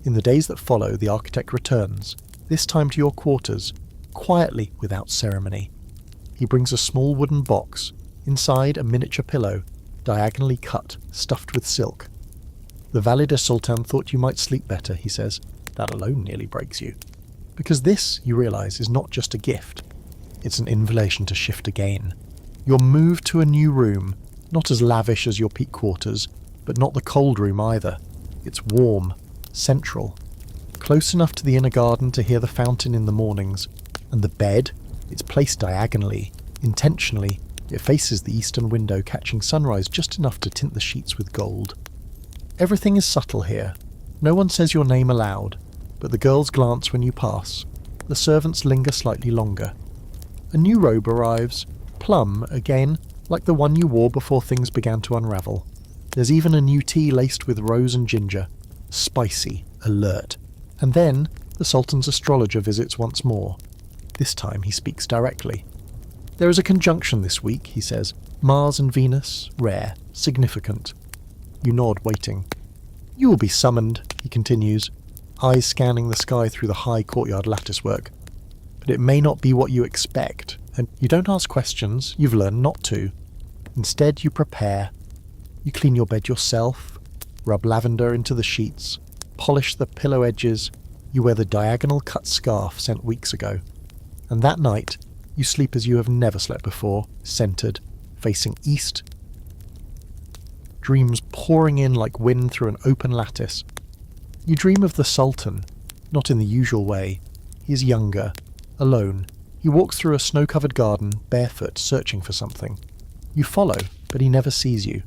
A: In the days that follow, the architect returns, this time to your quarters, quietly without ceremony. He brings a small wooden box, inside a miniature pillow, diagonally cut, stuffed with silk. The Valide Sultan thought you might sleep better, he says. That alone nearly breaks you. Because this, you realise, is not just a gift. It's an invitation to shift again. You're moved to a new room, not as lavish as your peak quarters, but not the cold room either. It's warm, central, close enough to the inner garden to hear the fountain in the mornings. And the bed, it's placed diagonally, intentionally. It faces the eastern window, catching sunrise just enough to tint the sheets with gold. Everything is subtle here. No one says your name aloud, but the girls glance when you pass. The servants linger slightly longer. A new robe arrives, plum again, like the one you wore before things began to unravel. There's even a new tea laced with rose and ginger, spicy, alert. And then the Sultan's astrologer visits once more. This time he speaks directly. There is a conjunction this week, he says. Mars and Venus, rare, significant. You nod, waiting. You will be summoned, he continues, eyes scanning the sky through the high courtyard latticework. But it may not be what you expect, and you don't ask questions, you've learned not to. Instead, you prepare. You clean your bed yourself, rub lavender into the sheets, polish the pillow edges, you wear the diagonal cut scarf sent weeks ago. And that night, you sleep as you have never slept before, centered, facing east. Dreams pouring in like wind through an open lattice. You dream of the Sultan, not in the usual way. He is younger, alone. He walks through a snow-covered garden, barefoot, searching for something. You follow, but he never sees you.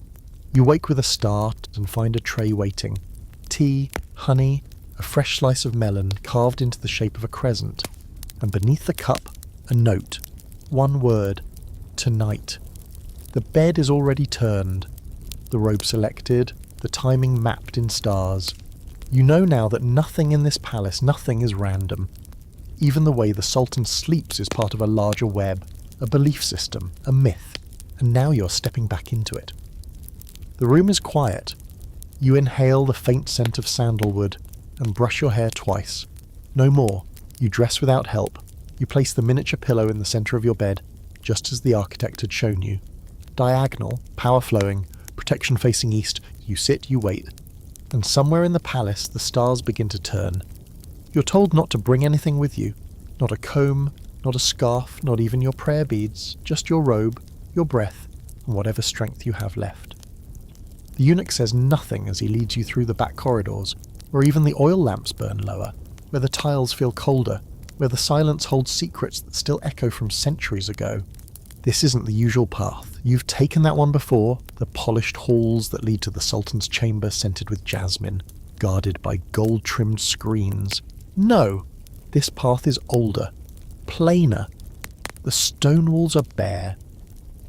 A: You wake with a start and find a tray waiting. Tea, honey, a fresh slice of melon carved into the shape of a crescent. And beneath the cup, a note. One word. Tonight. The bed is already turned. The robe selected, the timing mapped in stars. You know now that nothing in this palace, nothing is random. Even the way the Sultan sleeps is part of a larger web, a belief system, a myth, and now you're stepping back into it. The room is quiet. You inhale the faint scent of sandalwood and brush your hair twice. No more. You dress without help. You place the miniature pillow in the centre of your bed, just as the architect had shown you. Diagonal, power flowing, protection facing east, you sit, you wait. And somewhere in the palace, the stars begin to turn. You're told not to bring anything with you. Not a comb, not a scarf, not even your prayer beads, just your robe, your breath, and whatever strength you have left. The eunuch says nothing as he leads you through the back corridors, where even the oil lamps burn lower, where the tiles feel colder, where the silence holds secrets that still echo from centuries ago. This isn't the usual path. You've taken that one before, the polished halls that lead to the Sultan's chamber scented with jasmine, guarded by gold-trimmed screens. No, this path is older, plainer. The stone walls are bare.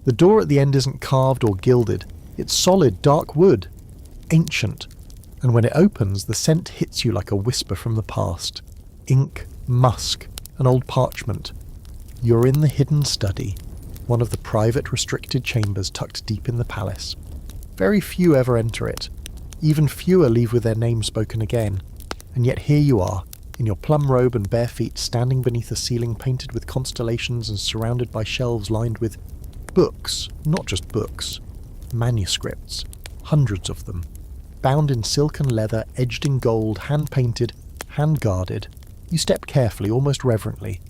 A: The door at the end isn't carved or gilded. It's solid, dark wood, ancient. And when it opens, the scent hits you like a whisper from the past. Ink, musk, and old parchment. You're in the hidden study, one of the private restricted chambers tucked deep in the palace. Very few ever enter it. Even fewer leave with their name spoken again. And yet here you are, in your plum robe and bare feet, standing beneath a ceiling painted with constellations and surrounded by shelves lined with books, not just books, manuscripts, hundreds of them, bound in silk and leather, edged in gold, hand-painted, hand-guarded. You step carefully, almost reverently.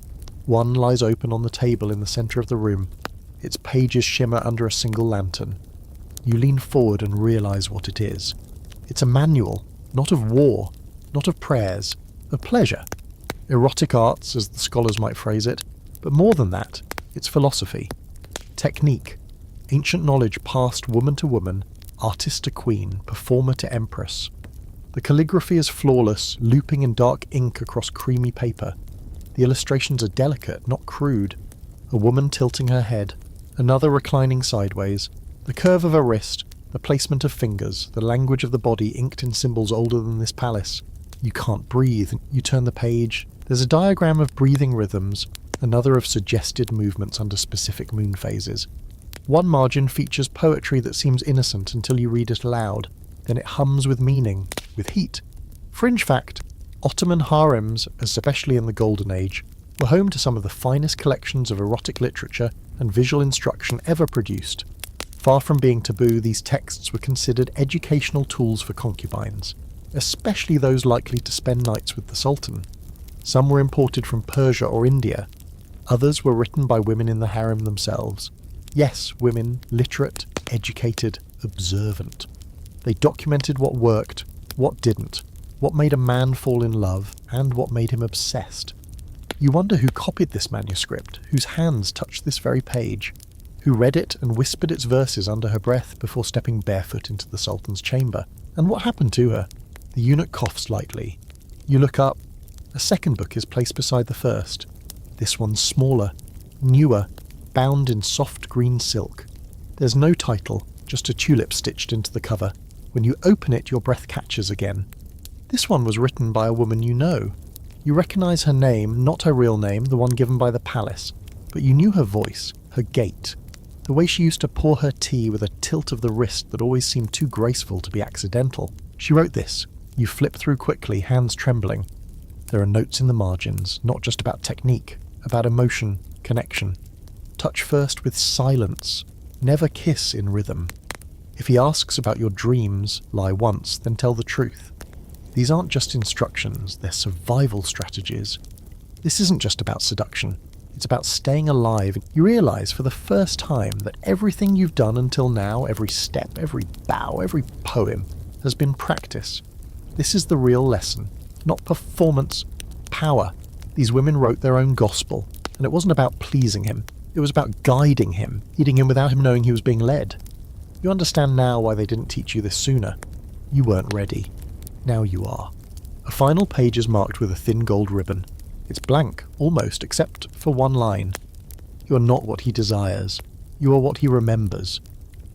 A: One lies open on the table in the centre of the room. Its pages shimmer under a single lantern. You lean forward and realise what it is. It's a manual, not of war, not of prayers, of pleasure. Erotic arts, as the scholars might phrase it, but more than that, it's philosophy. Technique, ancient knowledge passed woman to woman, artist to queen, performer to empress. The calligraphy is flawless, looping in dark ink across creamy paper. The illustrations are delicate, not crude. A woman tilting her head, another reclining sideways, the curve of a wrist, The placement of fingers, the language of the body inked in symbols older than this palace. You can't breathe. You turn the page. There's a diagram of breathing rhythms, another of suggested movements under specific moon phases. One margin features poetry that seems innocent until you read it aloud. Then it hums with meaning, with heat. Fringe fact, Ottoman harems, especially in the Golden Age, were home to some of the finest collections of erotic literature and visual instruction ever produced. Far from being taboo, these texts were considered educational tools for concubines, especially those likely to spend nights with the Sultan. Some were imported from Persia or India. Others were written by women in the harem themselves. Yes, women, literate, educated, observant. They documented what worked, what didn't, what made a man fall in love, and what made him obsessed. You wonder who copied this manuscript, whose hands touched this very page, who read it and whispered its verses under her breath before stepping barefoot into the Sultan's chamber. And what happened to her? The eunuch coughs lightly. You look up. A second book is placed beside the first. This one's smaller, newer, bound in soft green silk. There's no title, just a tulip stitched into the cover. When you open it, your breath catches again. This one was written by a woman you know. You recognise her name, not her real name, the one given by the palace, but you knew her voice, her gait, the way she used to pour her tea with a tilt of the wrist that always seemed too graceful to be accidental. She wrote this. You flip through quickly, hands trembling. There are notes in the margins, not just about technique, about emotion, connection. Touch first with silence. Never kiss in rhythm. If he asks about your dreams, lie once, then tell the truth. These aren't just instructions, they're survival strategies. This isn't just about seduction. It's about staying alive. You realise for the first time that everything you've done until now, every step, every bow, every poem, has been practice. This is the real lesson. Not performance, power. These women wrote their own gospel, and it wasn't about pleasing him. It was about guiding him, leading him without him knowing he was being led. You understand now why they didn't teach you this sooner. You weren't ready. Now you are. A final page is marked with a thin gold ribbon. It's blank, almost, except for one line. You are not what he desires. You are what he remembers.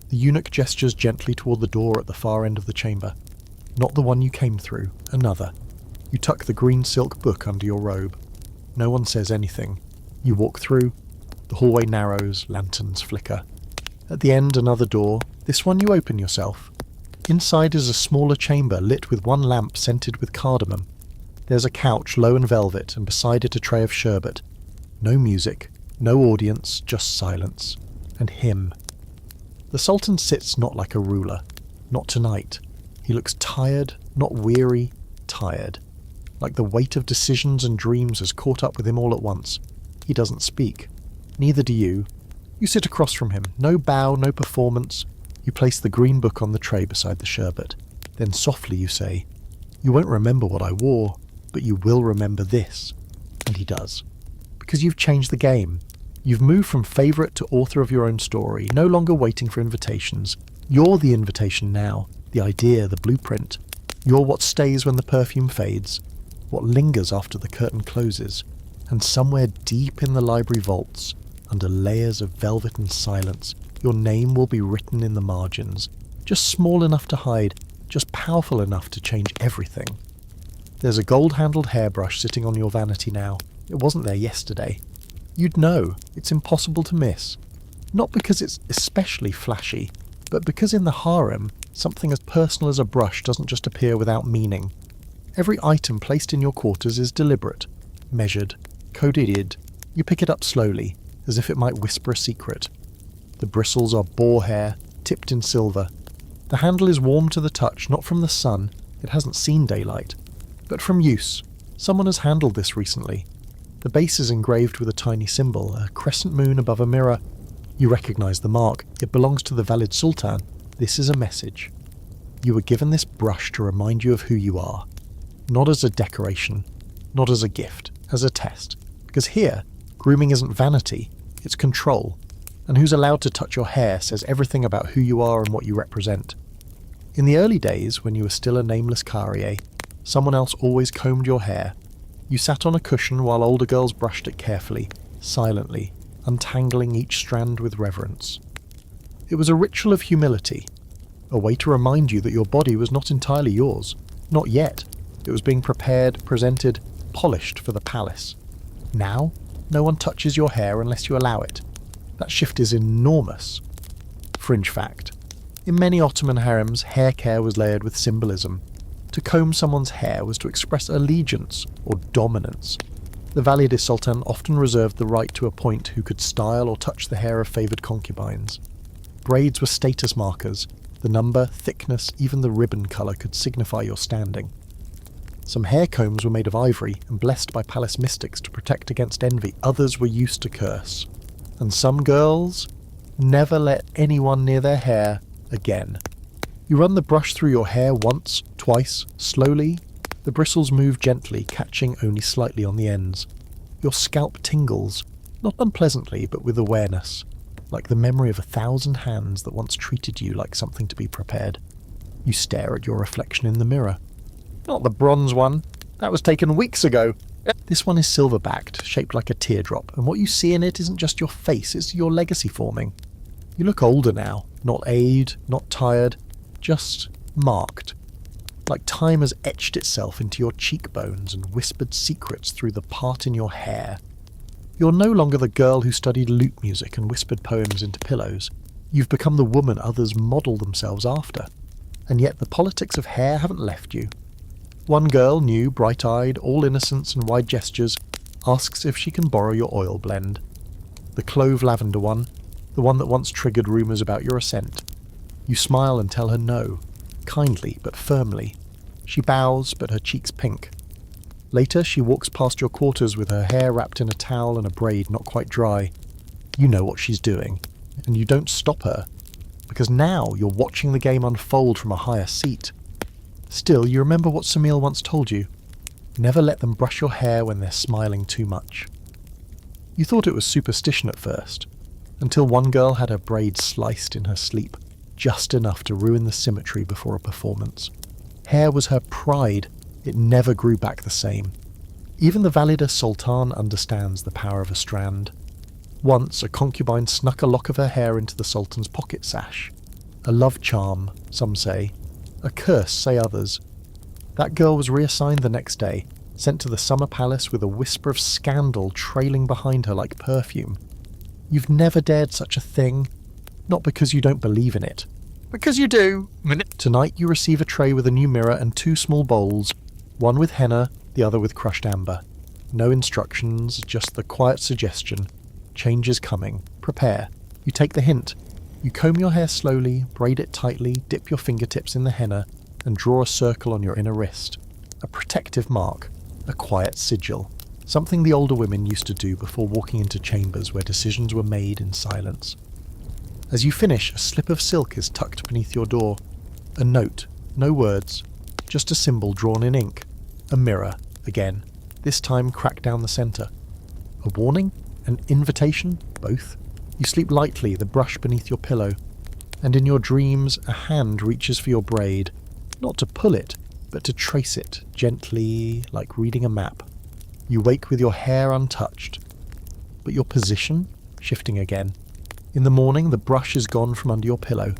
A: The eunuch gestures gently toward the door at the far end of the chamber. Not the one you came through, another. You tuck the green silk book under your robe. No one says anything. You walk through. The hallway narrows, lanterns flicker. At the end, another door. This one you open yourself. Inside is a smaller chamber lit with one lamp scented with cardamom. There's a couch low in velvet and beside it a tray of sherbet. No music, no audience, just silence. And him. The Sultan sits not like a ruler. Not tonight. He looks tired, not weary, tired. Like the weight of decisions and dreams has caught up with him all at once. He doesn't speak. Neither do you. You sit across from him. No bow, no performance. You place the green book on the tray beside the sherbet. Then softly you say, "You won't remember what I wore, but you will remember this." And he does. Because you've changed the game. You've moved from favourite to author of your own story, no longer waiting for invitations. You're the invitation now, the idea, the blueprint. You're what stays when the perfume fades, what lingers after the curtain closes. And somewhere deep in the library vaults, under layers of velvet and silence, your name will be written in the margins, just small enough to hide, just powerful enough to change everything. There's a gold-handled hairbrush sitting on your vanity now. It wasn't there yesterday. You'd know. It's impossible to miss. Not because it's especially flashy, but because in the harem, something as personal as a brush doesn't just appear without meaning. Every item placed in your quarters is deliberate, measured, coded. You pick it up slowly, as if it might whisper a secret. The bristles are boar hair, tipped in silver. The handle is warm to the touch, not from the sun, it hasn't seen daylight, but from use. Someone has handled this recently. The base is engraved with a tiny symbol, a crescent moon above a mirror. You recognise the mark. It belongs to the Valid Sultan. This is a message. You were given this brush to remind you of who you are. Not as a decoration, not as a gift, as a test. Because here, grooming isn't vanity, it's control. And who's allowed to touch your hair says everything about who you are and what you represent. In the early days, when you were still a nameless carrier, someone else always combed your hair. You sat on a cushion while older girls brushed it carefully, silently, untangling each strand with reverence. It was a ritual of humility. a way to remind you that your body was not entirely yours. Not yet. It was being prepared, presented, polished for the palace. Now, no one touches your hair unless you allow it. That shift is enormous. Fringe fact. In many Ottoman harems, hair care was layered with symbolism. To comb someone's hair was to express allegiance or dominance. The Valide Sultan often reserved the right to appoint who could style or touch the hair of favoured concubines. Braids were status markers. The number, thickness, even the ribbon colour could signify your standing. Some hair combs were made of ivory and blessed by palace mystics to protect against envy. Others were used to curse. And some girls never let anyone near their hair again. You run the brush through your hair once, twice, slowly. The bristles move gently, catching only slightly on the ends. Your scalp tingles, not unpleasantly, but with awareness, like the memory of 1,000 hands that once treated you like something to be prepared. You stare at your reflection in the mirror. Not the bronze one. That was taken weeks ago. This one is silver-backed, shaped like a teardrop, and what you see in it isn't just your face, it's your legacy forming. You look older now, not aged, not tired, just marked. Like time has etched itself into your cheekbones and whispered secrets through the part in your hair. You're no longer the girl who studied lute music and whispered poems into pillows. You've become the woman others model themselves after. And yet the politics of hair haven't left you. One girl, new, bright-eyed, all innocence and wide gestures, asks if she can borrow your oil blend. The clove lavender one, the one that once triggered rumours about your ascent. You smile and tell her no, kindly but firmly. She bows, but her cheeks pink. Later, she walks past your quarters with her hair wrapped in a towel and a braid not quite dry. You know what she's doing, and you don't stop her, because now you're watching the game unfold from a higher seat. Still, you remember what Samil once told you. Never let them brush your hair when they're smiling too much. You thought it was superstition at first, until one girl had her braid sliced in her sleep, just enough to ruin the symmetry before a performance. Hair was her pride. It never grew back the same. Even the Valide Sultan understands the power of a strand. Once, a concubine snuck a lock of her hair into the Sultan's pocket sash. A love charm, some say. A curse, say others. That girl was reassigned the next day, sent to the summer palace with a whisper of scandal trailing behind her like perfume. You've never dared such a thing, not because you don't believe in it. Because you do. Tonight you receive a tray with a new mirror and 2 small bowls, one with henna, the other with crushed amber. No instructions, just the quiet suggestion. Change is coming. Prepare. You take the hint. You comb your hair slowly, braid it tightly, dip your fingertips in the henna, and draw a circle on your inner wrist. A protective mark. A quiet sigil. Something the older women used to do before walking into chambers where decisions were made in silence. As you finish, a slip of silk is tucked beneath your door. A note. No words. Just a symbol drawn in ink. A mirror. Again. This time cracked down the centre. A warning? An invitation? Both. You sleep lightly, the brush beneath your pillow, and in your dreams a hand reaches for your braid, not to pull it, but to trace it, gently, like reading a map. You wake with your hair untouched. But your position? Shifting again. In the morning, the brush is gone from under your pillow.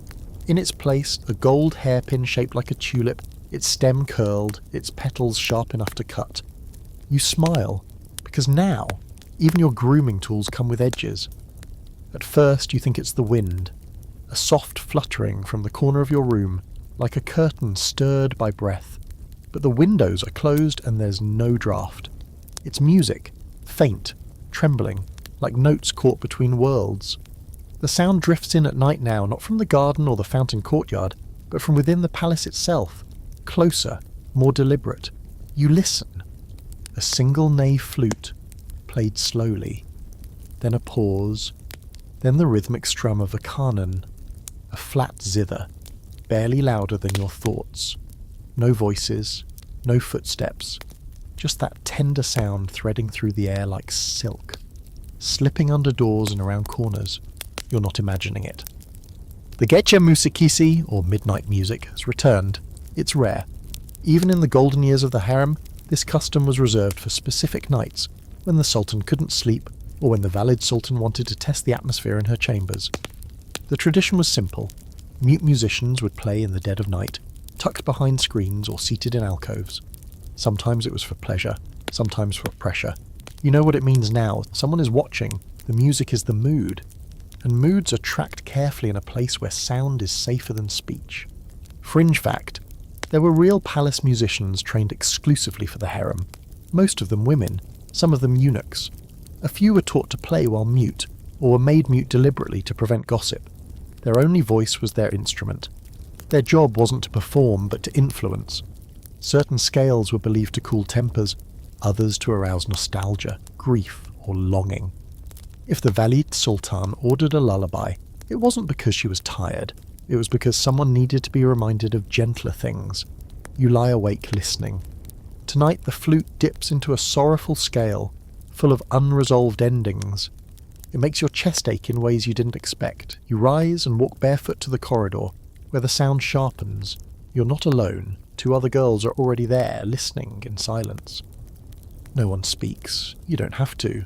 A: In its place, a gold hairpin shaped like a tulip, its stem curled, its petals sharp enough to cut. You smile, because now, even your grooming tools come with edges. At first you think it's the wind, a soft fluttering from the corner of your room, like a curtain stirred by breath. But the windows are closed and there's no draft. It's music, faint, trembling, like notes caught between worlds. The sound drifts in at night now, not from the garden or the fountain courtyard, but from within the palace itself, closer, more deliberate. You listen. A single nave flute, played slowly. Then a pause. Then the rhythmic strum of a canon, a flat zither, barely louder than your thoughts. No voices, no footsteps, just that tender sound threading through the air like silk, slipping under doors and around corners. You're not imagining it. The Gece Musikisi, or midnight music, has returned. It's rare. Even in the golden years of the harem, this custom was reserved for specific nights, when the Sultan couldn't sleep, or when the Valide Sultan wanted to test the atmosphere in her chambers. The tradition was simple. Mute musicians would play in the dead of night, tucked behind screens or seated in alcoves. Sometimes it was for pleasure, sometimes for pressure. You know what it means now. Someone is watching. The music is the mood. And moods are tracked carefully in a place where sound is safer than speech. Fringe fact: there were real palace musicians trained exclusively for the harem. Most of them women, some of them eunuchs. A few were taught to play while mute, or were made mute deliberately to prevent gossip. Their only voice was their instrument. Their job wasn't to perform, but to influence. Certain scales were believed to cool tempers, others to arouse nostalgia, grief, or longing. If the Valide Sultan ordered a lullaby, it wasn't because she was tired. It was because someone needed to be reminded of gentler things. You lie awake listening. Tonight the flute dips into a sorrowful scale, full of unresolved endings. It makes your chest ache in ways you didn't expect. You rise and walk barefoot to the corridor, where the sound sharpens. You're not alone. 2 other girls are already there, listening in silence. No one speaks. You don't have to.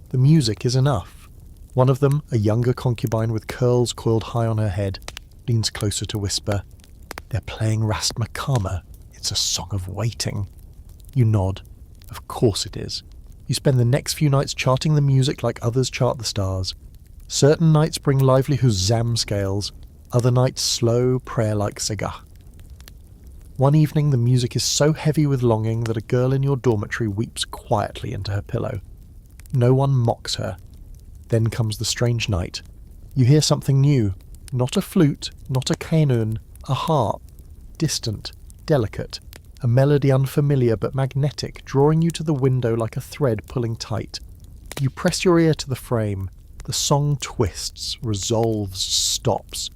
A: The music is enough. One of them, a younger concubine with curls coiled high on her head, leans closer to whisper, "They're playing Rast Makama. It's a song of waiting." You nod. Of course it is. You spend the next few nights charting the music like others chart the stars. Certain nights bring lively Huzzam scales, other nights slow, prayer-like segah. One evening the music is so heavy with longing that a girl in your dormitory weeps quietly into her pillow. No one mocks her. Then comes the strange night. You hear something new. Not a flute, not a kanun, a harp. Distant, delicate, a melody unfamiliar but magnetic, drawing you to the window like a thread pulling tight. You press your ear to the frame. The song twists, resolves, stops,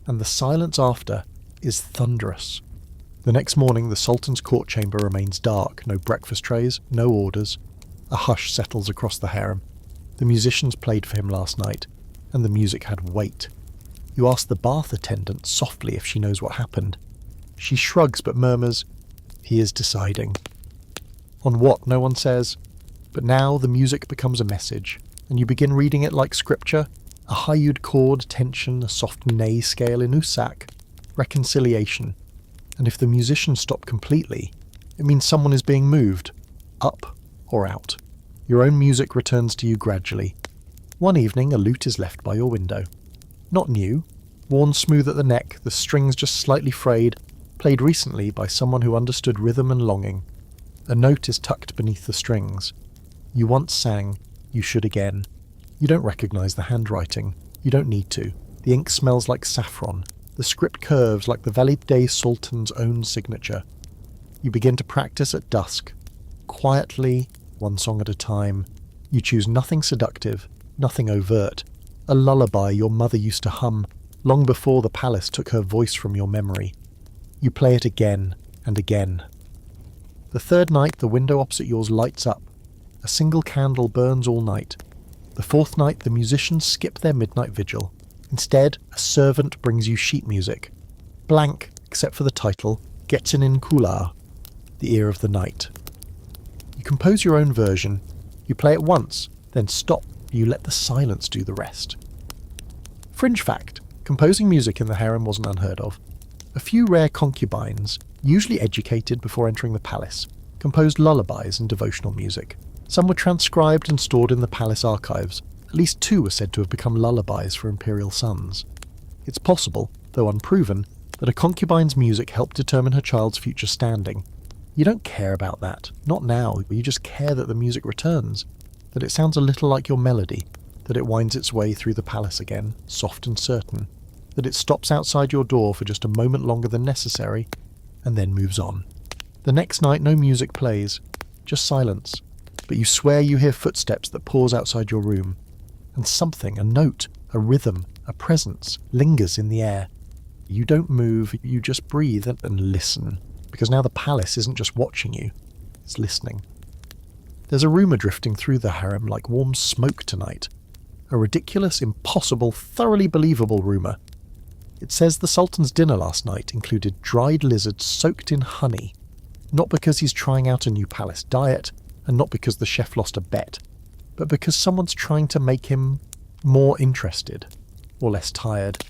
A: and the silence after is thunderous. The next morning the Sultan's court chamber remains dark, no breakfast trays, no orders. A hush settles across the harem. The musicians played for him last night, and the music had weight. You ask the bath attendant softly if she knows what happened. She shrugs but murmurs, "He is deciding." On what, no one says. But now the music becomes a message, and you begin reading it like scripture. A high-ud chord, tension, a soft nay scale in usak, reconciliation. And if the musicians stop completely, it means someone is being moved, up or out. Your own music returns to you gradually. One evening a lute is left by your window. Not new, worn smooth at the neck, the strings just slightly frayed, played recently by someone who understood rhythm and longing. A note is tucked beneath the strings. You once sang, you should again. You don't recognise the handwriting. You don't need to. The ink smells like saffron. The script curves like the Valide Sultan's own signature. You begin to practice at dusk. Quietly, one song at a time. You choose nothing seductive, nothing overt. A lullaby your mother used to hum, long before the palace took her voice from your memory. You play it again and again. The third night the window opposite yours lights up. A single candle burns all night. The fourth night the musicians skip their midnight vigil. Instead, a servant brings you sheet music. Blank, except for the title, Getsin Kula, the ear of the night. You compose your own version. You play it once, then stop. You let the silence do the rest. Fringe fact: composing music in the harem wasn't unheard of. A few rare concubines, usually educated before entering the palace, composed lullabies and devotional music. Some were transcribed and stored in the palace archives. At least 2 were said to have become lullabies for imperial sons. It's possible, though unproven, that a concubine's music helped determine her child's future standing. You don't care about that. Not now. You just care that the music returns. That it sounds a little like your melody. That it winds its way through the palace again, soft and certain. That it stops outside your door for just a moment longer than necessary, and then moves on. The next night no music plays. Just silence. But you swear you hear footsteps that pause outside your room. And something, a note, a rhythm, a presence, lingers in the air. You don't move, you just breathe and listen. Because now the palace isn't just watching you, it's listening. There's a rumour drifting through the harem like warm smoke tonight. A ridiculous, impossible, thoroughly believable rumour. It says the Sultan's dinner last night included dried lizards soaked in honey. Not because he's trying out a new palace diet, and not because the chef lost a bet, but because someone's trying to make him more interested, or less tired,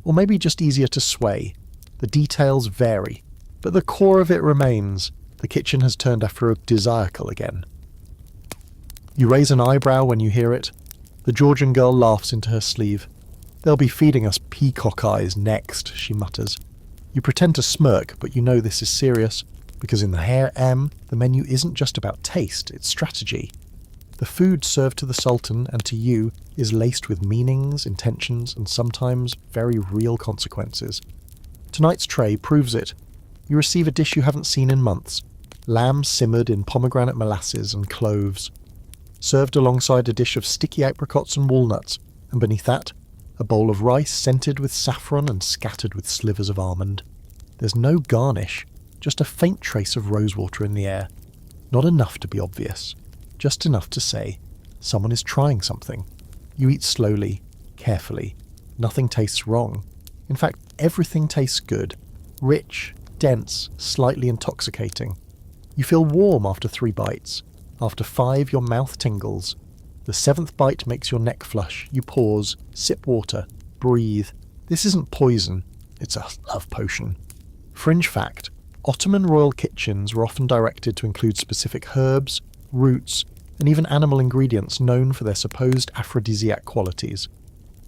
A: Or maybe just easier to sway. The details vary, but the core of it remains. The kitchen has turned aphrodisiacal again. You raise an eyebrow when you hear it. The Georgian girl laughs into her sleeve. "They'll be feeding us peacock eyes next," she mutters. You pretend to smirk, but you know this is serious, because in the harem, the menu isn't just about taste, it's strategy. The food served to the Sultan and to you is laced with meanings, intentions, and sometimes very real consequences. Tonight's tray proves it. You receive a dish you haven't seen in months. Lamb simmered in pomegranate molasses and cloves. Served alongside a dish of sticky apricots and walnuts, and beneath that, a bowl of rice scented with saffron and scattered with slivers of almond. There's no garnish, just a faint trace of rosewater in the air. Not enough to be obvious, just enough to say, someone is trying something. You eat slowly, carefully. Nothing tastes wrong. In fact, everything tastes good. Rich, dense, slightly intoxicating. You feel warm after 3 bites. After 5, your mouth tingles. The 7th bite makes your neck flush. You pause, sip water, breathe. This isn't poison, it's a love potion. Fringe fact, Ottoman royal kitchens were often directed to include specific herbs, roots, and even animal ingredients known for their supposed aphrodisiac qualities.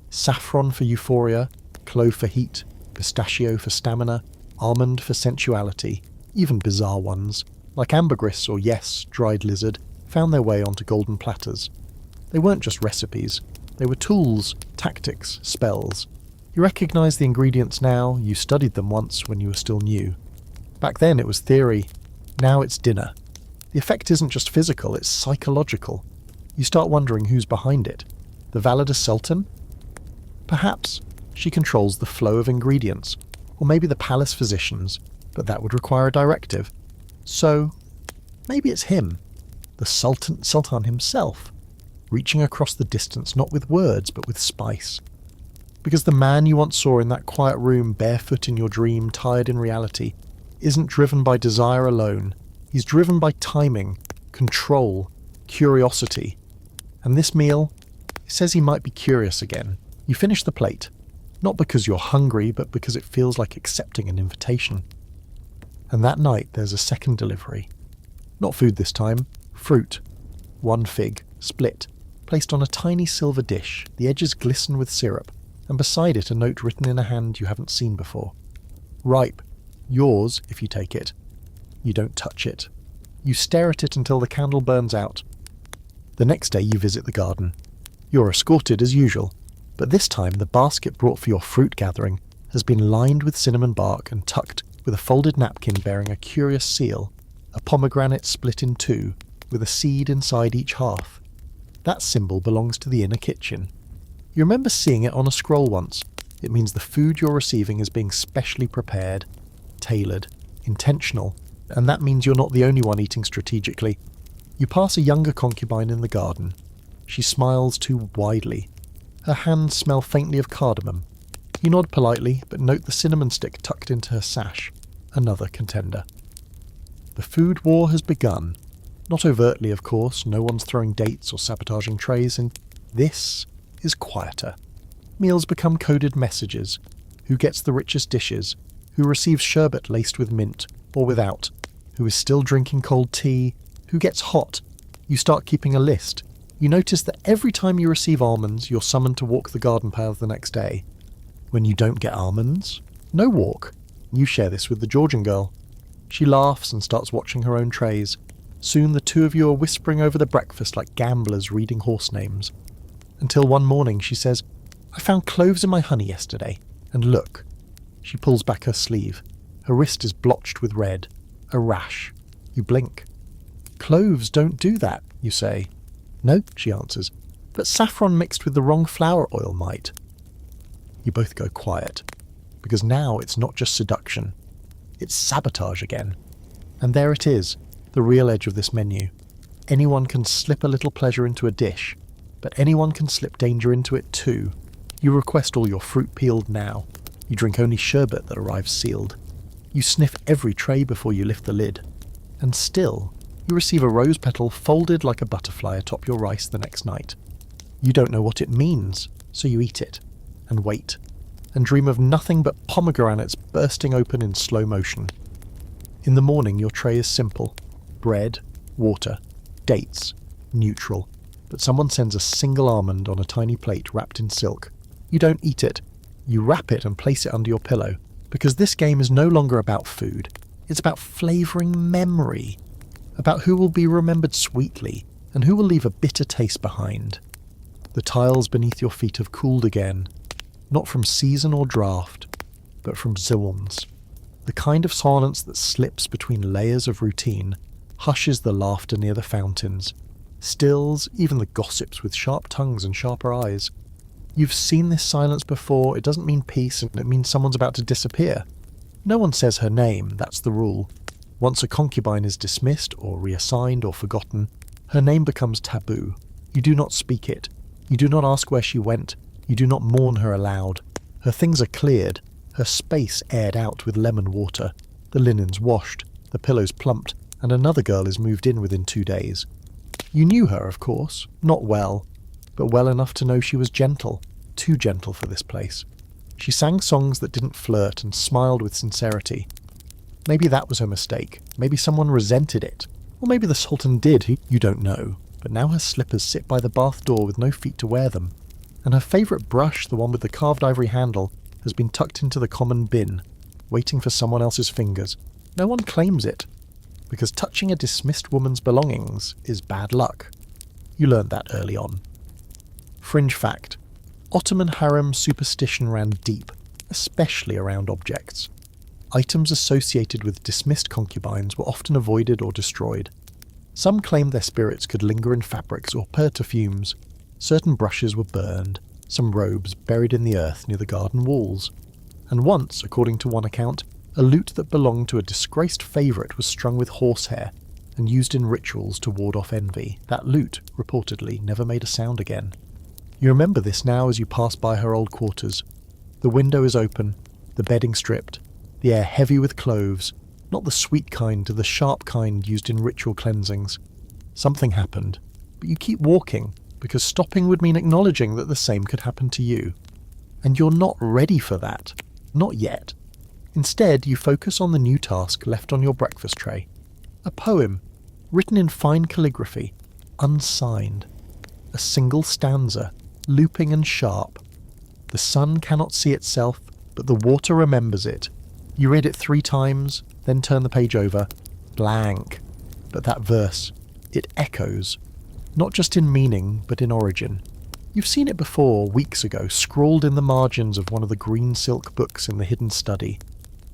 A: Saffron for euphoria, clove for heat, pistachio for stamina, almond for sensuality, even bizarre ones, like ambergris or dried lizard, found their way onto golden platters. They weren't just recipes, they were tools, tactics, spells. You recognise the ingredients now, you studied them once when you were still new. Back then it was theory, now it's dinner. The effect isn't just physical, it's psychological. You start wondering who's behind it. The Valida Sultan? Perhaps she controls the flow of ingredients, or maybe the palace physicians, but that would require a directive. So, maybe it's him, the Sultan himself, reaching across the distance not with words but with spice. Because the man you once saw in that quiet room, barefoot in your dream, tired in reality, isn't driven by desire alone. He's driven by timing, control, curiosity. And this meal, he says he might be curious again. You finish the plate, not because you're hungry, but because it feels like accepting an invitation. And that night there's a second delivery. Not food this time, fruit. 1 fig, split, placed on a tiny silver dish, the edges glisten with syrup, and beside it a note written in a hand you haven't seen before. Ripe. Yours, if you take it. You don't touch it. You stare at it until the candle burns out. The next day you visit the garden. You're escorted as usual, but this time the basket brought for your fruit gathering has been lined with cinnamon bark and tucked with a folded napkin bearing a curious seal, a pomegranate split in 2, with a seed inside each half. That symbol belongs to the inner kitchen. You remember seeing it on a scroll once. It means the food you're receiving is being specially prepared, tailored, intentional, and that means you're not the only one eating strategically. You pass a younger concubine in the garden. She smiles too widely. Her hands smell faintly of cardamom. You nod politely, but note the cinnamon stick tucked into her sash. Another contender. The food war has begun. Not overtly, of course, no one's throwing dates or sabotaging trays, and this is quieter. Meals become coded messages. Who gets the richest dishes? Who receives sherbet laced with mint, or without? Who is still drinking cold tea? Who gets hot? You start keeping a list. You notice that every time you receive almonds, you're summoned to walk the garden path the next day. When you don't get almonds, no walk. You share this with the Georgian girl. She laughs and starts watching her own trays. Soon the two of you are whispering over the breakfast like gamblers reading horse names. Until one morning she says, "I found cloves in my honey yesterday, and look." She pulls back her sleeve. Her wrist is blotched with red. A rash. You blink. "Cloves don't do that," you say. "No," she answers, "but saffron mixed with the wrong flower oil might." You both go quiet, because now it's not just seduction. It's sabotage again. And there it is, the real edge of this menu. Anyone can slip a little pleasure into a dish, but anyone can slip danger into it too. You request all your fruit peeled now. You drink only sherbet that arrives sealed. You sniff every tray before you lift the lid. And still, you receive a rose petal folded like a butterfly atop your rice the next night. You don't know what it means, so you eat it, and wait. and dream of nothing but pomegranates bursting open in slow motion. In the morning your tray is simple. Bread, water, dates, neutral. But someone sends a single almond on a tiny plate wrapped in silk. You don't eat it. You wrap it and place it under your pillow. Because this game is no longer about food. It's about flavouring memory. About who will be remembered sweetly and who will leave a bitter taste behind. The tiles beneath your feet have cooled again. Not from season or draft, but from Zulms. The kind of silence that slips between layers of routine, hushes the laughter near the fountains, stills even the gossips with sharp tongues and sharper eyes. You've seen this silence before. It doesn't mean peace, and it means someone's about to disappear. No one says her name, that's the rule. Once a concubine is dismissed or reassigned or forgotten, her name becomes taboo. You do not speak it. You do not ask where she went. You do not mourn her aloud. Her things are cleared, her space aired out with lemon water, the linens washed, the pillows plumped, and another girl is moved in within 2 days. You knew her, of course, not well, but well enough to know she was gentle, too gentle for this place. She sang songs that didn't flirt and smiled with sincerity. Maybe that was her mistake. Maybe someone resented it. Or maybe the Sultan did, you don't know. But now her slippers sit by the bath door with no feet to wear them. And her favourite brush, the one with the carved ivory handle, has been tucked into the common bin, waiting for someone else's fingers. No one claims it. Because touching a dismissed woman's belongings is bad luck. You learned that early on. Fringe fact. Ottoman harem superstition ran deep, especially around objects. Items associated with dismissed concubines were often avoided or destroyed. Some claimed their spirits could linger in fabrics or perfumes. Certain brushes were burned, some robes buried in the earth near the garden walls. And once, according to one account, a lute that belonged to a disgraced favourite was strung with horsehair and used in rituals to ward off envy. That lute, reportedly, never made a sound again. You remember this now as you pass by her old quarters. The window is open, the bedding stripped, the air heavy with cloves, not the sweet kind, the sharp kind used in ritual cleansings. Something happened, but you keep walking, because stopping would mean acknowledging that the same could happen to you. And you're not ready for that. Not yet. Instead, you focus on the new task left on your breakfast tray. A poem, written in fine calligraphy, unsigned. A single stanza, looping and sharp. The sun cannot see itself, but the water remembers it. You read it 3 times, then turn the page over. Blank. But that verse, it echoes. Not just in meaning, but in origin. You've seen it before, weeks ago, scrawled in the margins of one of the green silk books in the hidden study.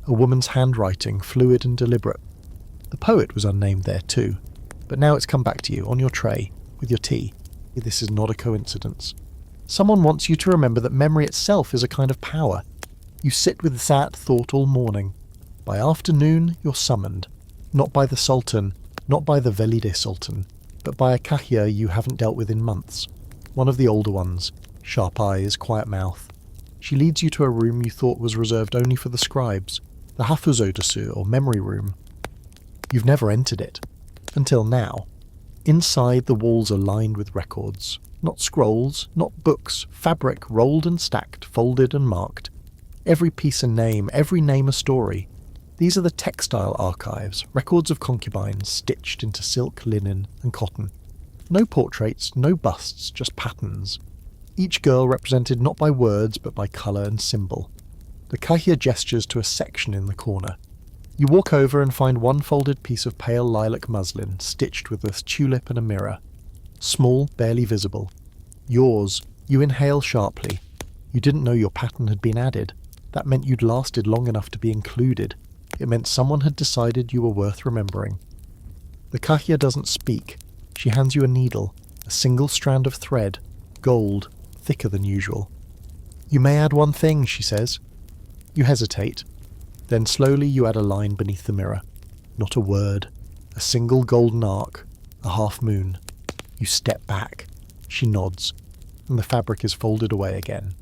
A: A woman's handwriting, fluid and deliberate. The poet was unnamed there too. But now it's come back to you, on your tray, with your tea. This is not a coincidence. Someone wants you to remember that memory itself is a kind of power. You sit with that thought all morning. By afternoon, you're summoned. Not by the Sultan, not by the Velide Sultan, but by a kahya you haven't dealt with in months. One of the older ones, sharp eyes, quiet mouth. She leads you to a room you thought was reserved only for the scribes, the Hafuz Odası or memory room. You've never entered it. Until now. Inside, the walls are lined with records. Not scrolls, not books, fabric rolled and stacked, folded and marked. Every piece a name, every name a story. These are the textile archives, records of concubines stitched into silk, linen and cotton. No portraits, no busts, just patterns. Each girl represented not by words but by colour and symbol. The kahya gestures to a section in the corner. You walk over and find one folded piece of pale lilac muslin stitched with a tulip and a mirror. Small, barely visible. Yours. You inhale sharply. You didn't know your pattern had been added. That meant you'd lasted long enough to be included. It meant someone had decided you were worth remembering. The kahya doesn't speak. She hands you a needle, a single strand of thread, gold, thicker than usual. You may add one thing, she says. You hesitate. Then slowly you add a line beneath the mirror. Not a word. A single golden arc. A half moon. You step back. She nods. And the fabric is folded away again.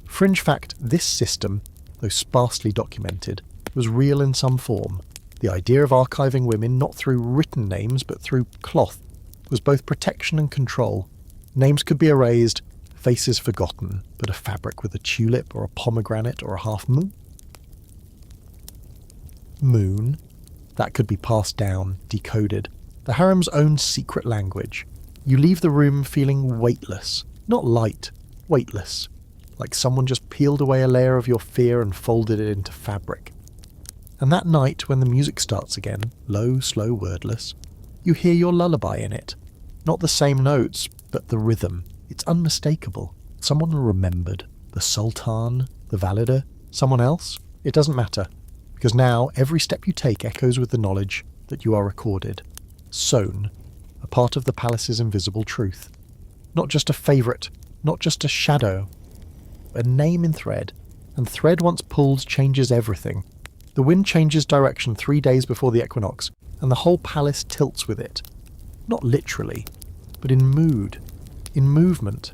A: Fringe fact, this system, though sparsely documented, was real in some form. The idea of archiving women not through written names but through cloth was both protection and control. Names could be erased, Faces forgotten, but a fabric with a tulip or a pomegranate or a half moon. Moon? That could be passed down, decoded. The harem's own secret language. You leave the room feeling weightless. Not light, weightless. Like someone just peeled away a layer of your fear and folded it into fabric. And that night, when the music starts again, low, slow, wordless, you hear your lullaby in it. Not the same notes, but the rhythm. It's unmistakable. Someone remembered. The sultan, the valider, someone else? It doesn't matter. Because now, every step you take echoes with the knowledge that you are recorded. Sewn. A part of the palace's invisible truth. Not just a favourite, not just a shadow. A name in thread. And thread once pulled changes everything. The wind changes direction 3 days before the equinox, and the whole palace tilts with it. Not literally, but in mood, in movement,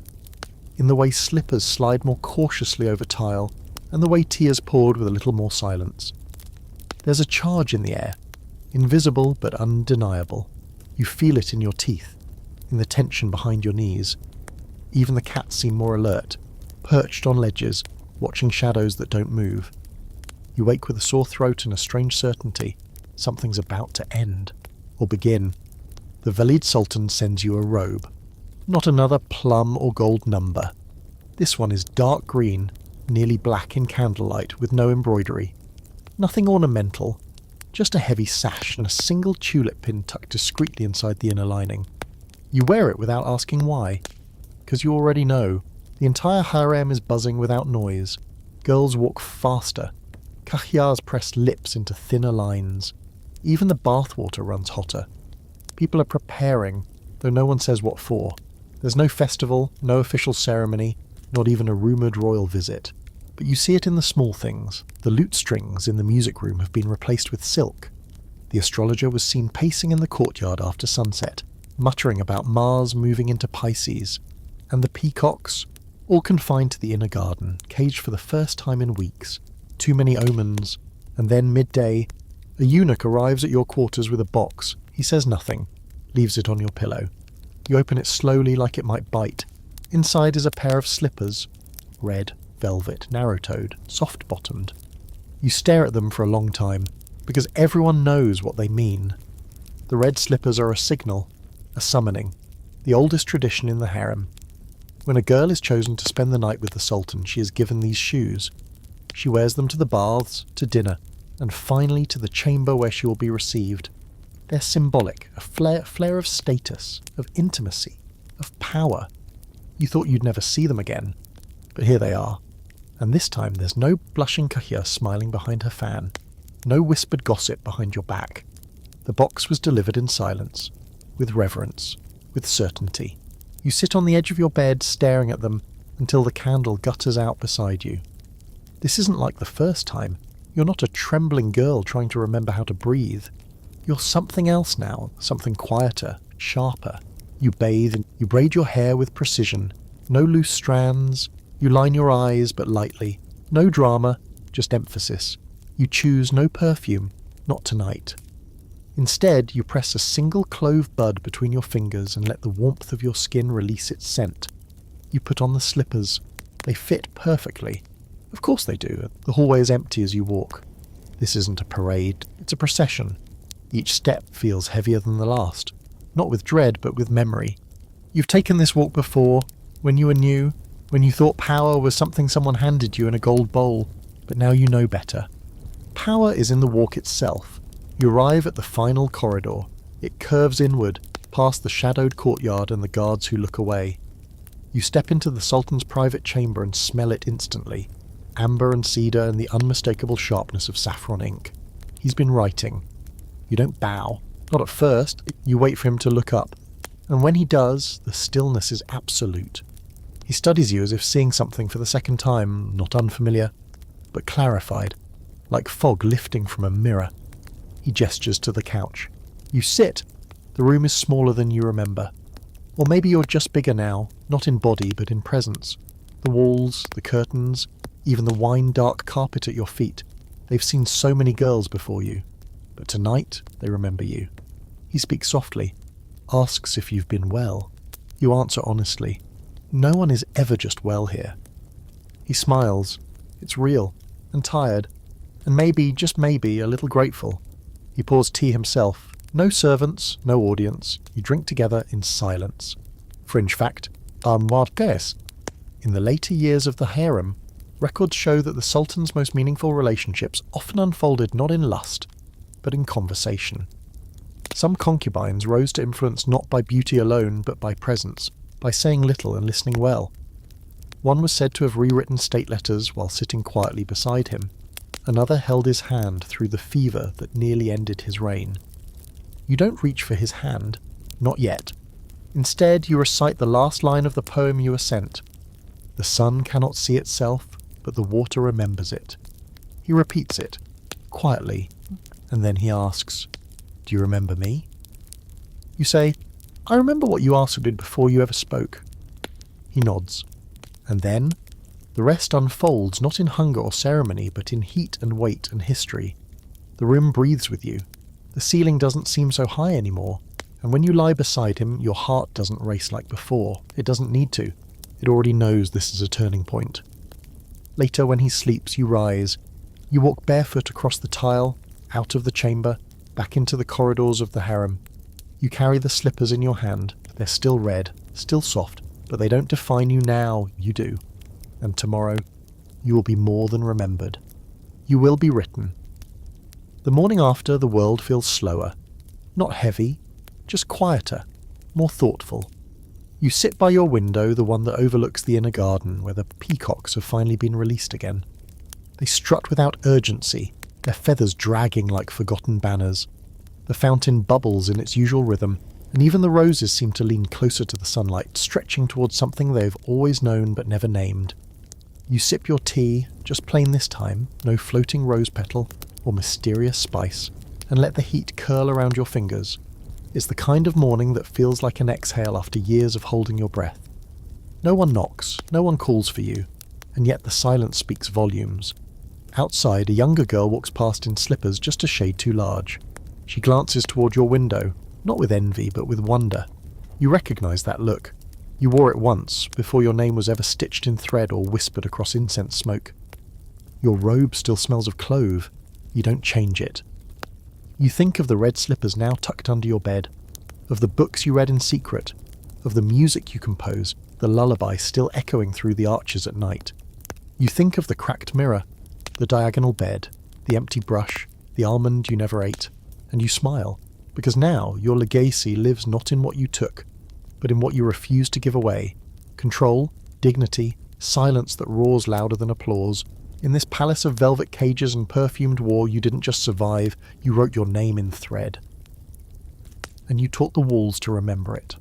A: in the way slippers slide more cautiously over tile, and the way tears poured with a little more silence. There's a charge in the air, invisible but undeniable. You feel it in your teeth, in the tension behind your knees. Even the cats seem more alert, perched on ledges, watching shadows that don't move. You wake with a sore throat and a strange certainty. Something's about to end, or begin. The Valid Sultan sends you a robe. Not another plum or gold number. This one is dark green, nearly black in candlelight, with no embroidery. Nothing ornamental, just a heavy sash and a single tulip pin tucked discreetly inside the inner lining. You wear it without asking why, because you already know. The entire harem is buzzing without noise. Girls walk faster. Kahyars press lips into thinner lines. Even the bathwater runs hotter. People are preparing, though no one says what for. There's no festival, no official ceremony, not even a rumoured royal visit. But you see it in the small things. The lute strings in the music room have been replaced with silk. The astrologer was seen pacing in the courtyard after sunset, muttering about Mars moving into Pisces. And the peacocks, all confined to the inner garden, caged for the first time in weeks. Too many omens, and then midday, a eunuch arrives at your quarters with a box. He says nothing, leaves it on your pillow. You open it slowly like it might bite. Inside is a pair of slippers, red, velvet, narrow-toed, soft-bottomed. You stare at them for a long time, because everyone knows what they mean. The red slippers are a signal, a summoning, the oldest tradition in the harem. When a girl is chosen to spend the night with the sultan, she is given these shoes. She wears them to the baths, to dinner, and finally to the chamber where she will be received. They're symbolic, a flare of status, of intimacy, of power. You thought you'd never see them again, but here they are. And this time there's no blushing Kahya smiling behind her fan, no whispered gossip behind your back. The box was delivered in silence, with reverence, with certainty. You sit on the edge of your bed staring at them until the candle gutters out beside you. This isn't like the first time. You're not a trembling girl trying to remember how to breathe. You're something else now, something quieter, sharper. You bathe and you braid your hair with precision. No loose strands. You line your eyes but lightly. No drama, just emphasis. You choose no perfume, not tonight. Instead, you press a single clove bud between your fingers and let the warmth of your skin release its scent. You put on the slippers. They fit perfectly. Of course they do. The hallway is empty as you walk. This isn't a parade, it's a procession. Each step feels heavier than the last. Not with dread, but with memory. You've taken this walk before, when you were new, when you thought power was something someone handed you in a gold bowl, but now you know better. Power is in the walk itself. You arrive at the final corridor. It curves inward, past the shadowed courtyard and the guards who look away. You step into the Sultan's private chamber and smell it instantly. Amber and cedar and the unmistakable sharpness of saffron ink. He's been writing. You don't bow. Not at first. You wait for him to look up. And when he does, the stillness is absolute. He studies you as if seeing something for the second time, not unfamiliar, but clarified, like fog lifting from a mirror. He gestures to the couch. You sit. The room is smaller than you remember. Or maybe you're just bigger now, not in body but in presence. The walls, the curtains, even the wine-dark carpet at your feet. They've seen so many girls before you. But tonight, they remember you. He speaks softly, asks if you've been well. You answer honestly. No one is ever just well here. He smiles. It's real, and tired, and maybe, just maybe, a little grateful. He pours tea himself. No servants, no audience. You drink together in silence. Fringe fact, Marquez. In the later years of the harem, records show that the Sultan's most meaningful relationships often unfolded not in lust, but in conversation. Some concubines rose to influence not by beauty alone, but by presence, by saying little and listening well. One was said to have rewritten state letters while sitting quietly beside him. Another held his hand through the fever that nearly ended his reign. You don't reach for his hand, not yet. Instead, you recite the last line of the poem you were sent. The sun cannot see itself, but the water remembers it. He repeats it, quietly, and then he asks, "Do you remember me?" You say, "I remember what you asked did before you ever spoke." He nods. And then, the rest unfolds not in hunger or ceremony, but in heat and weight and history. The room breathes with you. The ceiling doesn't seem so high anymore, and when you lie beside him, your heart doesn't race like before. It doesn't need to. It already knows this is a turning point. Later, when he sleeps, you rise. You walk barefoot across the tile, out of the chamber, back into the corridors of the harem. You carry the slippers in your hand. They're still red, still soft, but they don't define you now, you do. And tomorrow, you will be more than remembered. You will be written. The morning after, the world feels slower. Not heavy, just quieter, more thoughtful. You sit by your window, the one that overlooks the inner garden, where the peacocks have finally been released again. They strut without urgency, their feathers dragging like forgotten banners. The fountain bubbles in its usual rhythm, and even the roses seem to lean closer to the sunlight, stretching towards something they've always known but never named. You sip your tea, just plain this time, no floating rose petal or mysterious spice, and let the heat curl around your fingers. It's the kind of morning that feels like an exhale after years of holding your breath. No one knocks, no one calls for you, and yet the silence speaks volumes. Outside, a younger girl walks past in slippers just a shade too large. She glances toward your window, not with envy, but with wonder. You recognize that look. You wore it once, before your name was ever stitched in thread or whispered across incense smoke. Your robe still smells of clove. You don't change it. You think of the red slippers now tucked under your bed, of the books you read in secret, of the music you compose, the lullaby still echoing through the arches at night. You think of the cracked mirror, the diagonal bed, the empty brush, the almond you never ate, and you smile, because now your legacy lives not in what you took, but in what you refuse to give away. Control, dignity, silence that roars louder than applause. In this palace of velvet cages and perfumed war, you didn't just survive, you wrote your name in thread. And you taught the walls to remember it.